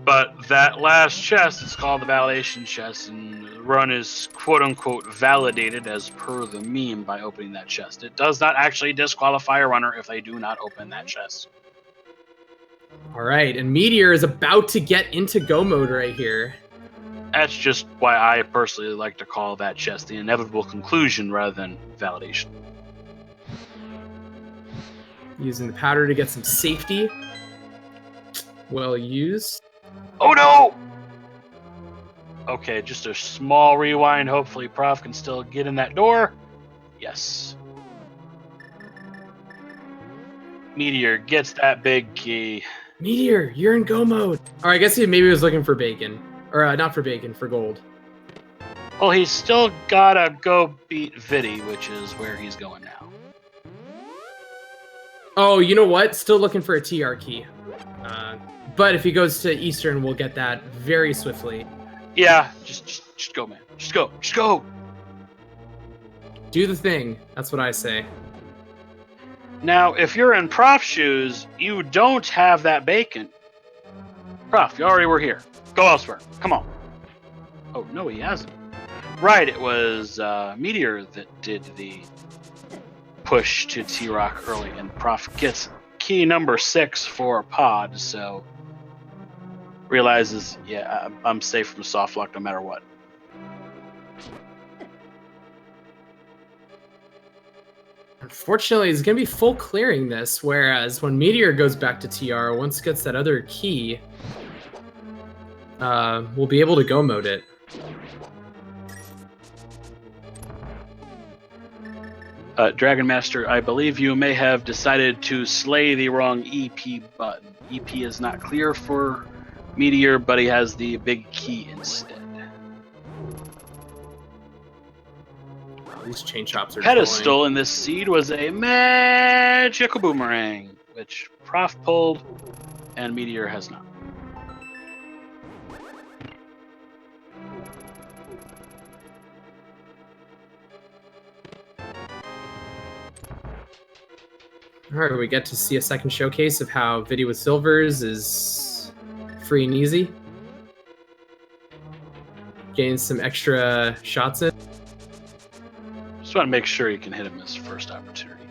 But that last chest is called the validation chest, and the run is quote-unquote validated as per the meme by opening that chest. It does not actually disqualify a runner if they do not open that chest. All right, and Meteor is about to get into go mode right here. That's just why I personally like to call that just the inevitable conclusion rather than validation. Using the powder to get some safety. Well used. Oh no! Okay, just a small rewind. Hopefully Prof can still get in that door. Yes. Meteor gets that big key. Meteor, you're in go mode. All right, I guess maybe he was looking for bacon. Or not for bacon, for gold. Well, he's still gotta go beat Viddy, which is where he's going now. Oh, you know what? Still looking for a TR key. But if he goes to Eastern, we'll get that very swiftly. Yeah, just go, man. Just go. Do the thing. That's what I say. Now, if you're in Prof's shoes, you don't have that bacon. Prof, you already were here. Go elsewhere. Come on. Oh, no, he hasn't. Right, it was Meteor that did the push to T-Rock early, and Prof gets key number 6 for pod, so realizes, yeah, I'm safe from soft lock no matter what. Unfortunately, it's going to be full clearing this, whereas when Meteor goes back to TR, once it gets that other key, we'll be able to go mode it. Dragon Master, I believe you may have decided to slay the wrong EP button. EP is not clear for Meteor, but he has the big key instead. These chain chops are Pedestal in this seed was a magical boomerang, which Prof pulled, and Meteor has not. All right, we get to see a second showcase of how Viddy with Silvers is free and easy. Gain some extra shots in. Just want to make sure you can hit him his first opportunity.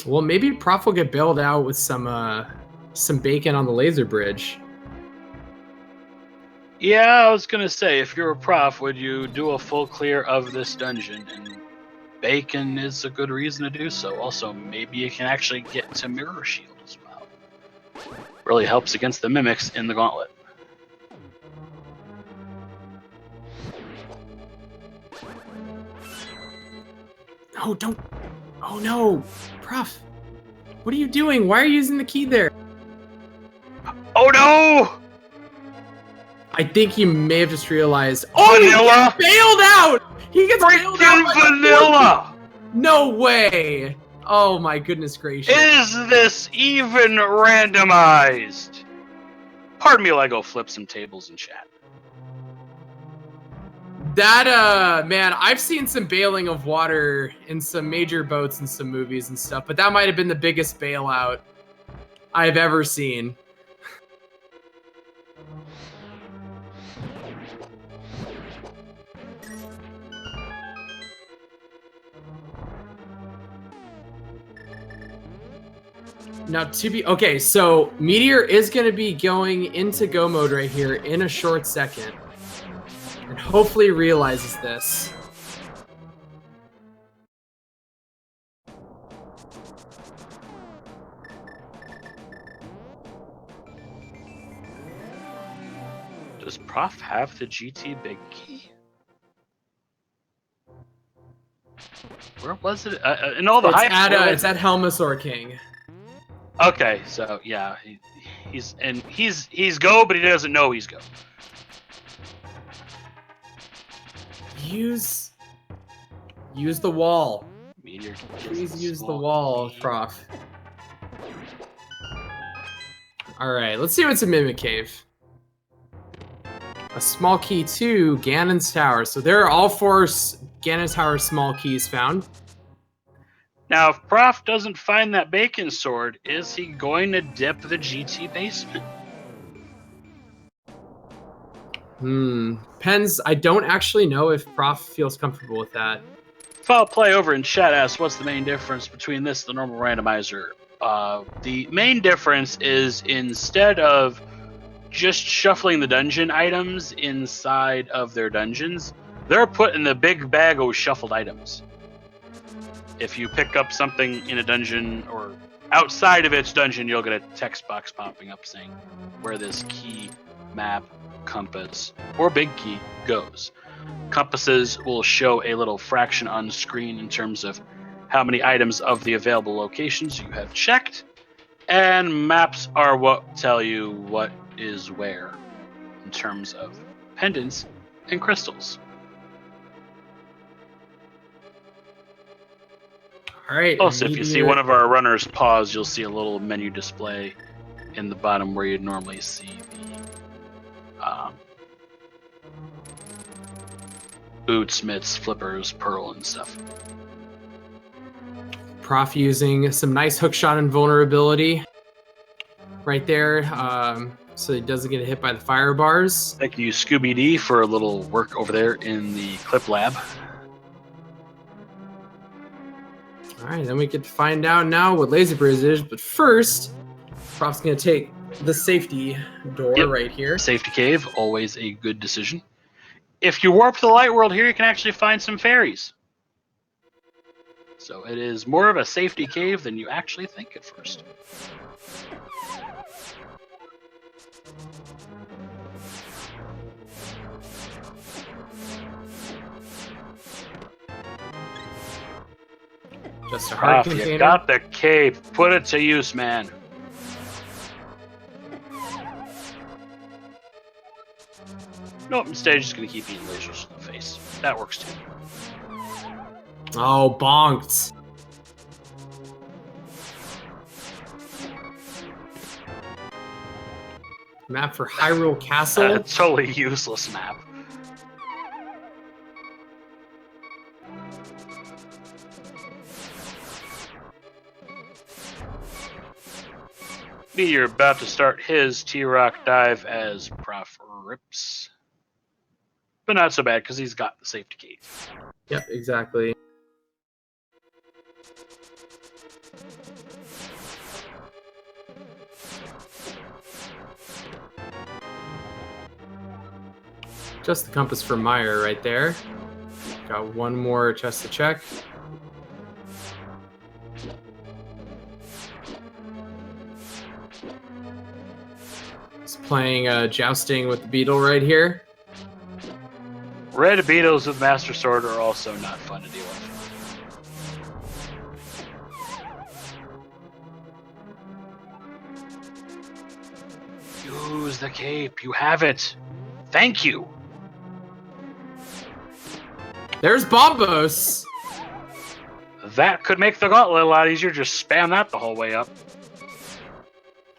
Well, maybe Prof will get bailed out with some bacon on the laser bridge. Yeah, I was going to say, if you're a Prof, would you do a full clear of this dungeon? And bacon is a good reason to do so. Also, maybe you can actually get to Mirror Shield as well. Really helps against the mimics in the gauntlet. Oh, don't. Oh, no. Prof, what are you doing? Why are you using the key there? Oh, no! I think he may have just realized. Oh, Vanilla? he gets bailed out! He gets bailed out! Freaking vanilla! No way! Oh my goodness gracious. Is this even randomized? Pardon me while I go flip some tables in chat. That, man, I've seen some bailing of water in some major boats and some movies and stuff, but that might have been the biggest bailout I've ever seen. Now, okay, so Meteor is going to be going into go mode right here in a short second. And hopefully realizes this. Does Prof have the GT big key? Where was it? In all the hype. It's at Helmasaur King. Okay, so yeah, he's go, but he doesn't know he's go. Use the wall. Meteor, Please use the wall, Prof. All right, let's see what's in Mimic Cave. A small key to Ganon's Tower. So there are all 4 Ganon Tower small keys found. Now, if Prof doesn't find that bacon sword, is he going to dip the GT basement? Depends. I don't actually know if Prof feels comfortable with that. Foul Play over in chat asks, what's the main difference between this and the normal randomizer? The main difference is instead of just shuffling the dungeon items inside of their dungeons, they're put in the big bag of shuffled items. If you pick up something in a dungeon or outside of its dungeon, you'll get a text box popping up saying where this key, map, compass, or big key goes. Compasses will show a little fraction on screen in terms of how many items of the available locations you have checked, and maps are what tell you what is where in terms of pendants and crystals. All right. Also, if you see one of our runners pause, you'll see a little menu display in the bottom where you'd normally see the boots, mitts, flippers, pearl, and stuff. Prof using some nice hookshot invulnerability right there, so he doesn't get hit by the fire bars. Thank you, Scooby D, for a little work over there in the clip lab. All right, then we get to find out now what Lazy Breeze is, but first, Prof's gonna take the safety door right here. Safety cave, always a good decision. If you warp to the light world here, you can actually find some fairies. So it is more of a safety cave than you actually think at first. Just a hard container. You got the cape. Put it to use, man. Nope, instead you're just going to keep eating lasers in the face. That works too. Oh, bonked. Map for Hyrule Castle. Totally useless map. Meteor about to start his T-Rock dive as Prof rips. But not so bad, because he's got the safety cave. Yep, exactly. Just the compass for Meyer right there. Got one more chest to check. He's playing jousting with the beetle right here. Red beetles with Master Sword are also not fun to deal with. Use the cape. You have it. Thank you. There's Bombos. That could make the gauntlet a lot easier. Just spam that the whole way up.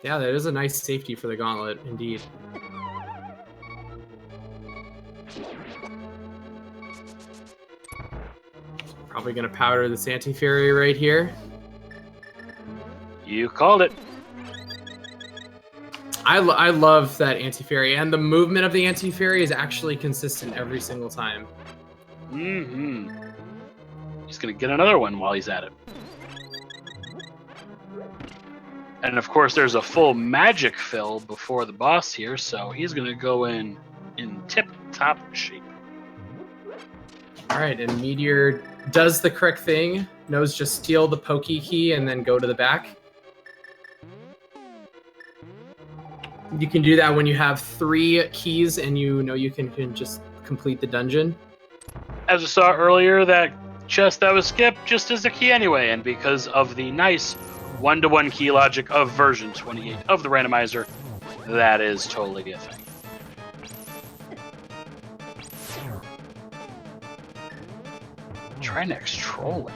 Yeah, that is a nice safety for the gauntlet, indeed. Probably gonna powder this anti-fairy right here. You called it. I love that anti-fairy, and the movement of the anti-fairy is actually consistent every single time. Mm-hmm. He's gonna get another one while he's at it. And of course, there's a full magic fill before the boss here, so he's gonna go in tip-top shape. All right, and Meteor does the correct thing. Knows just steal the pokey key and then go to the back. You can do that when you have 3 keys and you know you can just complete the dungeon. As we saw earlier, that chest that was skipped just is a key anyway, and because of the nice one-to-one key logic of version 28 of the randomizer, that is totally a thing. Trinex trolling.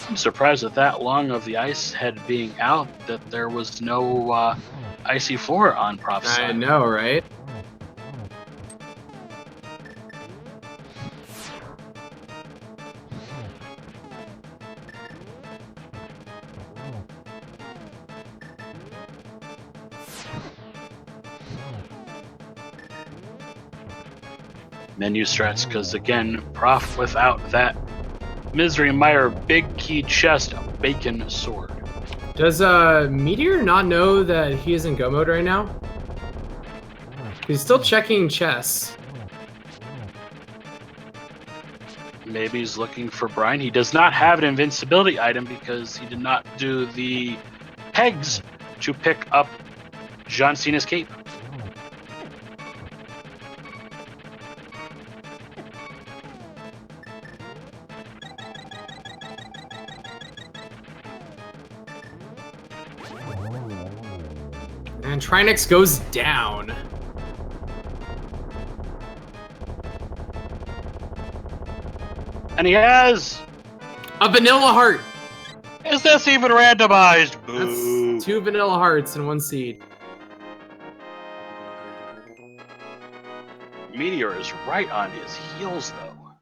I'm surprised with that long of the ice head being out that there was no icy floor on Prof's side. I know, right? menu strats, because again, Prof without that Misery Mire big key chest bacon sword. Does Meteor not know that he is in go mode right now? He's still checking chests. Maybe he's looking for Brian. He does not have an invincibility item because he did not do the pegs to pick up John Cena's cape. And Trinix goes down. And he has a vanilla heart. Is this even randomized? Boo. That's 2 vanilla hearts and 1 seed. Meteor is right on his heels, though.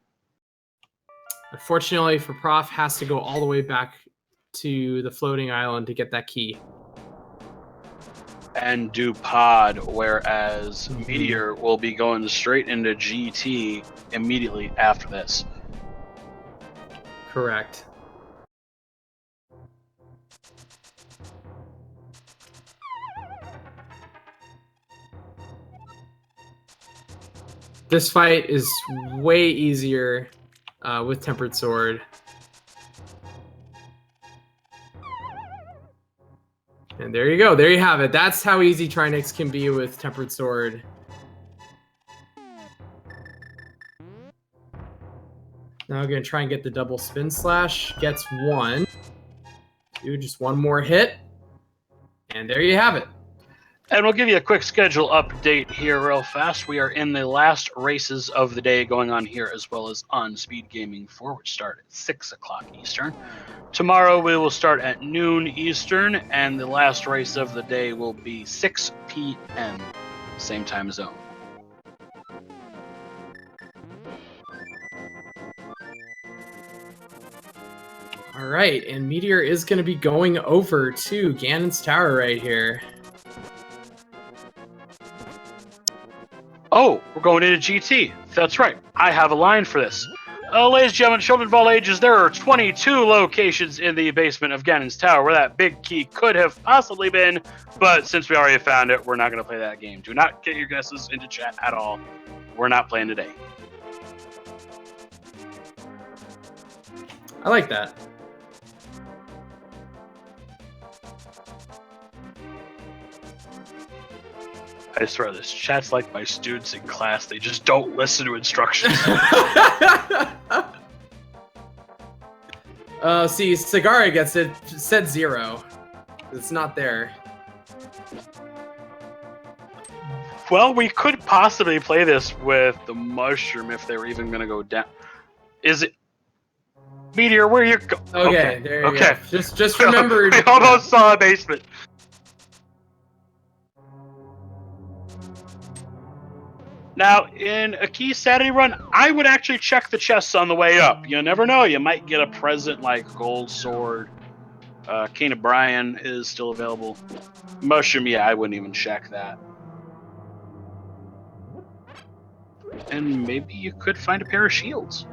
Unfortunately for Prof, has to go all the way back to the floating island to get that key. And do pod, whereas Meteor will be going straight into GT immediately after this. Correct. This fight is way easier with Tempered Sword. And there you go. There you have it. That's how easy Trinix can be with Tempered Sword. Now I'm going to try and get the double spin slash. Gets 1. 2, just 1 more hit. And there you have it. And we'll give you a quick schedule update here real fast. We are in the last races of the day going on here, as well as on Speed Gaming 4, which start at 6 o'clock Eastern. Tomorrow we will start at noon Eastern, and the last race of the day will be 6 p.m. same time zone. All right, and Meteor is going to be going over to Ganon's Tower right here. Oh, we're going into GT. That's right. I have a line for this. Ladies and gentlemen, children of all ages, there are 22 locations in the basement of Ganon's Tower where that big key could have possibly been, but since we already found it, we're not going to play that game. Do not get your guesses into chat at all. We're not playing today. I like that. I swear, this chat's like my students in class. They just don't listen to instructions. See, Sagara gets it. Said 0. It's not there. Well, we could possibly play this with the mushroom if they were even going to go down. Is it Meteor? Where you go? Okay, there you go. Just remember. We almost saw a basement. Now, in a Keysanity run, I would actually check the chests on the way up. You never know. You might get a present like Gold Sword. Kane O'Brien is still available. Mushroom, yeah, I wouldn't even check that. And maybe you could find a pair of shields.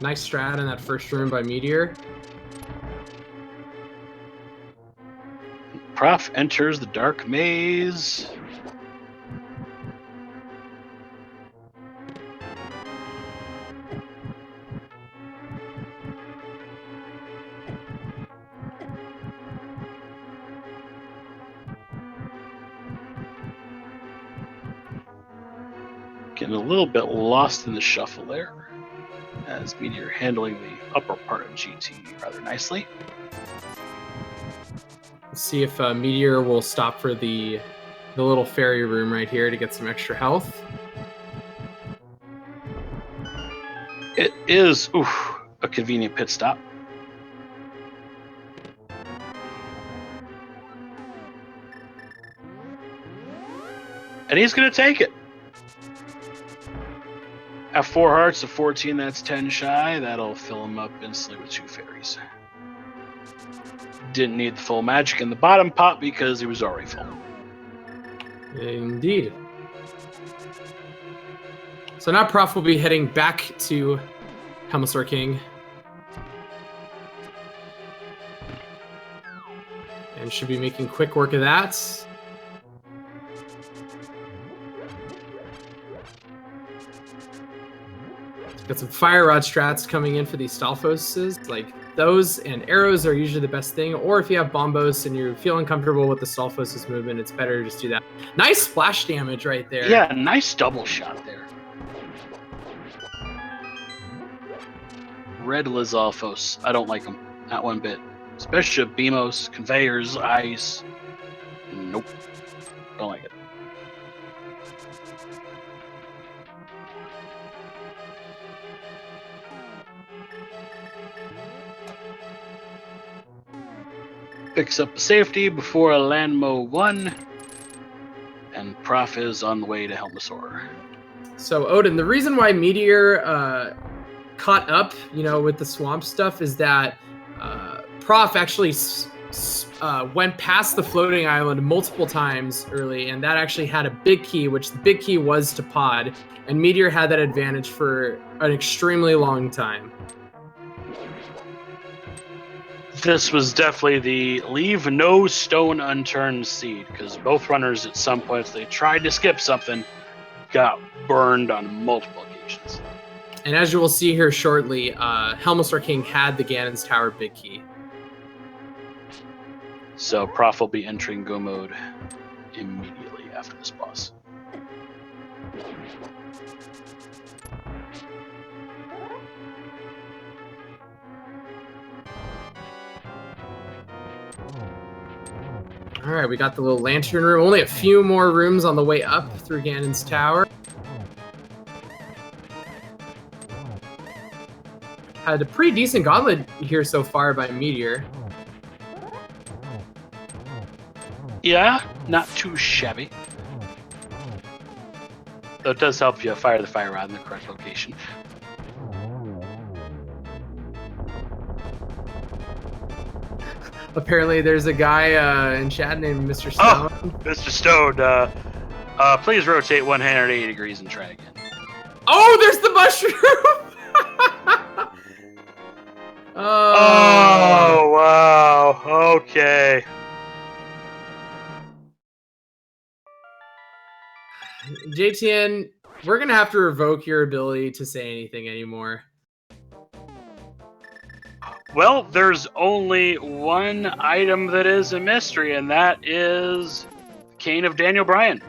Nice strat in that first room by Meteor. Prof enters the dark maze. Getting a little bit lost in the shuffle there, as Meteor handling the upper part of GT rather nicely. Let's see if Meteor will stop for the little fairy room right here to get some extra health. It is a convenient pit stop. And he's going to take it. At 4 hearts of 14, that's 10 shy. That'll fill him up instantly with 2 fairies. Didn't need the full magic in the bottom pot because he was already full. Indeed. So now Prof will be heading back to Herbaceous King. And should be making quick work of that. Got some fire rod strats coming in for these Stalfoses. Like those and arrows are usually the best thing. Or if you have bombos and you're feeling comfortable with the Stalfoses movement, it's better to just do that. Nice splash damage right there. Yeah, nice double shot there. Red Lizalfos. I don't like them. Not one bit. Especially Beamos, Conveyors, Ice. Nope. Don't like it. Picks up a safety before a Landmo 1. And Prof is on the way to Herbaceous. So Odin, the reason why Meteor caught up, with the swamp stuff is that Prof actually went past the floating island multiple times early, and that actually had a big key, which the big key was to pod, and Meteor had that advantage for an extremely long time. This was definitely the leave no stone unturned seed, because both runners at some points they tried to skip something, got burned on multiple occasions. And as you will see here shortly, Herbaceous King had the Ganon's Tower big key. So Prof will be entering go mode immediately after this boss. All right, we got the little lantern room. Only a few more rooms on the way up through Ganon's Tower. Had a pretty decent gauntlet here so far by Meteor. Yeah, not too shabby. Though it does help if you fire the fire rod in the correct location. Apparently there's a guy in chat named Mr. Stone. Oh, Mr. Stone, please rotate 180 degrees and try again. Oh, there's the mushroom! Oh, wow. Okay. JTN, we're going to have to revoke your ability to say anything anymore. Well, there's only one item that is a mystery, and that is Cane of Daniel Bryan.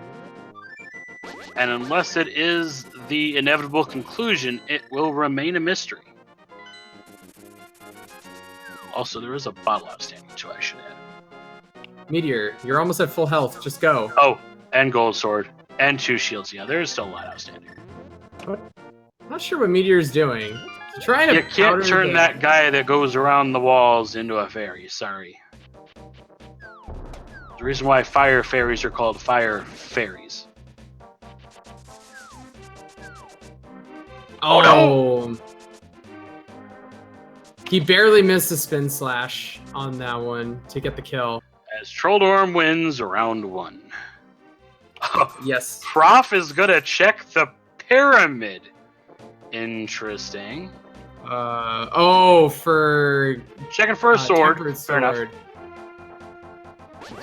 And unless it is the inevitable conclusion, it will remain a mystery. Also, there is a bottle outstanding, too, I should add. Meteor, you're almost at full health. Just go. Oh, and Gold Sword. And 2 shields. Yeah, there's still a lot outstanding. I'm not sure what Meteor's doing. He's trying to You can't turn that guy that goes around the walls into a fairy. Sorry. The reason why fire fairies are called fire fairies. Oh, no! He barely missed a spin slash on that one to get the kill. As Trolldorm wins round 1. Yes. Prof is gonna check the pyramid. Interesting. For checking for a sword. Fair sword. Enough.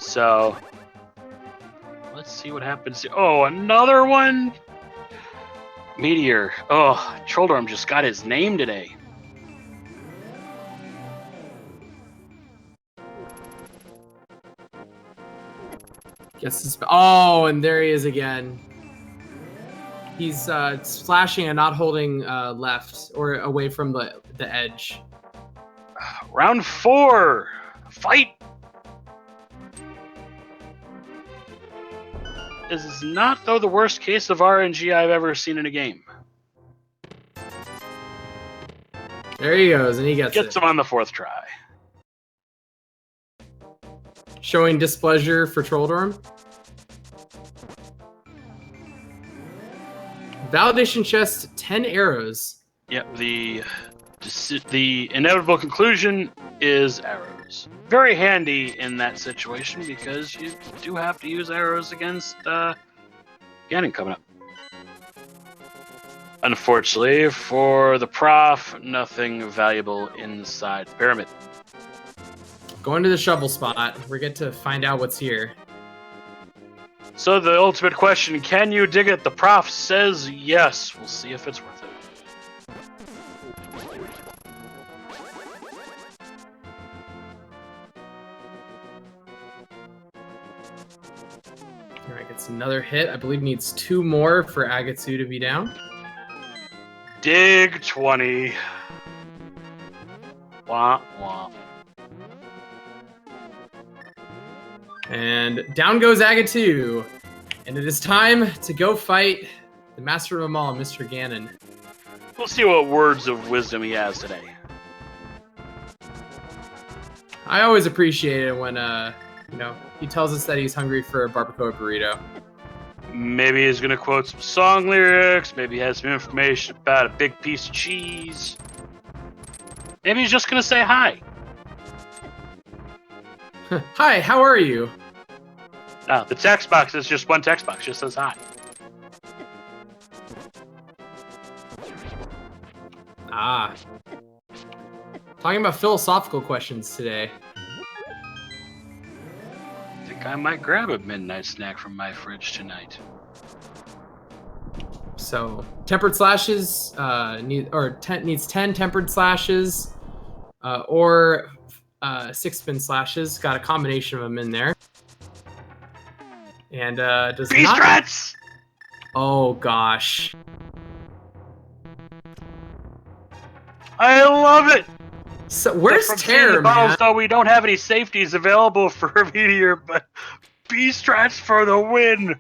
So let's see what happens here. Oh, another one. Meteor. Oh, Trolldorm just got his name today. And there he is again. He's slashing and not holding left or away from the edge. Round 4. Fight. This is not, though, the worst case of RNG I've ever seen in a game. There he goes, and he gets him on the 4th try. Showing displeasure for Trolldorm. Validation chest, 10 arrows. Yep, the inevitable conclusion is arrows. Very handy in that situation because you do have to use arrows against Ganon coming up. Unfortunately, for the prof, nothing valuable inside the pyramid. Going to the shovel spot. We get to find out what's here. So the ultimate question, can you dig it? The prof says yes. We'll see if it's worth it. Alright, gets another hit. I believe needs 2 more for Agatsu to be down. Dig 20. Wah, wah. And down goes Agatsu. And it is time to go fight the master of them all, Mr. Ganon. We'll see what words of wisdom he has today. I always appreciate it when, he tells us that he's hungry for a barbacoa burrito. Maybe he's going to quote some song lyrics. Maybe he has some information about a big piece of cheese. Maybe he's just going to say hi. Hi, how are you? No, the text box is just one text box. Just says hi. Ah. Talking about philosophical questions today. I think I might grab a midnight snack from my fridge tonight. So, tempered slashes needs 10 tempered slashes, or 6-spin slashes. Got a combination of them in there. And does Beast not. rats! Oh gosh. I love it. So where's From seeing the Terror, bottles, man? though, we don't have any safeties available for Meteor, but Beast rats for the win.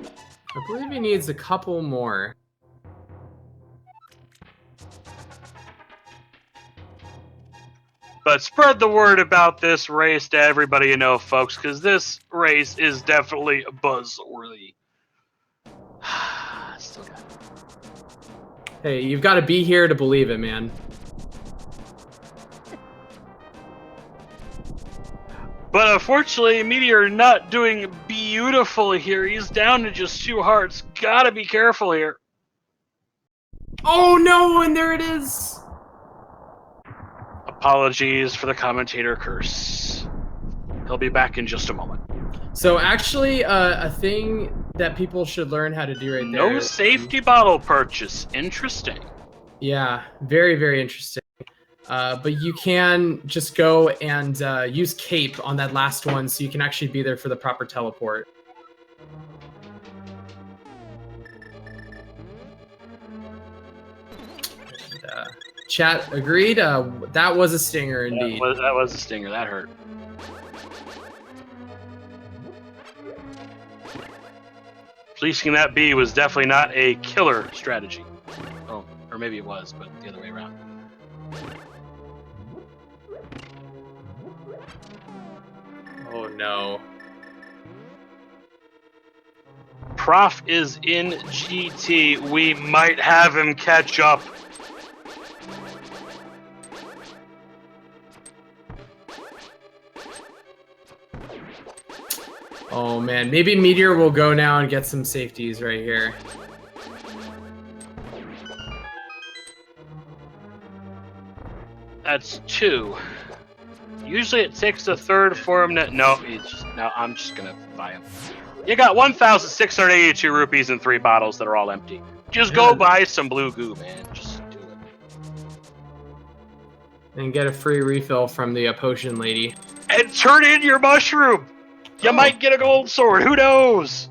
I believe he needs a couple more. But spread the word about this race to everybody you know, folks, because this race is definitely buzzworthy. Still got it. Hey, you've got to be here to believe it, man. But unfortunately, Meteor not doing beautiful here. He's down to just 2 hearts. Gotta be careful here. Oh no, and there it is! Apologies for the commentator curse. He'll be back in just a moment. So actually, a thing that people should learn how to do right there. No safety bottle purchase. Interesting. Yeah, very, very interesting. But you can just go and use Cape on that last one so you can actually be there for the proper teleport. And, chat agreed. That was a stinger indeed. That was a stinger. That hurt. Fleecing that bee was definitely not a killer strategy. Oh, or maybe it was, but the other way around. Oh no. Prof is in GT. We might have him catch up. Oh man, maybe Meteor will go now and get some safeties right here. That's 2. Usually it takes a third for him to... No, I'm just gonna buy him. You got 1,682 rupees and 3 bottles that are all empty. Just go buy some blue goo, man. Just do it. And get a free refill from the potion lady. And turn in your mushroom! You might get a gold sword, who knows?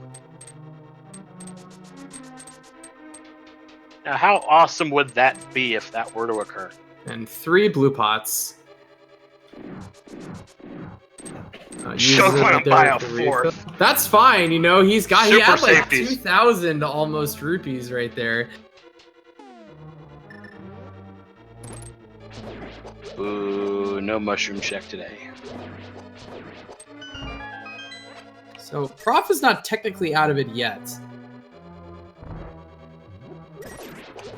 Now, how awesome would that be if that were to occur? And 3 blue pots. Still gonna buy a 4th. That's fine, you know, he had like safeties. 2,000 almost rupees right there. Ooh, no mushroom check today. So Prof is not technically out of it yet.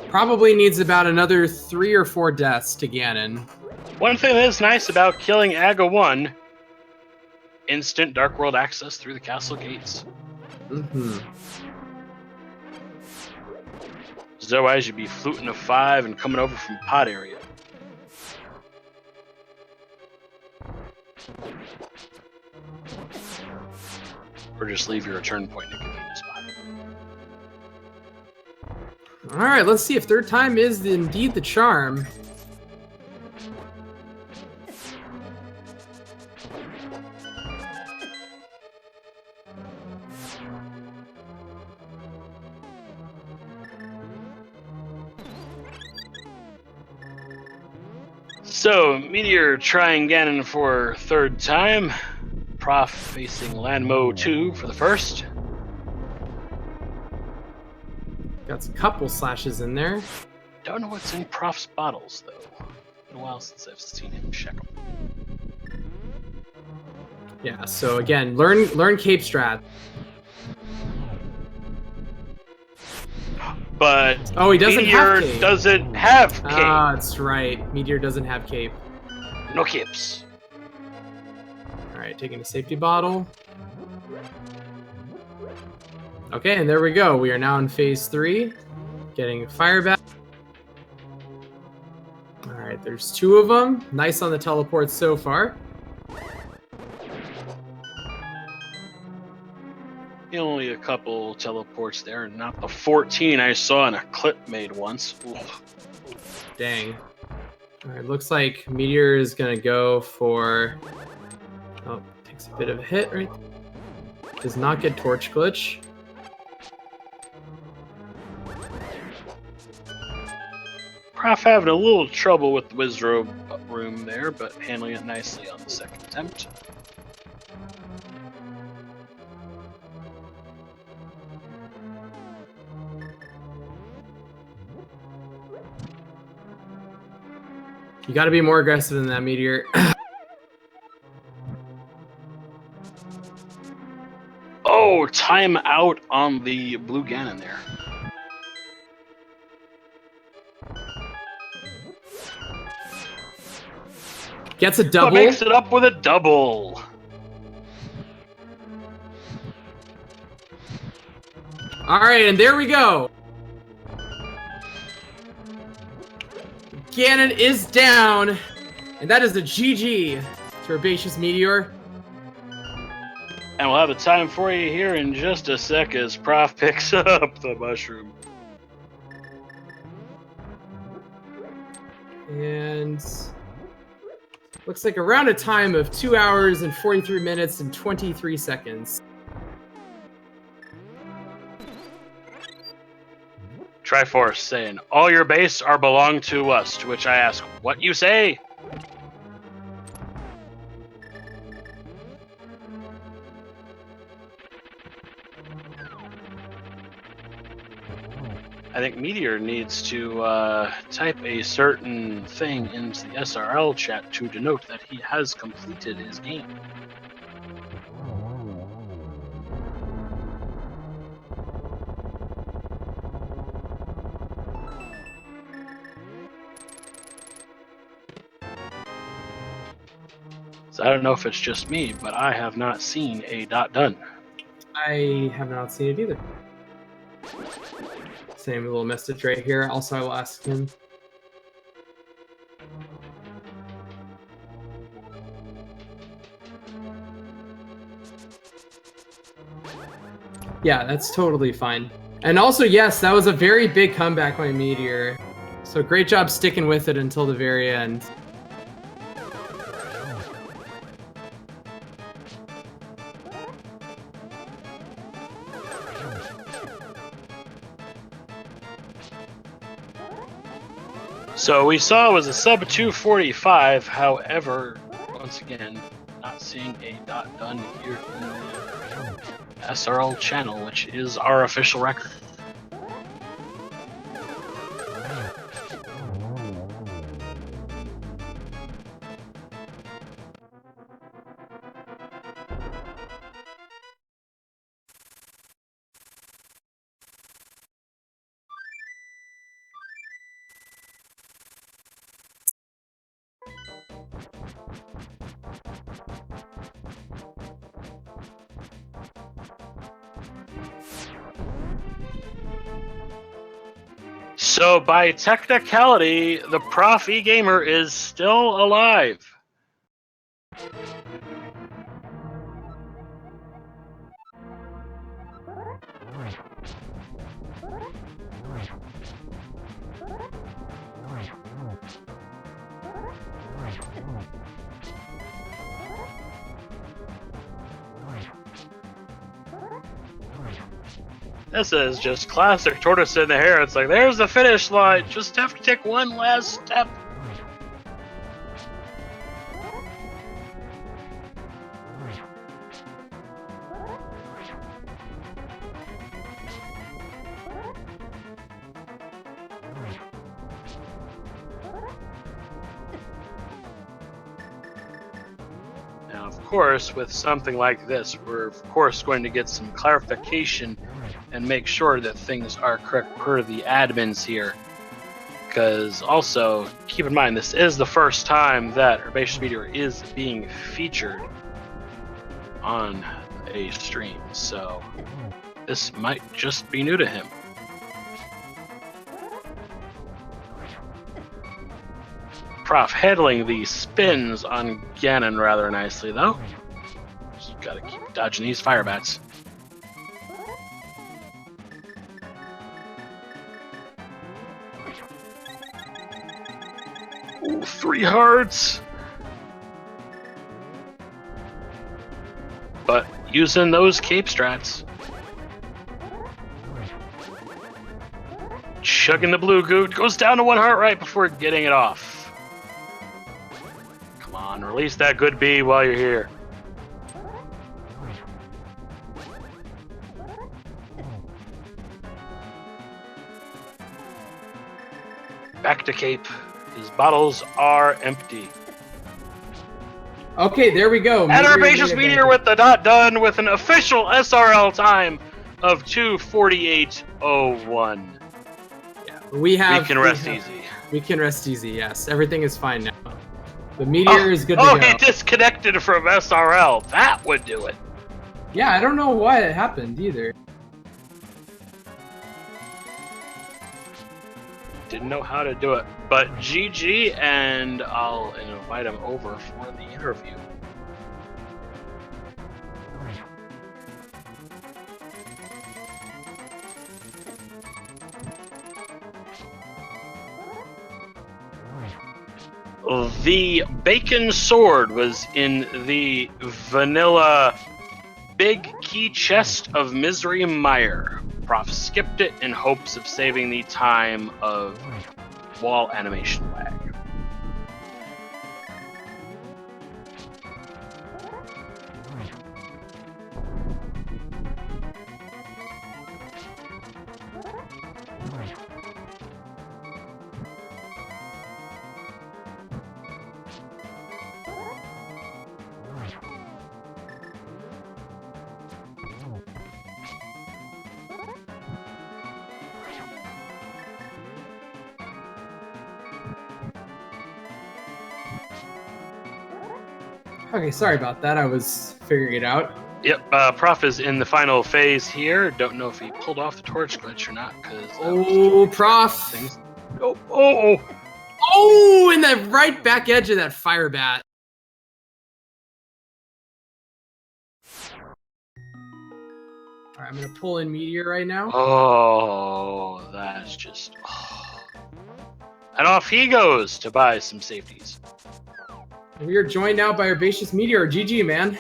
Probably needs about another 3 or 4 deaths to Ganon. One thing that is nice about killing Aga 1, instant Dark World access through the castle gates. Mm-hmm. Because otherwise you'd be fluting a 5 and coming over from pod area. Or just leave your return point in a convenient spot. All right, let's see if third time is indeed the charm. So, Meteor trying Ganon for third time. Prof facing Landmo 2 for the first. Got a couple slashes in there. Don't know what's in Prof's bottles, though. Been a while since I've seen him check them. Yeah, so again, learn cape strat. But oh, he doesn't Meteor have cape. Doesn't have cape. Ah, that's right. Meteor doesn't have cape. No capes. All right, taking a safety bottle. Okay, and there we go. We are now in phase 3, getting fire back. All right, there's 2 of them. Nice on the teleports so far. Only a couple teleports there, and not the 14 I saw in a clip made once. Ooh. Dang. All right, looks like Meteor is gonna go for. Oh, takes a bit of a hit, right? Does not get torch glitch. Prof having a little trouble with the Wizrobe room there, but handling it nicely on the second attempt. You got to be more aggressive than that, Meteor. Oh, time out on the blue Ganon there. Gets a double. But makes it up with a double. All right, and there we go. Ganon is down, and that is a GG to Herbaceous Meteor. And we'll have a time for you here in just a sec as Prof picks up the mushroom. And looks like around a time of 2 hours and 43 minutes and 23 seconds. Triforce saying, all your base are belong to us, to which I ask, what you say? I think Meteor needs to type a certain thing into the SRL chat to denote that he has completed his game. So I don't know if it's just me, but I have not seen a dot done. I have not seen it either. Same little message right here. Also, I will ask him. Yeah, that's totally fine. And also, yes, that was a very big comeback by Meteor. So great job sticking with it until the very end. So we saw it was a sub 245. However, once again, not seeing a dot done here in the SRL channel, which is our official record. So by technicality, the Prof-E-Gamer is still alive. This is just classic tortoise in the hare. It's like, there's the finish line. Just have to take one last step. Now, of course, with something like this, we're of course going to get some clarification and make sure that things are correct per the admins here. Because also, keep in mind, this is the first time that Herbaceous Meteor is being featured on a stream, so this might just be new to him. Prof handling the spins on Ganon rather nicely, though. Just gotta keep dodging these fire bats. Ooh, 3 hearts! But using those cape strats. Chugging the blue goo, goes down to 1 heart right before getting it off. Come on, release that good bee while you're here. Back to cape. His bottles are empty. Okay, there we go. And Herbaceous Meteor with the dot done with an official SRL time of 2:48:01. Yeah, we can rest easy. We can rest easy, yes. Everything is fine now. The Meteor is good to go. Oh, he disconnected from SRL. That would do it. Yeah, I don't know why it happened either. Didn't know how to do it. But GG, and I'll invite him over for the interview. The Bacon Sword was in the vanilla Big Key Chest of Misery Mire. Prof skipped it in hopes of saving the time of wall animation lag. Okay, sorry about that. I was figuring it out. Yep, Prof is in the final phase here. Don't know if he pulled off the torch glitch or not, because Prof! Things. Oh! Oh, in the right back edge of that fire bat. All right, I'm gonna pull in Meteor right now. Oh, that's just. Oh. And off he goes to buy some safeties. We are joined now by Herbaceous Meteor. GG, man.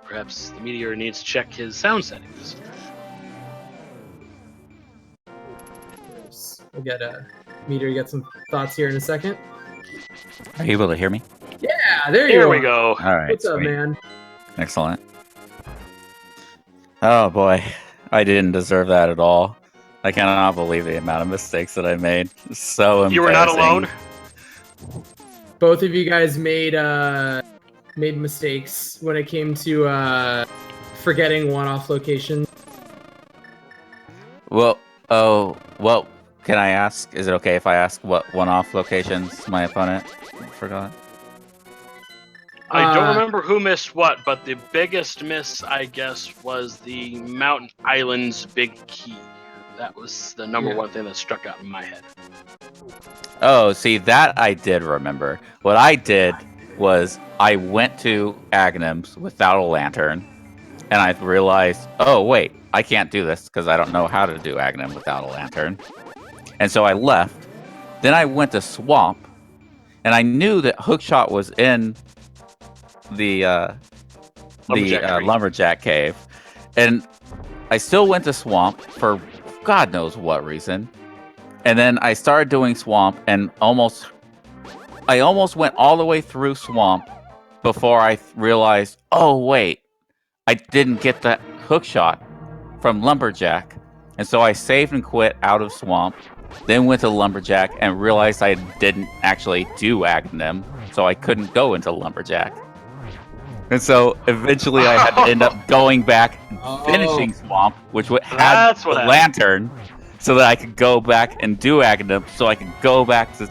Perhaps the Meteor needs to check his sound settings. We'll get Meteor. You got some thoughts here in a second. Are you able to hear me? Yeah, there you Here go. we go. All right. What's up, sweet. man? Excellent. Oh boy, I didn't deserve that at all. I cannot believe the amount of mistakes that I made. It's so embarrassing. You were not alone. Both of you guys made mistakes when it came to forgetting one-off locations. Well, can I ask? Is it okay if I ask what one-off locations my opponent forgot? I don't remember who missed what, but the biggest miss, I guess, was the Mountain Island's big key. That was the number one thing that struck out in my head. Oh, see, that I did remember. What I did was I went to Agnim's without a lantern, and I realized, oh, wait, I can't do this because I don't know how to do Agnim without a lantern. And so I left. Then I went to Swamp, and I knew that Hookshot was in the Lumberjack Cave. And I still went to Swamp for God knows what reason. And then I started doing Swamp, and I almost went all the way through Swamp before I realized, oh, wait, I didn't get that Hookshot from Lumberjack. And so I saved and quit out of Swamp, then went to Lumberjack and realized I didn't actually do Agnem, so I couldn't go into Lumberjack. And so eventually I had to end up going back and finishing Swamp, which had the lantern, so that I could go back and do Agnem, so I could go back to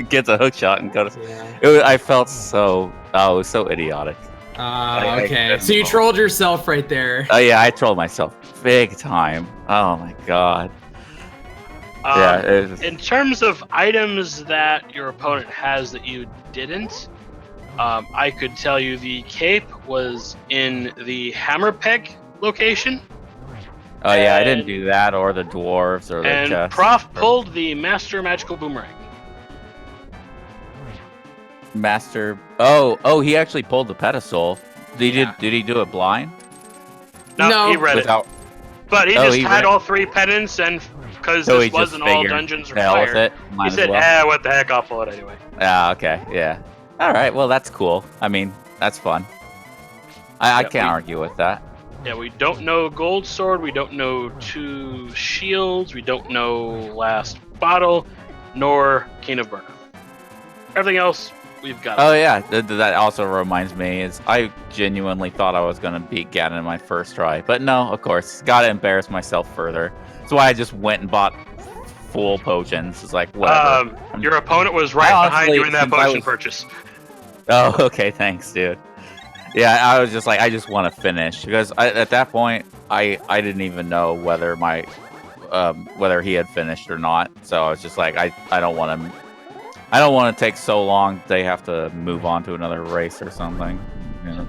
get the Hookshot and go to... I felt so... Oh, it was so idiotic. Okay, so you trolled yourself right there. Oh yeah, I trolled myself big time. Oh my god. In terms of items that your opponent has that you didn't, I could tell you the cape was in the hammer peg location. Oh yeah, I didn't do that, or the dwarves, or the chest. And Prof pulled the Master Magical Boomerang. Master... Oh, he actually pulled the pedestal. Did he do it blind? No, he read it. But he just had all 3 pendants, and because this wasn't all dungeons required, he said, what the heck, I'll pull it anyway. Okay, yeah. Alright, well, that's cool. I mean, that's fun. I can't argue with that. Yeah, we don't know Gold Sword, we don't know 2 shields, we don't know Last Bottle, nor King of Burner. Everything else, we've got. Oh yeah, that also reminds me, is I genuinely thought I was going to beat Ganon in my first try. But no, of course, gotta embarrass myself further. That's why I just went and bought full potions. It's like, whatever. Your opponent was right behind you in that potion purchase. Oh, okay, thanks, dude. Yeah, I was just like, I just want to finish, because at that point, I didn't even know whether whether he had finished or not. So I was just like, I don't want to take so long they have to move on to another race or something. You know?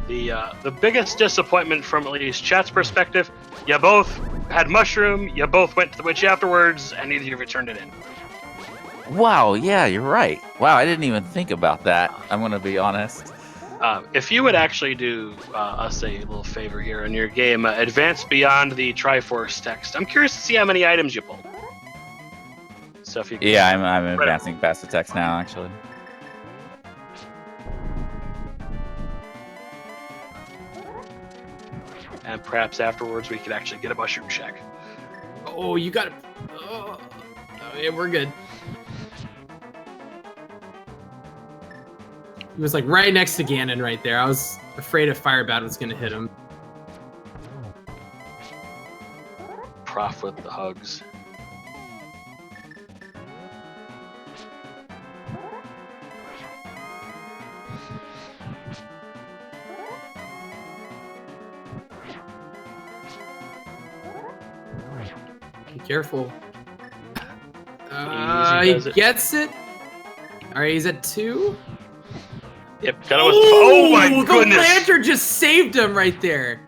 The biggest disappointment from at least chat's perspective, you both had mushroom, you both went to the witch afterwards, and neither of you turned it in. Wow, yeah, you're right. Wow, I didn't even think about that. I'm gonna be honest. If you would actually do us a little favor here in your game, advance beyond the Triforce text. I'm curious to see how many items you pulled. So if you I'm advancing past the text now, actually. And perhaps afterwards we could actually get a mushroom shack. Oh, you got it. Oh, yeah, we're good. He was like right next to Ganon right there. I was afraid a fire bat was gonna hit him. Prof with the hugs. Be careful. He gets it. All right, he's at 2. Yep. Oh my goodness! The lantern just saved him right there.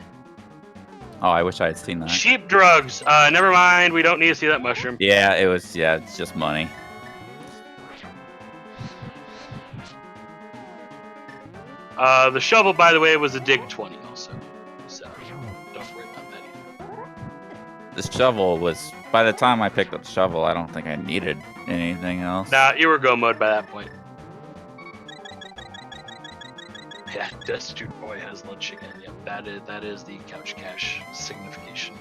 Oh, I wish I had seen that. Cheap drugs. Never mind. We don't need to see that mushroom. Yeah, it was. Yeah, it's just money. The shovel, by the way, was a dig 20 also. So don't worry about that either. The shovel was. By the time I picked up the shovel, I don't think I needed anything else. Nah, you were go mode by that point. Yeah, Destitute Boy has lunch again. Yep, that is the couch cash signification.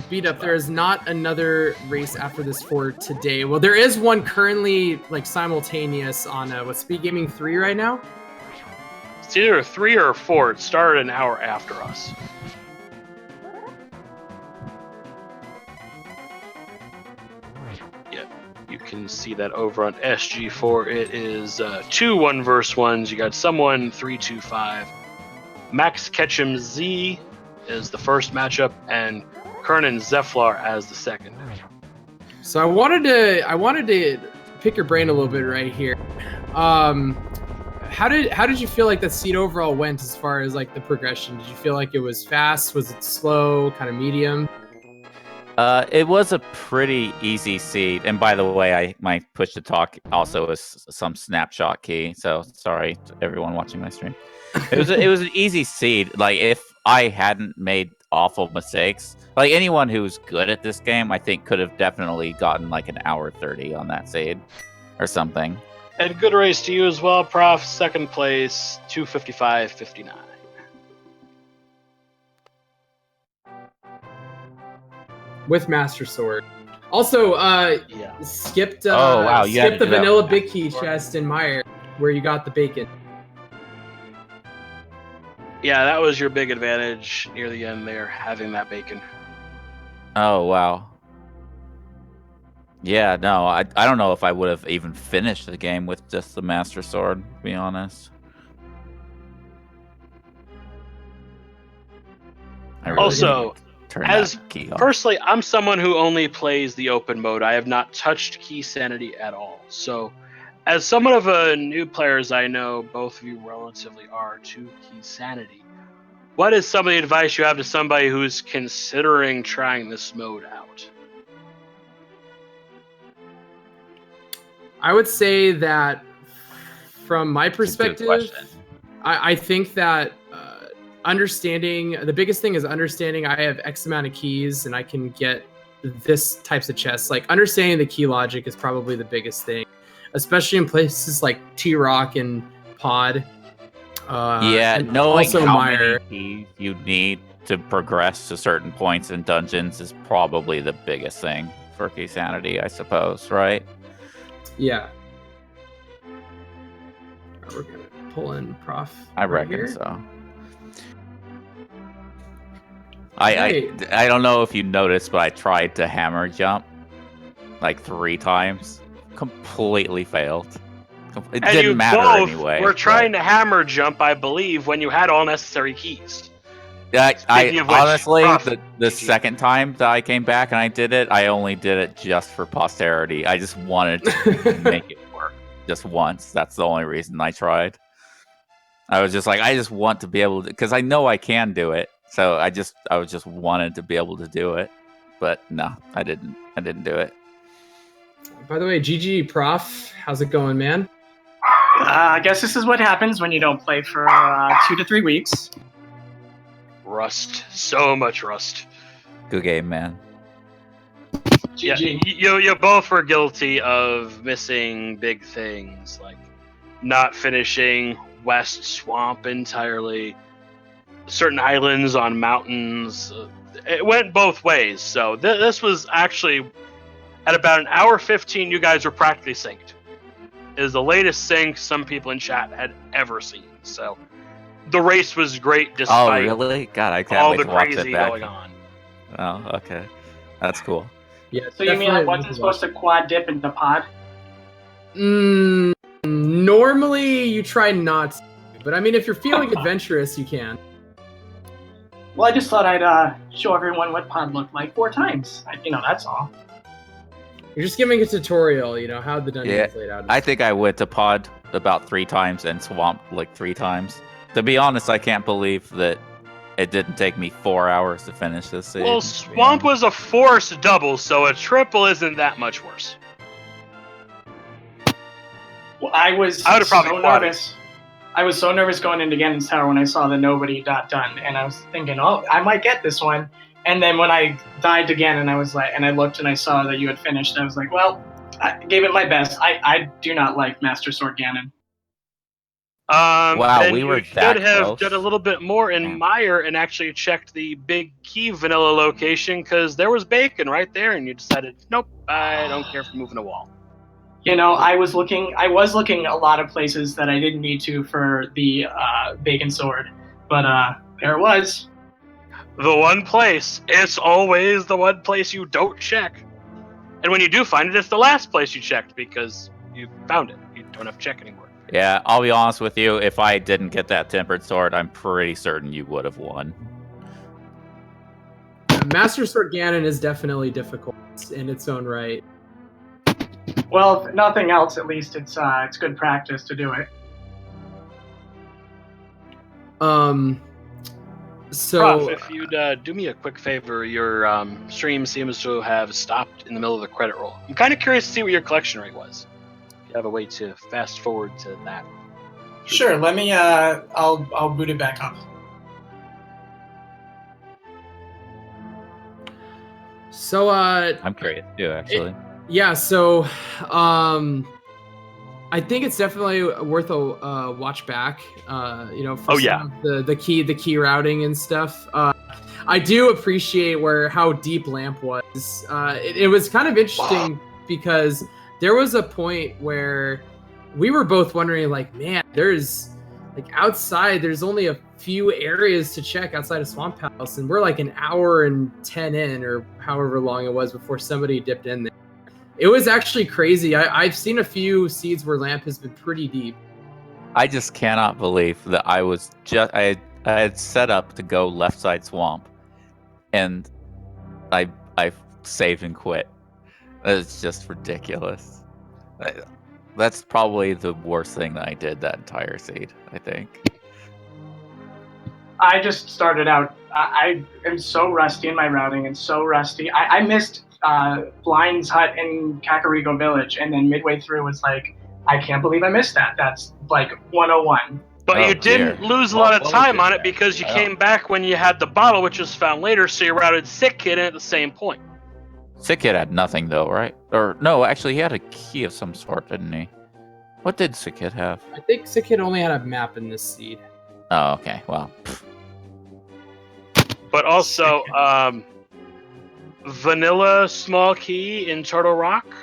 Beat up. There is not another race after this for today. Well, there is one currently like simultaneous on Speed Gaming 3 right now. It's either 3 or 4. It started an hour after us. Yeah, you can see that over on SG4. It is 2 1 versus 1s. You got someone 3-2-5. Max Ketchum Z is the first matchup, and Kernan Zeflar as the second. So I wanted to pick your brain a little bit right here. How did you feel like that seed overall went as far as like the progression? Did you feel like it was fast? Was it slow? Kind of medium? It was a pretty easy seed. And by the way, my push to talk also is some snapshot key. So sorry to everyone watching my stream. It was an easy seed. Like if I hadn't made awful mistakes, like anyone who's good at this game, I think could have definitely gotten like an hour 30 on that seed or something. And good race to you as well, Prof. Second place, 2:55.59. With Master Sword. Also, Yeah. skipped Oh, wow, you skipped the had to do vanilla that. big key chest in Meyer where you got the bacon. Yeah, that was your big advantage near the end there, having that bacon. Oh, wow. Yeah, no, I don't know if I would have even finished the game with just the Master Sword, to be honest. I really Also, need to turn as that key off. personally, I'm someone who only plays the open mode. I have not touched Keysanity at all. So, as somewhat of a new player, as I know both of you relatively are to Keysanity, what is some of the advice you have to somebody who's considering trying this mode out? I would say that from my It's a good perspective, question. I think that the biggest thing is understanding I have X amount of keys and I can get this types of chests. Like understanding the key logic is probably the biggest thing, especially in places like T-Rock and Pod. Yeah, and knowing also how Meyer. many keys you need to progress to certain points in dungeons is probably the biggest thing for Keysanity, I suppose, right? Yeah. We're gonna pull in Prof. I right reckon here. so. Hey. I don't know if you noticed, but I tried to hammer jump like 3 times. Completely failed. It And didn't you matter both anyway. were trying to hammer jump, I believe, when you had all necessary keys. I Speaking of which, honestly, Prof, the GG. second time that I came back and I did it, I only did it just for posterity. I just wanted to make it work just once. That's the only reason I tried. I was just like, I just want to be able to, because I know I can do it. So I was just wanted to be able to do it, but no, I didn't do it. By the way, GG Prof, how's it going, man? I guess this is what happens when you don't play for 2 to 3 weeks. Rust. So much rust. Good game, man. Yeah, GG. you both were guilty of missing big things, like not finishing West Swamp entirely, certain islands on mountains. It went both ways, so this was actually, at about an hour 15, you guys were practically synced. It is the latest sync some people in chat had ever seen, so the race was great despite really? God, I can't all wait the to watch crazy it back. going on. Oh, okay. That's cool. Yeah. So you mean I definitely wasn't supposed to quad dip into pod? Normally you try not to, but I mean, if you're feeling adventurous, you can. Well, I just thought I'd show everyone what pod looked like 4 times. That's all. You're just giving a tutorial, how the dungeon Yeah, is laid out. I think I went to pod about 3 times and swamp like 3 times. To be honest, I can't believe that it didn't take me 4 hours to finish this season. Well, Swamp was a forced double, so a triple isn't that much worse. Well, I was would've probably so quadded. nervous. I was so nervous going into Ganon's Tower when I saw that nobody got done, and I was thinking, oh, I might get this one. And then when I died again, and I was like, and I looked and I saw that you had finished, I was like, well, I gave it my best. I do not like Master Sword Ganon. Wow, then we were you that should have close. done a little bit more in Damn. Meyer and actually checked the big key vanilla location, because there was bacon right there, and you decided, nope, I don't care for moving a wall. I was looking a lot of places that I didn't need to for the bacon sword, but there it was. The one place. It's always the one place you don't check. And when you do find it, it's the last place you checked because you found it. You don't have to check anymore. Yeah, I'll be honest with you. If I didn't get that tempered sword, I'm pretty certain you would have won. Master Sword Ganon is definitely difficult in its own right. Well, if nothing else, at least it's good practice to do it. So Prof, if you'd do me a quick favor, your stream seems to have stopped in the middle of the credit roll. I'm kind of curious to see what your collection rate was. If you have a way to fast forward to that. Sure. Let me. I'll boot it back up. So I'm curious too, actually. yeah, so I think it's definitely worth a watch back. For some of the key routing and stuff. I do appreciate how deep Lamp was. It was kind of interesting because there was a point where we were both wondering, like, man, there's outside, there's only a few areas to check outside of Swamp House, and we're like an hour and 10 in, or however long it was before somebody dipped in there. It was actually crazy. I've seen a few seeds where Lamp has been pretty deep. I just cannot believe that I had set up to go left side swamp, and I saved and quit. It's just ridiculous. That's probably the worst thing that I did that entire seed, I think. I just started out. I am so rusty in my routing and so rusty. I missed Blind's hut in Kakariko Village, and then midway through was like, I can't believe I missed that. That's like 101. But you didn't lose a lot of time on it because you came back when you had the bottle, which was found later, so you routed Sick Kid in at the same point. Sick Kid had nothing, though, right? Or, no, actually, he had a key of some sort, didn't he? What did Sick Kid have? I think Sick Kid only had a map in this seed. Oh, okay. Well. But also, vanilla small key in Turtle Rock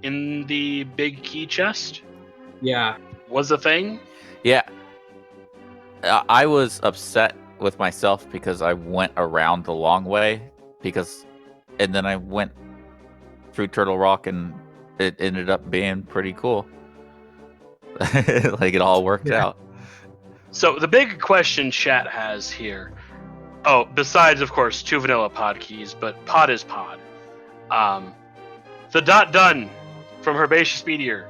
in the big key chest. Yeah. Was a thing. Yeah. I was upset with myself because I went around the long way, and then I went through Turtle Rock, and it ended up being pretty cool. Like, it all worked out. So the big question chat has here, besides, of course, 2 vanilla pod keys, but pod is pod. The done from Herbaceous Meteor.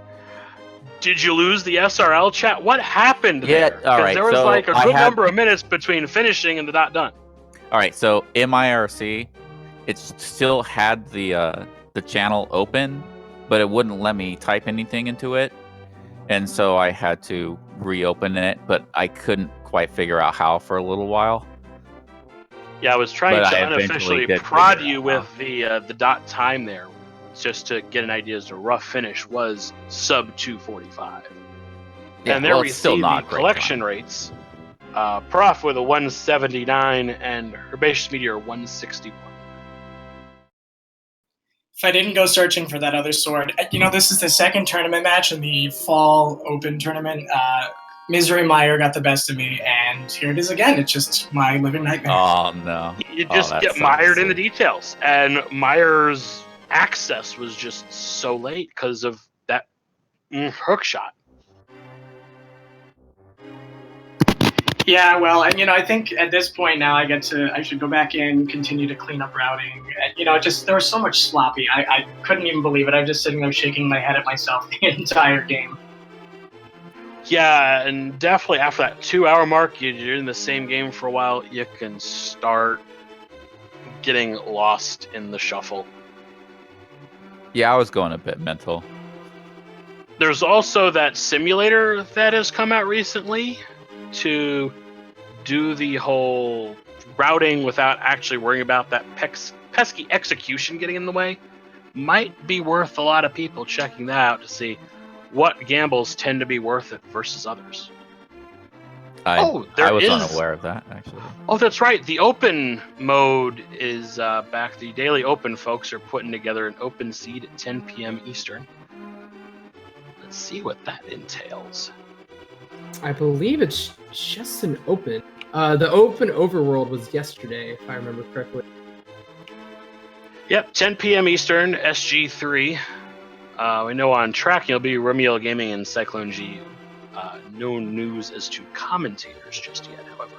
Did you lose the SRL chat? What happened there? Yeah, all right. There was like a good number of minutes between finishing and the done. All right, so in my IRC, it still had the channel open, but it wouldn't let me type anything into it. And so I had to reopen it, but I couldn't quite figure out how for a little while. Yeah, I was trying to unofficially prod you with the dot time there, just to get an idea as to rough finish was sub 245. Yeah, and there we still see not the collection rates. Prof with a 179 and Herbaceous Meteor 161. If I didn't go searching for that other sword, this is the second tournament match in the Fall Open tournament. Misery Meyer got the best of me, and here it is again. It's just my living nightmare. Oh, no. You just get mired in the details. And Meyer's access was just so late because of that hook shot. Yeah, well, and I think at this point now I should go back in, continue to clean up routing. There was so much sloppy. I couldn't even believe it. I'm just sitting there shaking my head at myself the entire game. Yeah, and definitely after that 2-hour mark, you're in the same game for a while, you can start getting lost in the shuffle. Yeah, I was going a bit mental. There's also that simulator that has come out recently to do the whole routing without actually worrying about that pesky execution getting in the way. Might be worth a lot of people checking that out to see what gambles tend to be worth it versus others. I was unaware of that, actually. Oh, that's right. The open mode is back. The daily open folks are putting together an open seed at 10 p.m. Eastern. Let's see what that entails. I believe it's just an open. The open overworld was yesterday, if I remember correctly. Yep, 10 p.m. Eastern, SG3. We know on track you'll be Romeo Gaming and Cyclone G. No news as to commentators just yet, however.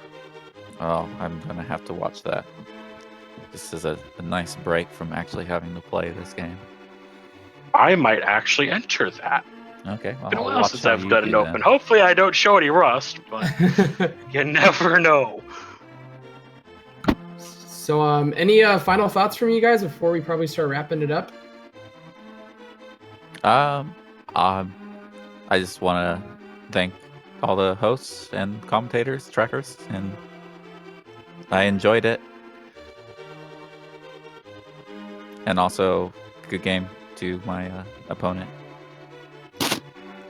Oh, I'm going to have to watch that. This is a nice break from actually having to play this game. I might actually enter that. Okay, well, It's been a I'll while watch since how I've you done do an then. open. Hopefully I don't show any rust, but you never know. So, any final thoughts from you guys before we probably start wrapping it up? I just want to thank all the hosts and commentators, trackers, and I enjoyed it. And also, good game to my opponent.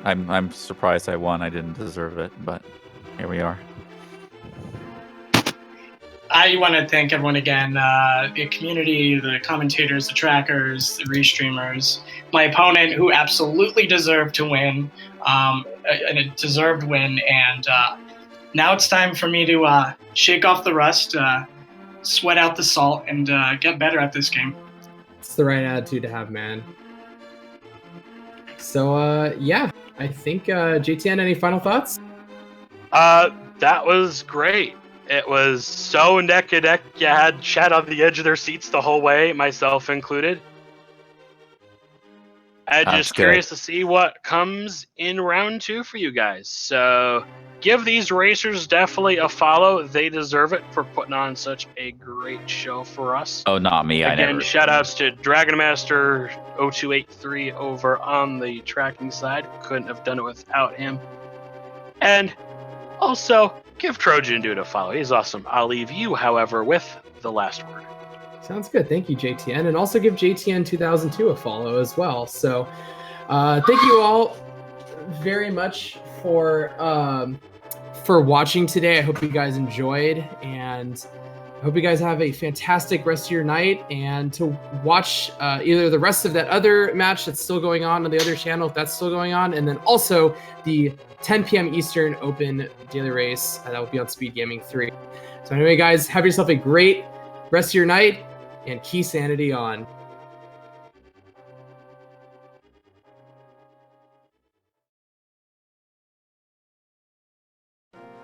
I'm surprised I won. I didn't deserve it, but here we are. I want to thank everyone again, the community, the commentators, the trackers, the restreamers, my opponent who absolutely deserved to win, and a deserved win. And now it's time for me to shake off the rust, sweat out the salt, and get better at this game. It's the right attitude to have, man. So, yeah, I think, JTN, any final thoughts? That was great. It was so neck and neck. You had chat on the edge of their seats the whole way, myself included. I'm That's just curious to see what comes in round 2 for you guys. So give these racers definitely a follow. They deserve it for putting on such a great show for us. Oh, not me. I Again, never. shout outs to Dragon Master 0283 over on the tracking side. Couldn't have done it without him. And also, give Trojan Dude a follow. He's awesome. I'll leave you, however, with the last word. Sounds good. Thank you, JTN. And also give JTN 2002 a follow as well. So thank you all very much for watching today. I hope you guys enjoyed, and I hope you guys have a fantastic rest of your night, and to watch either the rest of that other match that's still going on the other channel, if that's still going on, and then also the 10 p.m. Eastern Open Daily Race that will be on Speed Gaming 3. So anyway, guys, have yourself a great rest of your night, and Keysanity on.